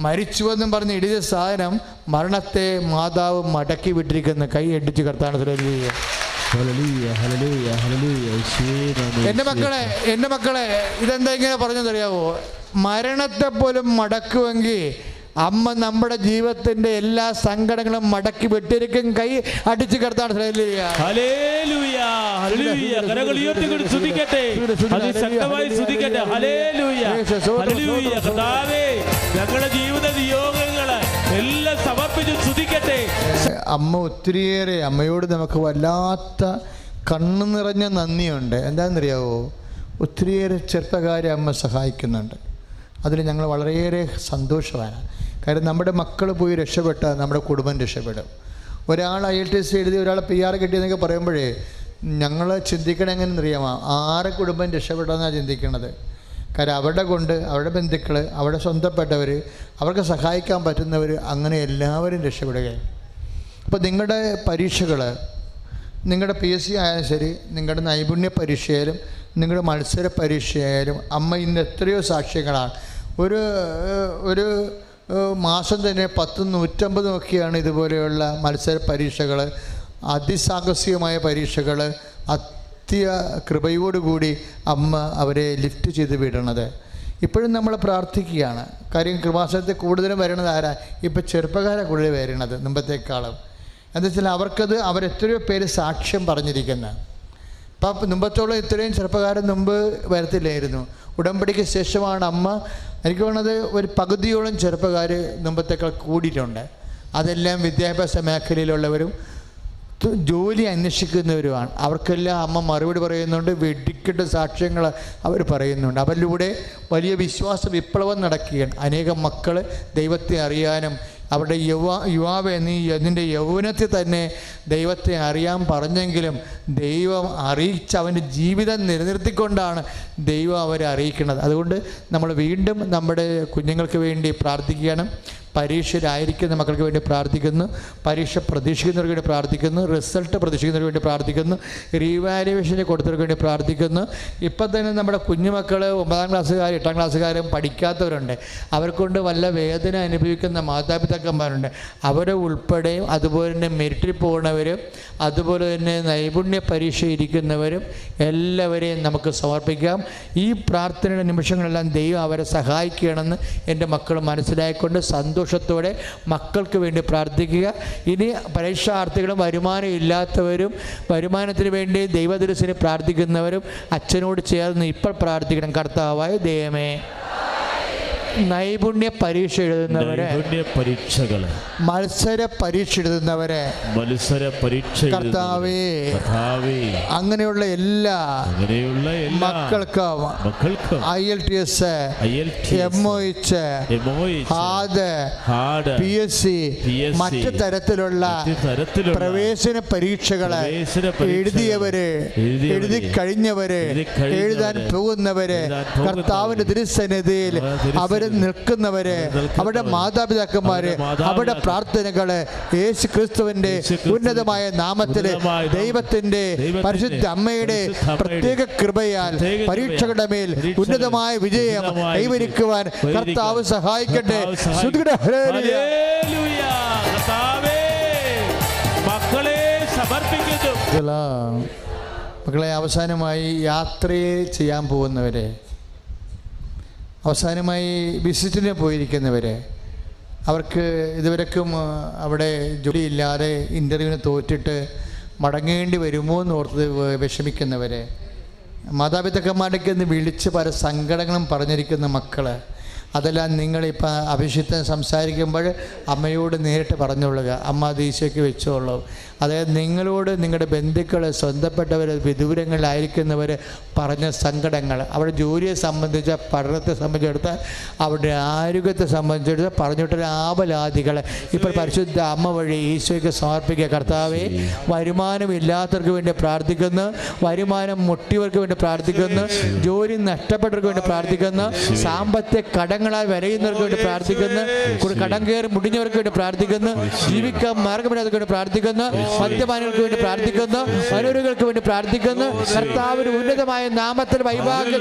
മരിച്ചുവെന്നും പറഞ്ഞ് എഴുതിയ സാധനം മരണത്തെ മാതാവ് മടക്കി വിട്ടിരിക്കുന്ന. കൈ അടിച്ച് കർത്താവിനെ ശ്രദ്ധിക്കുക. എൻ്റെ മക്കളെ ഇതെന്താ ഇങ്ങനെ പറഞ്ഞതറിയാവോ? മരണത്തെ പോലും മടക്കുമെങ്കിൽ അമ്മ നമ്മുടെ ജീവിതത്തിന്റെ എല്ലാ സങ്കടങ്ങളും മടക്കി വിട്ടിരിക്കും. കൈ അടിച്ച് കർത്താൻ ഞങ്ങളുടെ ജീവിത നിയോഗങ്ങളെ എല്ലാം സമർപ്പിച്ച് സ്തുതിക്കട്ടെ. അമ്മ ഒത്തിരിയേറെ, അമ്മയോട് നമുക്ക് വല്ലാത്ത കണ്ണു നിറഞ്ഞ നന്ദിയുണ്ട്. എന്താണെന്നറിയാവോ? ഒത്തിരിയേറെ ചെറുപ്പക്കാരെ അമ്മ സഹായിക്കുന്നുണ്ട്. അതിൽ ഞങ്ങൾ വളരെയേറെ സന്തോഷമാണ്. കാര്യം നമ്മുടെ മക്കൾ പോയി രക്ഷപ്പെട്ടാൽ നമ്മുടെ കുടുംബം രക്ഷപ്പെടും. ഒരാൾ IELTS എഴുതി ഒരാൾ PR കിട്ടിയെന്നൊക്കെ പറയുമ്പോഴേ ഞങ്ങൾ ചിന്തിക്കണം എങ്ങനെയെന്നറിയാമോ? 6 കുടുംബം രക്ഷപ്പെടാമെന്നാണ് ചിന്തിക്കുന്നത്. കാര്യം അവരുടെ കൊണ്ട് അവരുടെ ബന്ധുക്കൾ, അവരുടെ സ്വന്തപ്പെട്ടവർ, അവർക്ക് സഹായിക്കാൻ പറ്റുന്നവർ, അങ്ങനെ എല്ലാവരും രക്ഷപ്പെടുകയാണ്. അപ്പോൾ നിങ്ങളുടെ പരീക്ഷകൾ, നിങ്ങളുടെ PSC ആയാലും ശരി, നിങ്ങളുടെ നൈപുണ്യ പരീക്ഷയായാലും നിങ്ങളുടെ മത്സര പരീക്ഷയായാലും അമ്മ ഇന്ന് എത്രയോ സാക്ഷ്യങ്ങളാണ്. ഒരു മാസം തന്നെ 10-150 ഒക്കെയാണ് ഇതുപോലെയുള്ള മത്സര പരീക്ഷകൾ, അതിസാഹസികമായ പരീക്ഷകൾ. കൃപയോടുകൂടി അമ്മ അവരെ ലിഫ്റ്റ് ചെയ്ത് വിടണത്. ഇപ്പോഴും നമ്മൾ പ്രാർത്ഥിക്കുകയാണ്. കാര്യം കൃപാസനത്തിൽ കൂടുതലും വരണത് ആരാ? ഇപ്പോൾ ചെറുപ്പക്കാരെ കൂടുതൽ വരണത് മുമ്പത്തേക്കാളും. എന്താ വെച്ചാൽ അവരെത്രയോ പേര് സാക്ഷ്യം പറഞ്ഞിരിക്കുന്നത്. അപ്പം മുമ്പത്തോളം ഇത്രയും ചെറുപ്പക്കാരൻ മുമ്പ് വരത്തില്ലായിരുന്നു. ഉടമ്പടിക്ക് ശേഷമാണ് അമ്മ, എനിക്ക് തോന്നുന്നത് ഒരു പകുതിയോളം ചെറുപ്പക്കാർ മുമ്പത്തേക്കാൾ കൂടിയിട്ടുണ്ട്. അതെല്ലാം വിദ്യാഭ്യാസ മേഖലയിലുള്ളവരും ജോലി അന്വേഷിക്കുന്നവരുമാണ്. അവർക്കെല്ലാം അമ്മ മറുപടി പറയുന്നുണ്ട്. വെടിക്കെട്ട് സാക്ഷ്യങ്ങൾ അവർ പറയുന്നുണ്ട്. അവരിലൂടെ വലിയ വിശ്വാസ വിപ്ലവം നടക്കുകയാണ്. അനേകം മക്കൾ ദൈവത്തെ അറിയാനും അവരുടെ യുവാവ് നിൻ്റെ യൗവനത്തിൽ തന്നെ ദൈവത്തെ അറിയാൻ പറഞ്ഞെങ്കിലും ദൈവം അറിയിച്ച് അവൻ്റെ ജീവിതം നിലനിർത്തിക്കൊണ്ടാണ് ദൈവം അവരെ അറിയിക്കുന്നത്. അതുകൊണ്ട് നമ്മൾ വീണ്ടും നമ്മുടെ കുഞ്ഞുങ്ങൾക്ക് വേണ്ടി പ്രാർത്ഥിക്കണം. പരീക്ഷയിലായിരിക്കുന്ന മക്കൾക്ക് വേണ്ടി പ്രാർത്ഥിക്കുന്നു. പരീക്ഷ പ്രതീക്ഷിക്കുന്നവർക്ക് വേണ്ടി പ്രാർത്ഥിക്കുന്നു. റിസൾട്ട് പ്രതീക്ഷിക്കുന്നവർക്ക് വേണ്ടി പ്രാർത്ഥിക്കുന്നു. റീവാലുവേഷന് കൊടുത്തവർക്ക് വേണ്ടി പ്രാർത്ഥിക്കുന്നു. ഇപ്പം തന്നെ നമ്മുടെ കുഞ്ഞുമക്കൾ 9ാം ക്ലാസ്സുകാരും 8ാം ക്ലാസ്സുകാരും പഠിക്കാത്തവരുണ്ട്. അവർക്കൊണ്ട് വല്ല വേദന അനുഭവിക്കുന്ന മാതാപിതാക്കന്മാരുണ്ട്. അവരെ ഉൾപ്പെടെയും, അതുപോലെ തന്നെ മെറിറ്റിൽ പോകുന്നവരും, അതുപോലെ തന്നെ നൈപുണ്യ പരീക്ഷ ഇരിക്കുന്നവരും എല്ലാവരെയും നമുക്ക് സമർപ്പിക്കാം. ഈ പ്രാർത്ഥനയുടെ നിമിഷങ്ങളെല്ലാം ദൈവം അവരെ സഹായിക്കണമെന്ന് എൻ്റെ മക്കൾ മനസ്സിലായിക്കൊണ്ട് സന്തോഷത്തോടെ മക്കൾക്ക് വേണ്ടി പ്രാർത്ഥിക്കുക. ഇനി പരീക്ഷാർത്ഥികളും വരുമാനം ഇല്ലാത്തവരും വരുമാനത്തിന് വേണ്ടി ദൈവദൃശ്യന് പ്രാർത്ഥിക്കുന്നവരും അച്ഛനോട് ചേർന്ന് ഇപ്പോൾ പ്രാർത്ഥിക്കണം. കർത്താവായ ദൈവമേ, നൈപുണ്യ പരീക്ഷ എഴുതുന്നവരെ, മത്സര പരീക്ഷ എഴുതുന്നവരെ, കർത്താവേ അങ്ങനെയുള്ള എല്ലാ മക്കൾക്കും IELTS, MOH, HARD, PSC, മറ്റു തരത്തിലുള്ള പ്രവേശന പരീക്ഷകളെ എഴുതിയവര്, എഴുതി കഴിഞ്ഞവര്, എഴുതാൻ പോകുന്നവര്, കർത്താവിന്റെ തിരുസന്നിധിയിൽ അവർ നിൽക്കുന്നവര്, അവരുടെ മാതാപിതാക്കന്മാര്, അവരുടെ പ്രാർത്ഥനകള് യേശു ക്രിസ്തുവിന്റെ ഉന്നതമായ നാമത്തില് ദൈവത്തിന്റെ പരിശുദ്ധ അമ്മയുടെ പ്രത്യേക കൃപയാൽ പരീക്ഷകളുടെ മേൽ ഉന്നതമായ വിജയം കൈവരിക്കുവാൻ കർത്താവ് സഹായിക്കട്ടെ. മക്കളെ, അവസാനമായി യാത്രയെ ചെയ്യാൻ പോകുന്നവരെ, അവസാനമായി വിസിറ്റിന് പോയിരിക്കുന്നവർ, അവർക്ക് ഇതുവരെക്കും അവിടെ ജോലിയില്ലാതെ ഇൻ്റർവ്യൂവിന് തോറ്റിട്ട് മടങ്ങേണ്ടി വരുമോ എന്ന് ഓർത്ത് വിഷമിക്കുന്നവർ, മാതാപിതാക്കന്മാരൊക്കെ ഒന്ന് വിളിച്ച് പല സങ്കടങ്ങളും പറഞ്ഞിരിക്കുന്ന മക്കൾ, അതെല്ലാം നിങ്ങളിപ്പോൾ അഭിഷിക്തൻ സംസാരിക്കുമ്പോൾ അമ്മയോട് നേരിട്ട് പറഞ്ഞുകൊള്ളുക. അമ്മ അത് ഈശോയ്ക്ക് വെച്ചോളൂ. അതായത് നിങ്ങളോട് നിങ്ങളുടെ ബന്ധുക്കൾ, സ്വന്തപ്പെട്ടവർ, വിദൂരങ്ങളിലായിരിക്കുന്നവർ പറഞ്ഞ സങ്കടങ്ങൾ, അവരുടെ ജോലിയെ സംബന്ധിച്ച, പഠനത്തെ സംബന്ധിച്ചെടുത്ത്, അവരുടെ ആരോഗ്യത്തെ സംബന്ധിച്ചെടുത്ത് പറഞ്ഞിട്ടുള്ള ആപലാദികൾ ഇപ്പോൾ പരിശുദ്ധ അമ്മ വഴി ഈശോയ്ക്ക് സമർപ്പിക്കുക. കർത്താവേ, വരുമാനമില്ലാത്തവർക്ക് വേണ്ടി പ്രാർത്ഥിക്കുന്നു, വരുമാനം മുട്ടിയവർക്ക് വേണ്ടി പ്രാർത്ഥിക്കുന്നു, ജോലി നഷ്ടപ്പെട്ടവർക്ക് വേണ്ടി പ്രാർത്ഥിക്കുന്നു, സാമ്പത്തിക കടങ്ങളാൽ വരയുന്നവർക്ക് വേണ്ടി പ്രാർത്ഥിക്കുന്നു, കടം കയറി മുടിഞ്ഞവർക്ക് വേണ്ടി പ്രാർത്ഥിക്കുന്നു, ജീവിക്കാൻ മാർഗമില്ലാത്തവർക്ക് വേണ്ടി പ്രാർത്ഥിക്കുന്നു, മദ്യപാനികൾക്ക് വേണ്ടി പ്രാർത്ഥിക്കുന്നു, മനോരുകൾക്ക് വേണ്ടി പ്രാർത്ഥിക്കുന്നു. കർത്താവിന്റെ ഉന്നതമായ നാമത്തിൽ വൈവാഹിക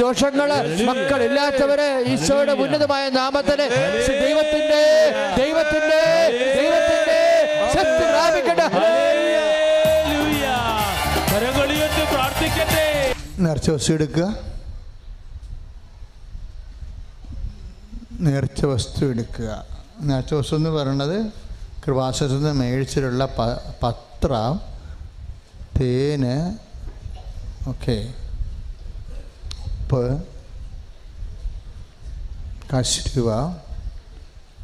ദോഷങ്ങള് മക്കളില്ലാത്തവര് ഈശോയുടെ ഉന്നതമായ നാമത്തില് ദൈവത്തിന്റെ ശക്തി പ്രാപിക്കട്ടെ. നേർച്ച വസ്തു എടുക്കുക. നേർച്ച വസ്തു എന്ന് പറയുന്നത് കൃപാസനത്തിൽ നിന്ന് മേടിച്ചിട്ടുള്ള പത്രം, തേന്, ഉപ്പ്, കശുവ,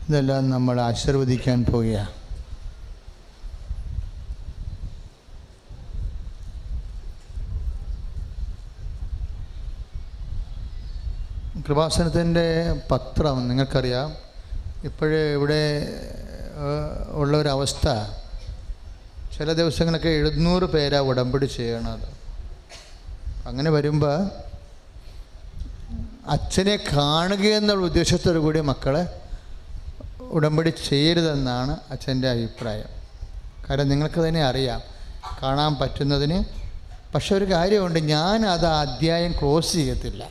ഇതെല്ലാം നമ്മൾ ആശീർവദിക്കാൻ പോവുകയാണ്. കൃപാസനത്തിൻ്റെ പത്രം നിങ്ങൾക്കറിയാം. ഇപ്പോഴേ ഇവിടെ ഉള്ളൊരവസ്ഥ, ചില ദിവസങ്ങളൊക്കെ 700 പേരാണ് ഉടമ്പടി ചെയ്യണത്. അങ്ങനെ വരുമ്പോൾ അച്ഛനെ കാണുകയെന്നുള്ള ഉദ്ദേശത്തോടു കൂടി മക്കളെ ഉടമ്പടി ചെയ്യരുതെന്നാണ് അച്ഛൻ്റെ അഭിപ്രായം. കാരണം നിങ്ങൾക്ക് തന്നെ അറിയാം, കാണാൻ പറ്റുന്നതിന്. പക്ഷെ ഒരു കാര്യമുണ്ട്, ഞാൻ അത് അധ്യായം ക്ലോസ് ചെയ്യത്തില്ല.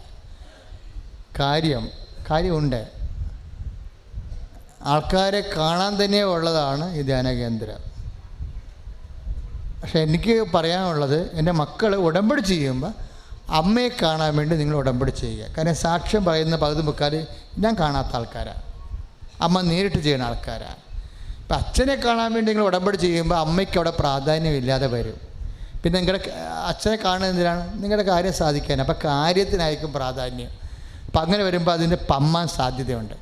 കാര്യമുണ്ട്. ആൾക്കാരെ കാണാൻ തന്നെ ഉള്ളതാണ് ഈ ധ്യാനകേന്ദ്രം. പക്ഷെ എനിക്ക് പറയാനുള്ളത്, എൻ്റെ മക്കൾ ഉടമ്പടി ചെയ്യുമ്പോൾ അമ്മയെ കാണാൻ വേണ്ടി നിങ്ങൾ ഉടമ്പടി ചെയ്യുക. കാരണം സാക്ഷ്യം പറയുന്ന പകുതി മുക്കാൽ ഞാൻ കാണാത്ത ആൾക്കാരാണ്, അമ്മ നേരിട്ട് ചെയ്യുന്ന ആൾക്കാരാണ്. ഇപ്പം അച്ഛനെ കാണാൻ വേണ്ടി നിങ്ങൾ ഉടമ്പടി ചെയ്യുമ്പോൾ അമ്മയ്ക്ക് അവിടെ പ്രാധാന്യമില്ലാതെ വരും. പിന്നെ നിങ്ങളുടെ അച്ഛനെ കാണുന്നത് എന്തിനാണ്? നിങ്ങളുടെ കാര്യം സാധിക്കാൻ. അപ്പം കാര്യത്തിനായിരിക്കും പ്രാധാന്യം. അപ്പം അങ്ങനെ വരുമ്പോൾ അതിൻ്റെ പമ്മാൻ സാധ്യതയുണ്ട്.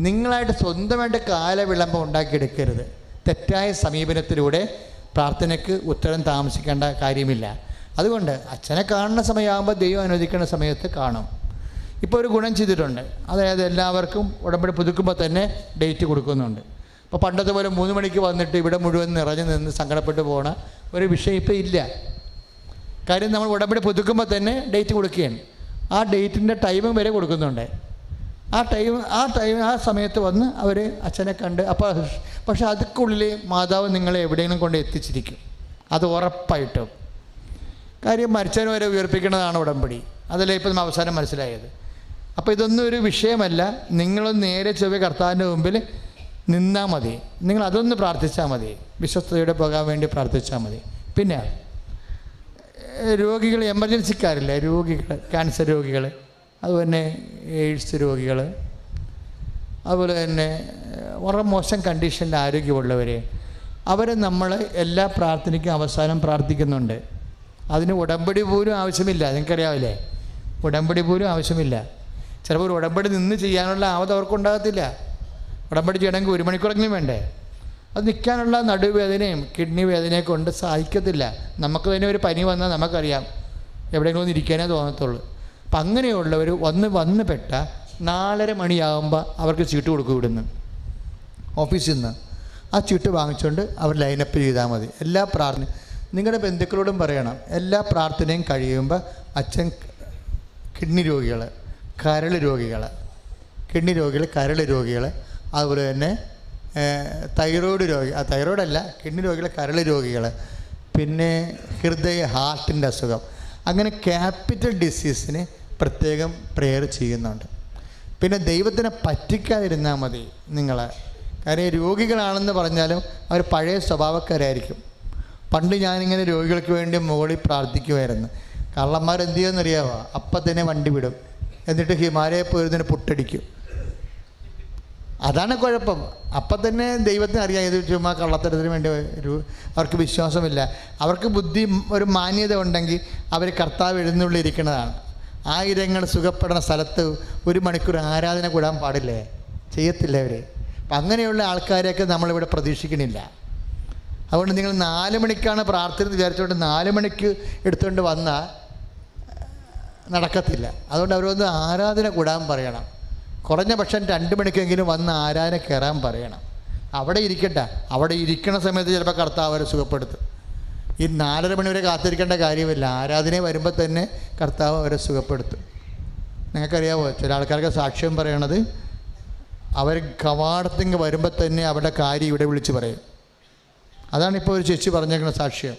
നിങ്ങളായിട്ട് സ്വന്തമായിട്ട് കാലവിളംബം ഉണ്ടാക്കിയെടുക്കരുത്. തെറ്റായ സമീപനത്തിലൂടെ പ്രാർത്ഥനയ്ക്ക് ഉത്തരം താമസിക്കേണ്ട കാര്യമില്ല. അതുകൊണ്ട് അച്ഛനെ കാണുന്ന സമയമാകുമ്പോൾ ദൈവം അനുവദിക്കുന്ന സമയത്ത് കാണും. ഇപ്പോൾ ഒരു ഗുണം ചെയ്തിട്ടുണ്ട്, അതായത് എല്ലാവർക്കും ഉടമ്പടി പുതുക്കുമ്പോൾ തന്നെ ഡേറ്റ് കൊടുക്കുന്നുണ്ട്. ഇപ്പോൾ പണ്ടത്തെ പോലെ 3 മണിക്ക് വന്നിട്ട് ഇവിടെ മുഴുവൻ നിറഞ്ഞു നിന്ന് സങ്കടപ്പെട്ടു പോകണ ഒരു വിഷയം ഇപ്പോൾ ഇല്ല. കാര്യം നമ്മൾ ഉടമ്പടി പുതുക്കുമ്പോൾ തന്നെ ഡേറ്റ് കൊടുക്കുകയാണ്. ആ ഡേറ്റിൻ്റെ ടൈമും വരെ കൊടുക്കുന്നുണ്ട്. ആ സമയത്ത് വന്ന് അവർ അച്ഛനെ കണ്ട്, അപ്പോൾ പക്ഷെ അതുക്കുള്ളിൽ മാതാവ് നിങ്ങളെ എവിടെയെങ്കിലും കൊണ്ട് എത്തിച്ചിരിക്കും, അത് ഉറപ്പായിട്ടും. കാര്യം മരിച്ചവന് വരെ ഉയർപ്പിക്കുന്നതാണ് ഉടമ്പടി. അതല്ലേ ഇപ്പം നമ്മൾ അവസാനം മനസ്സിലായത്. അപ്പോൾ ഇതൊന്നും ഒരു വിഷയമല്ല. നിങ്ങൾ നേരെ ചൊവ്വ കർത്താവിൻ്റെ മുമ്പിൽ നിന്നാൽ മതി. നിങ്ങൾ അതൊന്ന് പ്രാർത്ഥിച്ചാൽ മതി, വിശ്വസ്തയോടെ പോകാൻ വേണ്ടി പ്രാർത്ഥിച്ചാൽ മതി. പിന്നെ രോഗികൾ, എമർജൻസിക്കാരില്ല, രോഗികൾ, ക്യാൻസർ രോഗികൾ, അതുപോലെ എയ്ഡ്സ് രോഗികൾ, അതുപോലെ തന്നെ വളരെ മോശം കണ്ടീഷനിൽ ആരോഗ്യമുള്ളവർ, അവരെ നമ്മൾ എല്ലാ പ്രാർത്ഥനയ്ക്കും അവസാനം പ്രാർത്ഥിക്കുന്നുണ്ട്. അതിന് ഉടമ്പടി പോലും ആവശ്യമില്ല. നിങ്ങൾക്കറിയാവില്ലേ, ഉടമ്പടി പോലും ആവശ്യമില്ല. ചിലപ്പോൾ ഒരു ഉടമ്പടി നിന്ന് ചെയ്യാനുള്ള ആവത് അവർക്കുണ്ടാകത്തില്ല. ഉടമ്പടി ചെയ്യണമെങ്കിൽ 1 മണിക്കൂറെങ്കിലും വേണ്ടേ? അത് നിൽക്കാനുള്ള നടുവേദനയും കിഡ്നി വേദനയെ കൊണ്ട് സഹിക്കത്തില്ല. നമുക്ക് തന്നെ ഒരു പനി വന്നാൽ നമുക്കറിയാം, എവിടെയെങ്കിലും ഒന്ന് ഇരിക്കാനേ തോന്നത്തുള്ളൂ. അപ്പം അങ്ങനെയുള്ളവർ വന്ന് പെട്ട 4:30 മണിയാകുമ്പോൾ അവർക്ക് ചീട്ട് കൊടുക്കും. ഇവിടുന്ന് ഓഫീസിൽ നിന്ന് ആ ചീട്ട് വാങ്ങിച്ചുകൊണ്ട് അവർ ലൈനപ്പ് ചെയ്താൽ മതി. എല്ലാ പ്രാർത്ഥന നിങ്ങളുടെ ബന്ധുക്കളോടും പറയണം. എല്ലാ പ്രാർത്ഥനയും കഴിയുമ്പോൾ അച്ഛൻ കിഡ്നി രോഗികൾ, കരൾ രോഗികൾ, അതുപോലെ തന്നെ തൈറോയ്ഡ് തൈറോയ്ഡല്ല, കിഡ്നി രോഗികൾ, കരൾ രോഗികൾ, പിന്നെ ഹാർട്ടിൻ്റെ അസുഖം, അങ്ങനെ ക്യാപിറ്റൽ ഡിസീസിന് പ്രത്യേകം പ്രെയർ ചെയ്യുന്നുണ്ട്. പിന്നെ ദൈവത്തിനെ പറ്റിക്കാതിരുന്നാൽ മതി നിങ്ങൾ. കാര്യം രോഗികളാണെന്ന് പറഞ്ഞാലും അവർ പഴയ സ്വഭാവക്കാരായിരിക്കും. പണ്ട് ഞാനിങ്ങനെ രോഗികൾക്ക് വേണ്ടി മുകളിൽ പ്രാർത്ഥിക്കുമായിരുന്നു. കള്ളന്മാരെന്ത് ചെയ്യുമെന്നറിയാമോ? അപ്പം തന്നെ വണ്ടി വിടും, എന്നിട്ട് ഹിമാലയ പോയിരുന്നതിന് പുട്ടടിക്കും. അതാണ് കുഴപ്പം. അപ്പം തന്നെ ദൈവത്തിന് അറിയാം ഇത് ചുമ്മാ കള്ളത്തരത്തിന് വേണ്ടി അവർക്ക് വിശ്വാസമില്ല. അവർക്ക് ബുദ്ധി, ഒരു മാന്യത ഉണ്ടെങ്കിൽ അവർ കർത്താവ് എഴുന്നള്ളിയിരിക്കുന്നതാണ്. ആയിരങ്ങൾ സുഖപ്പെടുന്ന സ്ഥലത്ത് 1 മണിക്കൂർ ആരാധന കൂടാൻ പാടില്ലേ? ചെയ്യത്തില്ല അവർ. അപ്പം അങ്ങനെയുള്ള ആൾക്കാരെയൊക്കെ നമ്മളിവിടെ പ്രതീക്ഷിക്കണില്ല. അതുകൊണ്ട് നിങ്ങൾ 4 മണിക്കാണ് പ്രാർത്ഥന വിചാരിച്ചുകൊണ്ട് 4 മണിക്ക് എടുത്തുകൊണ്ട് വന്നാൽ നടക്കത്തില്ല. അതുകൊണ്ട് അവരൊന്ന് ആരാധന കൂടാൻ പറയണം. കുറഞ്ഞ പക്ഷം 2 മണിക്കെങ്കിലും വന്ന് ആരാധന കയറാൻ പറയണം. അവിടെ ഇരിക്കട്ടെ. അവിടെ ഇരിക്കണ സമയത്ത് ചിലപ്പോൾ കർത്താവ് അവരെ സുഖപ്പെടുത്തും. ഈ 4:30 മണി വരെ കാത്തിരിക്കേണ്ട കാര്യമില്ല. ആരാധന വരുമ്പോൾ തന്നെ കർത്താവ് അവരെ സുഖപ്പെടുത്തും. നിങ്ങൾക്കറിയാമോ, ചില ആൾക്കാർക്ക് സാക്ഷ്യം പറയണത് അവർ കവാടത്തിങ്ങ് വരുമ്പോൾ തന്നെ അവരുടെ കാര്യം ഇവിടെ വിളിച്ച് പറയും. അതാണിപ്പോൾ ഒരു ചേച്ചി പറഞ്ഞേക്കുന്ന സാക്ഷ്യം.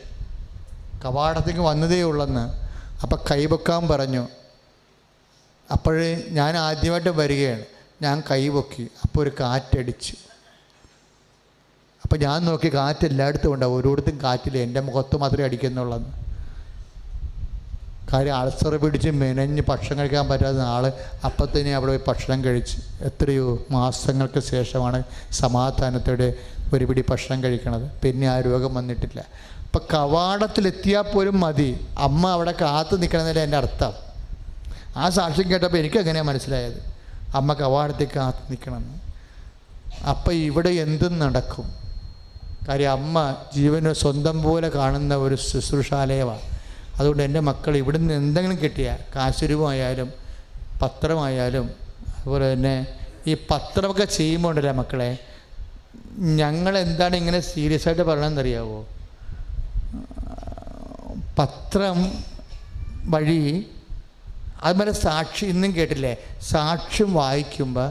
കവാടത്തിങ്ങ് വന്നതേ ഉള്ളെന്ന്. അപ്പം കൈവെക്കാൻ പറഞ്ഞു. അപ്പോഴേ ഞാൻ ആദ്യമായിട്ട് വരികയാണ്. ഞാൻ കൈവൊക്കി. അപ്പോൾ ഒരു കാറ്റടിച്ച്. അപ്പം ഞാൻ നോക്കി, കാറ്റ് എല്ലായിടത്തും ഉണ്ടാവും, ഓരോരുത്തും കാറ്റില്ല, എൻ്റെ മുഖത്ത് മാത്രമേ അടിക്കുന്നുള്ളെന്ന്. കാര്യം അൾസർ പിടിച്ച് മെനഞ്ഞ് ഭക്ഷണം കഴിക്കാൻ പറ്റാത്ത ആൾ അപ്പം തന്നെ അവിടെ പോയി ഭക്ഷണം കഴിച്ച്. എത്രയോ മാസങ്ങൾക്ക് ശേഷമാണ് സമാധാനത്തോടെ ഒരു പിടി ഭക്ഷണം കഴിക്കണത്. പിന്നെ ആ രോഗം വന്നിട്ടില്ല. അപ്പം കവാടത്തിലെത്തിയാൽ പോലും മതി, അമ്മ അവിടെ കാത്തു നിൽക്കണമെന്നല്ല എൻ്റെ അർത്ഥം. ആ സാക്ഷ്യം കേട്ടപ്പോൾ എനിക്കങ്ങനെയാണ് മനസ്സിലായത്, അമ്മ കവാടത്തിൽ കാത്തു നിൽക്കണമെന്ന്. അപ്പം ഇവിടെ എന്തും നടക്കും. കാര്യം അമ്മ ജീവന് സ്വന്തം പോലെ കാണുന്ന ഒരു ശുശ്രൂഷാലയമാണ്. അതുകൊണ്ട് എൻ്റെ മക്കൾ ഇവിടുന്ന് എന്തെങ്കിലും കിട്ടിയാൽ, കാശുരൂപമായാലും പത്രമായാലും, അതുപോലെ തന്നെ ഈ പത്രമൊക്കെ ചെയ്യുമ്പോൾ ഉണ്ടല്ലോ മക്കളെ, ഞങ്ങളെന്താണ് ഇങ്ങനെ സീരിയസ് ആയിട്ട് പറയണമെന്നറിയാവോ? പത്രം വഴി അതുപോലെ സാക്ഷി ഇന്നും കേട്ടില്ലേ, സാക്ഷ്യം വായിക്കുമ്പോൾ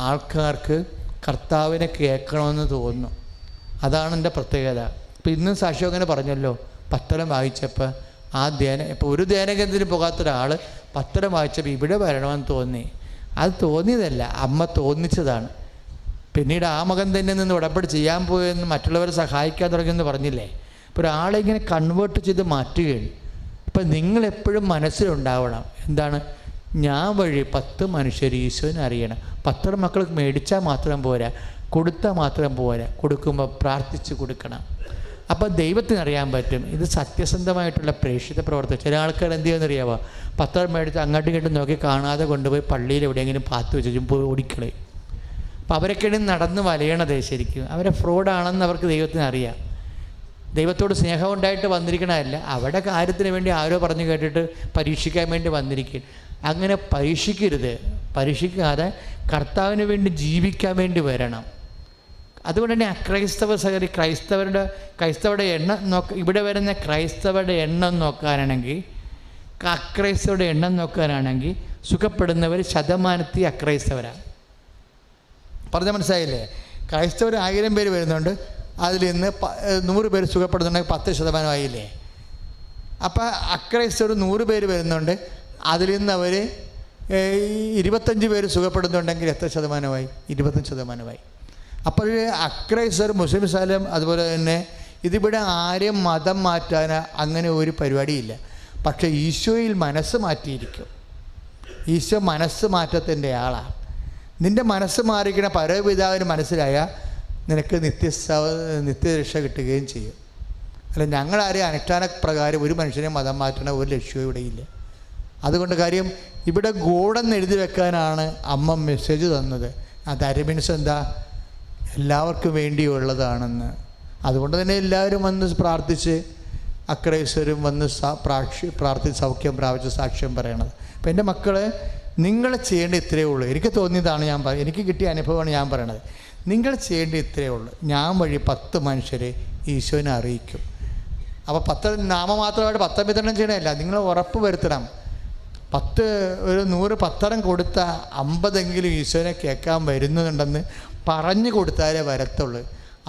ആൾക്കാർക്ക് കർത്താവിനെ കേൾക്കണമെന്ന് തോന്നുന്നു. അതാണ് എൻ്റെ പ്രത്യേകത. ഇപ്പം ഇന്നും സാക്ഷ്യം അങ്ങനെ പറഞ്ഞല്ലോ, പത്രം വായിച്ചപ്പോൾ ആ ഇപ്പോൾ ഒരു ധ്യാനകേന്ദ്രത്തിന് പോകാത്ത ഒരാൾ പത്രം വായിച്ചപ്പോൾ ഇവിടെ വരണമെന്ന് തോന്നി. അത് തോന്നിയതല്ല, അമ്മ തോന്നിച്ചതാണ്. പിന്നീട് ആ മകൻ തന്നെ നിന്ന് ഉടമ്പടി ചെയ്യാൻ പോയെന്ന് മറ്റുള്ളവരെ സഹായിക്കാൻ തുടങ്ങിയെന്ന് പറഞ്ഞില്ലേ. ഇപ്പോൾ ഒരാളെ ഇങ്ങനെ കൺവേർട്ട് ചെയ്ത് മാറ്റുകയാണ്. ഇപ്പം നിങ്ങളെപ്പോഴും മനസ്സിലുണ്ടാവണം, എന്താണ്, ഞാൻ വഴി 10 മനുഷ്യർ ഈശോനെ അറിയണം. പത്രം മക്കൾക്ക് മേടിച്ചാൽ മാത്രം പോരാ, കൊടുത്താൽ മാത്രം പോരാ, കൊടുക്കുമ്പോൾ പ്രാർത്ഥിച്ച് കൊടുക്കണം. അപ്പോൾ ദൈവത്തിന് അറിയാൻ പറ്റും ഇത് സത്യസന്ധമായിട്ടുള്ള പ്രേക്ഷിത പ്രവർത്തനം. ചില ആൾക്കാർ എന്ത് ചെയ്യുമെന്നറിയാമോ, പത്രം മേടിച്ച് അങ്ങോട്ടും ഇങ്ങോട്ടും നോക്കി കാണാതെ കൊണ്ടുപോയി പള്ളിയിൽ എവിടെയെങ്കിലും പാത്ത് വെച്ചും പോയി ഓടിക്കളയും. അപ്പോൾ അവരൊക്കെയാണ് നടന്ന് വലയണത്. ശരിക്കും അവരെ ഫ്രോഡാണെന്ന് അവർക്ക് ദൈവത്തിന് അറിയാം. ദൈവത്തോട് സ്നേഹം ഉണ്ടായിട്ട് വന്നിരിക്കണമല്ല, അവിടെ കാര്യത്തിന് വേണ്ടി ആരോ പറഞ്ഞു കേട്ടിട്ട് പരീക്ഷിക്കാൻ വേണ്ടി വന്നിരിക്കും. അങ്ങനെ പരീക്ഷിക്കരുത്. പരീക്ഷിക്കാതെ കർത്താവിന് വേണ്ടി ജീവിക്കാൻ വേണ്ടി വരണം. അതുകൊണ്ട് തന്നെ അക്രൈസ്തവ സഹരി ക്രൈസ്തവരുടെ എണ്ണം ഇവിടെ വരുന്ന ക്രൈസ്തവരുടെ എണ്ണം നോക്കാനാണെങ്കിൽ, അക്രൈസ്തവരുടെ എണ്ണം നോക്കാനാണെങ്കിൽ സുഖപ്പെടുന്നവർ ശതമാനത്തിൽ അക്രൈസ്തവരാണ്. പറഞ്ഞ മനസ്സിലായില്ലേ? ക്രൈസ്തവർ 1000 പേര് വരുന്നുണ്ട്, അതിൽ നിന്ന് 100 പേര് സുഖപ്പെടുന്നുണ്ടെങ്കിൽ 10% ആയില്ലേ? അപ്പോൾ അക്രൈസ്തവർ 100 പേര് വരുന്നുണ്ട്, അതിൽ നിന്ന് അവർ 25 പേര് സുഖപ്പെടുന്നുണ്ടെങ്കിൽ എത്ര ശതമാനമായി? 25%. അപ്പോൾ അക്രൈസ്തവർ മുസ്ലിംസാലും അതുപോലെ തന്നെ ഇതിവിടെ ആരെയും മതം മാറ്റാൻ അങ്ങനെ ഒരു പരിപാടിയില്ല. പക്ഷേ ഈശോയിൽ മനസ്സ് മാറ്റിയിരിക്കും. ഈശോ മനസ്സ് മാറ്റത്തിൻ്റെ ആളാണ്. നിൻ്റെ മനസ്സ് മാറിക്കണ പരമപിതാവിന് മനസ്സിലായാൽ നിനക്ക് നിത്യരക്ഷ കിട്ടുകയും ചെയ്യും. അല്ല, ഞങ്ങളാരെയും അനുഷ്ഠാന പ്രകാരം ഒരു മനുഷ്യനെ മതം മാറ്റണ ഒരു ലക്ഷ്യവും ഇവിടെയില്ല. അതുകൊണ്ട് കാര്യം ഇവിടെ ഗോഡെന്ന് എഴുതി വെക്കാനാണ് അമ്മ മെസ്സേജ് തന്നത്. അത് മീൻസ് എന്താ, എല്ലാവർക്കും വേണ്ടിയുള്ളതാണെന്ന്. അതുകൊണ്ട് തന്നെ എല്ലാവരും വന്ന് പ്രാർത്ഥിച്ച്, അക്രൈസ്വരും വന്ന് പ്രാർത്ഥിച്ച് സൗഖ്യം പ്രാപിച്ച് സാക്ഷ്യം പറയണത്. അപ്പം എൻ്റെ മക്കളെ, നിങ്ങൾ ചെയ്യേണ്ട ഇത്രയേ ഉള്ളൂ. എനിക്ക് തോന്നിയതാണ് എനിക്ക് കിട്ടിയ അനുഭവമാണ് ഞാൻ പറയണത്. നിങ്ങൾ ചെയ്യേണ്ട ഇത്രയേ ഉള്ളൂ. ഞാൻ വഴി 10 മനുഷ്യരെ ഈശോനെ അറിയിക്കും. അപ്പോൾ 10 നാമമാത്രമായിട്ട് 10 വിതരണം ചെയ്യണമല്ല, നിങ്ങൾ ഉറപ്പ് വരുത്തണം. 100 പത്രം കൊടുത്താൽ 50 ഈശോനെ കേൾക്കാൻ വരുന്നുണ്ടെന്ന് പറഞ്ഞു കൊടുത്താലേ വരത്തുള്ളൂ.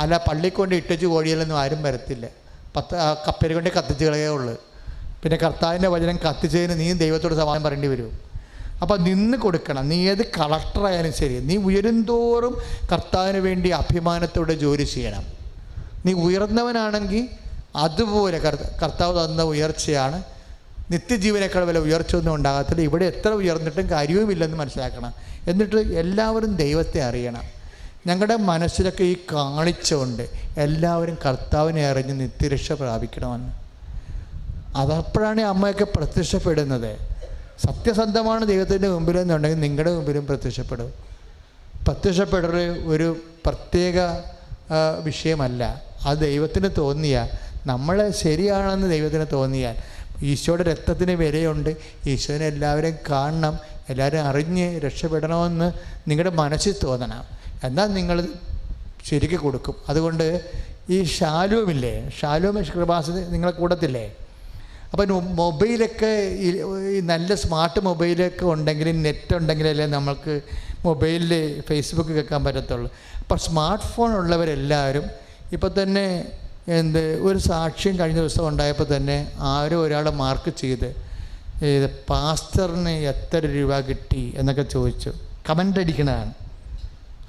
അല്ല, പള്ളിക്കൊണ്ട് ഇട്ടച്ച് കോഴിയിലൊന്നും ആരും വരത്തില്ല. കപ്പേര് കൊണ്ട് കത്തിച്ച് കളയേ ഉള്ളൂ. പിന്നെ കർത്താവിൻ്റെ വചനം കത്തിച്ചതിന് നീ ദൈവത്തോട് സമാധാനം പറയേണ്ടി വരും. അപ്പോൾ നിന്ന് കൊടുക്കണം. നീ ഏത് കളക്ടറായാലും ശരി, നീ ഉയരുന്തോറും കർത്താവിന് വേണ്ടി അഭിമാനത്തോടെ ജോലി ചെയ്യണം. നീ ഉയർന്നവനാണെങ്കിൽ അതുപോലെ കർത്താവ് തന്ന ഉയർച്ചയാണ്. നിത്യജീവനേക്കാൾ വില ഉയർച്ചയൊന്നും ഉണ്ടാകത്തില്ല. ഇവിടെ എത്ര ഉയർന്നിട്ടും കാര്യവുമില്ലെന്ന് മനസ്സിലാക്കണം. എന്നിട്ട് എല്ലാവരും ദൈവത്തെ അറിയണം. ഞങ്ങളുടെ മനസ്സിലൊക്കെ ഈ കാണിച്ചുകൊണ്ട് എല്ലാവരും കർത്താവിനെ അറിഞ്ഞ് നിത്യരക്ഷ പ്രാപിക്കണമെന്ന്. അതപ്പോഴാണ് അമ്മയൊക്കെ പ്രത്യക്ഷപ്പെടുന്നത്. സത്യസന്ധമാണ് ദൈവത്തിൻ്റെ മുമ്പിലെന്നുണ്ടെങ്കിൽ നിങ്ങളുടെ മുമ്പിലും പ്രത്യക്ഷപ്പെടും. പ്രത്യക്ഷപ്പെടൽ ഒരു പ്രത്യേക വിഷയമല്ല. അത് ദൈവത്തിന് തോന്നിയാൽ, നമ്മൾ ശരിയാണെന്ന് ദൈവത്തിന് തോന്നിയാൽ, ഈശോയുടെ രക്തത്തിന് വിലയുണ്ട്, ഈശോനെ എല്ലാവരും കാണണം, എല്ലാവരും അറിഞ്ഞ് രക്ഷപ്പെടണമെന്ന് നിങ്ങളുടെ മനസ്സിൽ തോന്നണം. എന്നാൽ നിങ്ങൾ ശരിക്കും കൊടുക്കും. അതുകൊണ്ട് ഈ ഷാലോമില്ലേ, ഷാലോം കൃപാസന നിങ്ങളെ കൂടത്തില്ലേ? അപ്പം മൊബൈലൊക്കെ ഈ നല്ല സ്മാർട്ട് മൊബൈലൊക്കെ ഉണ്ടെങ്കിൽ, നെറ്റ് ഉണ്ടെങ്കിലല്ലേ നമ്മൾക്ക് മൊബൈലിൽ ഫേസ്ബുക്ക് കേൾക്കാൻ പറ്റത്തുള്ളൂ. അപ്പോൾ സ്മാർട്ട് ഫോൺ ഉള്ളവരെല്ലാവരും ഇപ്പോൾ തന്നെ ഒരു സാക്ഷ്യം കഴിഞ്ഞ ദിവസം ഉണ്ടായപ്പോൾ തന്നെ ആരോ ഒരാളെ മാർക്ക് ചെയ്ത് പാസ്റ്ററിന് എത്ര രൂപ കിട്ടി എന്നൊക്കെ ചോദിച്ചു, കമൻ്റ് അടിക്കണതാണ്.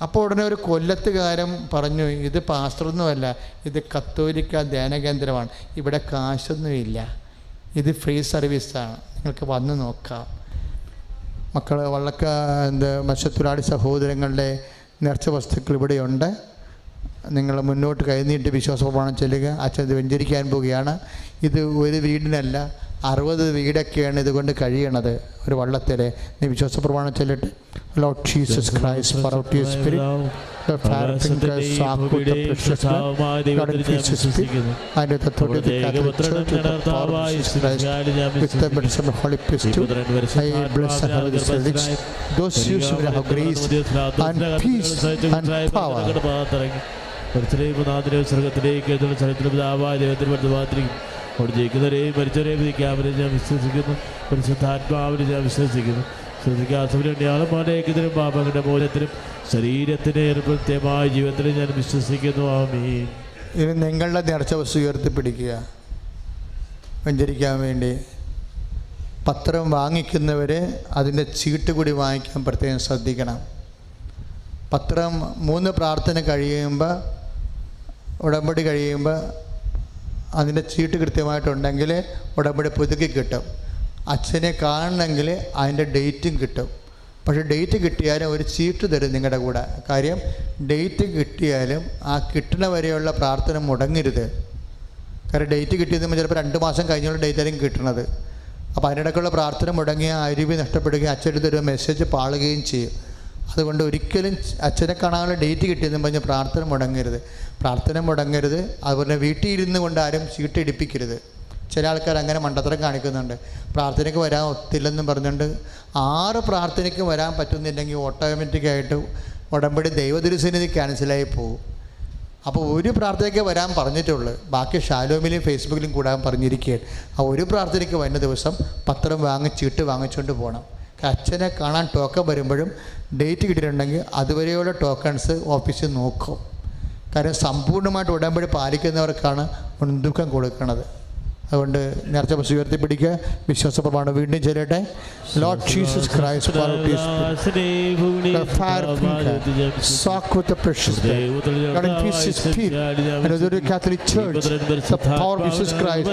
അപ്പോൾ ഉടനെ ഒരു കൊല്ലത്തുകാരൻ പറഞ്ഞു, ഇത് പാസ്റ്ററൊന്നുമല്ല, ഇത് കത്തോലിക്ക ധ്യാന കേന്ദ്രമാണ്, ഇവിടെ കാശൊന്നുമില്ല, ഇത് ഫ്രീ സർവീസാണ്, നിങ്ങൾക്ക് വന്ന് നോക്കാം. മക്കൾ മത്സ്യത്തൊഴിലാളി സഹോദരങ്ങളുടെ നേർച്ച വസ്തുക്കൾ ഇവിടെയുണ്ട്. നിങ്ങൾ മുന്നോട്ട് കൈനീട്ടി വിശ്വാസപ്രമാണം ചെല്ലുക. അച്ഛൻ ഇത് വെഞ്ചരിക്കാൻ പോവുകയാണ്. ഇത് ഒരു വീടിനല്ല, 60 വീടൊക്കെയാണ് ഇതുകൊണ്ട് കഴിയണത് ഒരു വള്ളത്തിൽ. നീ വിശ്വാസപ്രമാണം ചെല്ലട്ടെ. Lord Jesus Christ pour out your spirit, the fire fingers soak with the precious blood, God and Jesus speak, and the authority of the Catholic Church, with the power of Jesus Christ, with the baptism of Holy Priesthood, I bless and have the relics, those use will have grace and peace and power. സ്വർഗത്തിലേക്ക് ദൈവത്തിന് അവിടെ ജയിക്കുന്നവരെയും മരിച്ചവരെയും വിധിക്കാമരെ ഞാൻ വിശ്വസിക്കുന്നു. പരിശുദ്ധാത്മാവിനെ ഞാൻ വിശ്വസിക്കുന്നു. ശ്വസിക്കാസവരുടെയാളും പാപങ്ങളുടെ മൂലത്തിനും ശരീരത്തിന് കൃത്യമായ ജീവിതത്തിലും ഞാൻ വിശ്വസിക്കുന്നു. ആമീൻ. ഇനി നിങ്ങളുടെ നേർച്ച വസ്തു ഉയർത്തിപ്പിടിക്കുക. വെഞ്ചരിക്കാൻ വേണ്ടി പത്രം വാങ്ങിക്കുന്നവർ അതിൻ്റെ ചീട്ട് കൂടി വാങ്ങിക്കാൻ പ്രത്യേകം ശ്രദ്ധിക്കണം. പത്രം 3 പ്രാർത്ഥന കഴിയുമ്പോൾ, ഉടമ്പടി കഴിയുമ്പോൾ അതിൻ്റെ ചീട്ട് കൃത്യമായിട്ടുണ്ടെങ്കിൽ ഉടമ്പടി പുതുക്കി കിട്ടും. അച്ഛനെ കാണണമെങ്കിൽ അതിൻ്റെ ഡേറ്റും കിട്ടും. പക്ഷേ ഡേറ്റ് കിട്ടിയാലും ഒരു ചീട്ട് തരും നിങ്ങളുടെ കൂടെ. കാര്യം ഡേറ്റ് കിട്ടിയാലും ആ കിട്ടണ വരെയുള്ള പ്രാർത്ഥന മുടങ്ങരുത്. കാരണം ഡേറ്റ് കിട്ടിയതുമ്പോൾ ചിലപ്പോൾ 2 മാസം കഴിഞ്ഞുള്ള ഡേറ്റ് ആയിരിക്കും കിട്ടണത്. അപ്പോൾ അതിനിടയ്ക്കുള്ള പ്രാർത്ഥന മുടങ്ങിയ അരുവി നഷ്ടപ്പെടുകയും അച്ഛൻ്റെ ഒരു മെസ്സേജ് പാളുകയും ചെയ്യും. അതുകൊണ്ട് ഒരിക്കലും അച്ഛനെ കാണാനുള്ള ഡേറ്റ് കിട്ടിയെന്നും പറഞ്ഞ് പ്രാർത്ഥന മുടങ്ങരുത്. അതുപോലെ വീട്ടിൽ ഇരുന്ന് കൊണ്ട് ആരും ചീട്ടിടിപ്പിക്കരുത്. ചില ആൾക്കാർ അങ്ങനെ മണ്ടത്തരം കാണിക്കുന്നുണ്ട്. പ്രാർത്ഥനയ്ക്ക് വരാൻ ഒത്തില്ലെന്നും പറഞ്ഞുകൊണ്ട് 6 പ്രാർത്ഥനയ്ക്ക് വരാൻ പറ്റുന്നില്ലെങ്കിൽ ഓട്ടോമാറ്റിക്കായിട്ട് ഉടമ്പടി ദൈവതിരുസന്നിധി ക്യാൻസലായി പോകും. അപ്പോൾ ഒരു പ്രാർത്ഥനയ്ക്ക് വരാൻ പറഞ്ഞിട്ടുള്ളൂ, ബാക്കി ഷാലോമിലും ഫേസ്ബുക്കിലും കൂടാൻ പറഞ്ഞിരിക്കുകയാണ്. ആ ഒരു പ്രാർത്ഥനയ്ക്ക് വരുന്ന ദിവസം പത്രം ചീട്ട് വാങ്ങിച്ചുകൊണ്ട് പോകണം. അച്ഛനെ കാണാൻ ടോക്കൺ വരുമ്പോഴും ഡേറ്റ് കിട്ടിയിട്ടുണ്ടെങ്കിൽ അതുവരെയുള്ള ടോക്കൺസ് ഓഫീസിൽ നോക്കും. കാരണം സമ്പൂർണ്ണമായിട്ട് ഉടമ്പടി പാലിക്കുന്നവർക്കാണ് മുൻതൂക്കം കൊടുക്കുന്നത്. അതുകൊണ്ട് നേർച്ച വസ്തു ഉയർത്തിപ്പിടിക്കുക. വിശ്വാസപ്രമാണം വീണ്ടും ചെല്ലട്ടെ. Lord Jesus Christ pour out his spirit, the fire finger soak with the precious blood, God increase his spirit, and the Catholic Church, the power of Jesus Christ,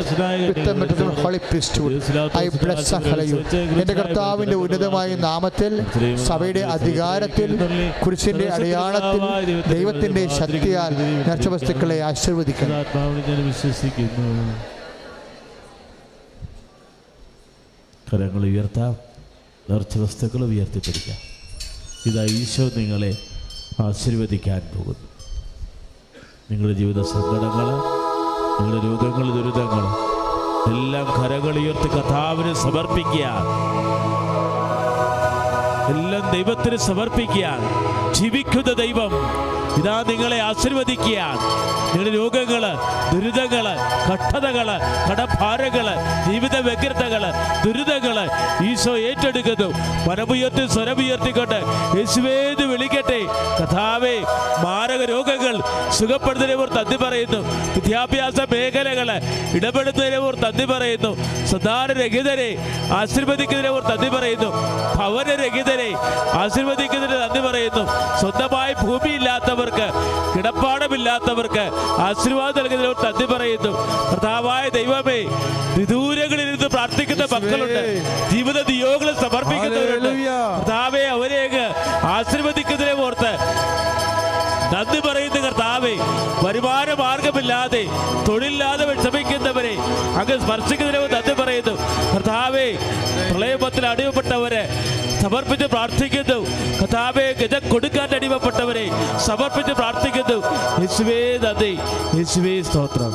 with the baptism of Holy Priesthood, I bless and hallow you. എൻ്റെ കർത്താവിൻ്റെ ഉന്നതമായ നാമത്തിൽ, സഭയുടെ അധികാരത്തിൽ, കുരിശിൻ്റെ അടയാളത്തിൽ, ദൈവത്തിൻ്റെ ശക്തിയാൽ നേർച്ച വസ്തുക്കളെ ആശീർവദിക്കുന്നു. കരങ്ങൾ ഉയർത്താം. നേർച്ച വസ്തുക്കൾ ഉയർത്തിപ്പിടിക്കാം. ഇതാ ഈശോ നിങ്ങളെ ആശീർവദിക്കാൻ പോകുന്നു. നിങ്ങളുടെ ജീവിത സങ്കടങ്ങൾ, നിങ്ങളുടെ രോഗങ്ങൾ, ദുരിതങ്ങൾ എല്ലാം കരങ്ങൾ ഉയർത്തി കർത്താവിന് സമർപ്പിക്കുക. എല്ലാം ദൈവത്തിന് സമർപ്പിക്കുക. ജീവിക്കുന്ന ദൈവം ഇതാ നിങ്ങളെ ആശീർവദിക്കുകയാണ്. നിങ്ങളുടെ രോഗങ്ങള്, ദുരിതങ്ങള്, കഷ്ടതകള്, കടഭാരങ്ങള്, ജീവിത വ്യഗ്രതകള്, ദുരിതങ്ങള് ഈശോ ഏറ്റെടുക്കുന്നു. മനമുയർത്തി സ്വരമുയർത്തിക്കൊണ്ട് യേശുവേന്ന് വിളിക്കട്ടെ. കർത്താവേ, മാരക രോഗങ്ങൾ സുഖപ്പെടുന്നതിനോർ നന്ദി പറയുന്നു. വിദ്യാഭ്യാസ മേഖലകള് ഇടപെടുന്നതിനോർ നന്ദി പറയുന്നു. സന്താനരഹിതരെ ആശീർവദിക്കുന്നതിനോർ നന്ദി പറയുന്നു. ഭവനരഹിതരെ ആശീർവദിക്കുന്നതിന് നന്ദി പറയുന്നു. സ്വന്തമായി ഭൂമിയില്ലാത്തവർക്ക്, കിടപ്പാടമില്ലാത്തവർക്ക് ആശീർവാദം നൽകുന്നതിനോട് നന്ദി പറയുന്നു. കർത്താവായ ദൈവമേ, വിദൂരങ്ങളിൽ നിന്ന് പ്രാർത്ഥിക്കുന്ന മക്കളുണ്ട്, ജീവിത നിയോഗങ്ങൾ സമർപ്പിക്കുന്നവരുണ്ട്. കർത്താവേ, അവരെയൊക്കെ ആശീർവദിക്കുന്നതിനെ ഓർത്ത് നന്ദി പറയുന്ന കർത്താവേ, വരുമാന മാർഗമില്ലാതെ, തൊഴിലില്ലാതെ വിഷമിക്കുന്നവരെ അങ്ങ് സ്പർശിക്കുന്നതിനെ നന്ദി പറയുന്നു. കർത്താവേ, പ്രളയത്തിൽ അടിമപ്പെട്ടവരെ സമർപ്പിച്ച് പ്രാർത്ഥിക്കുന്നു. കർത്താവേ, ഗജം കൊടുക്കാൻ അടിമപ്പെട്ടവരെ സമർപ്പിച്ച് പ്രാർത്ഥിക്കുന്നു. യേശുവേ നന്ദി, യേശുവേ സ്തോത്രം.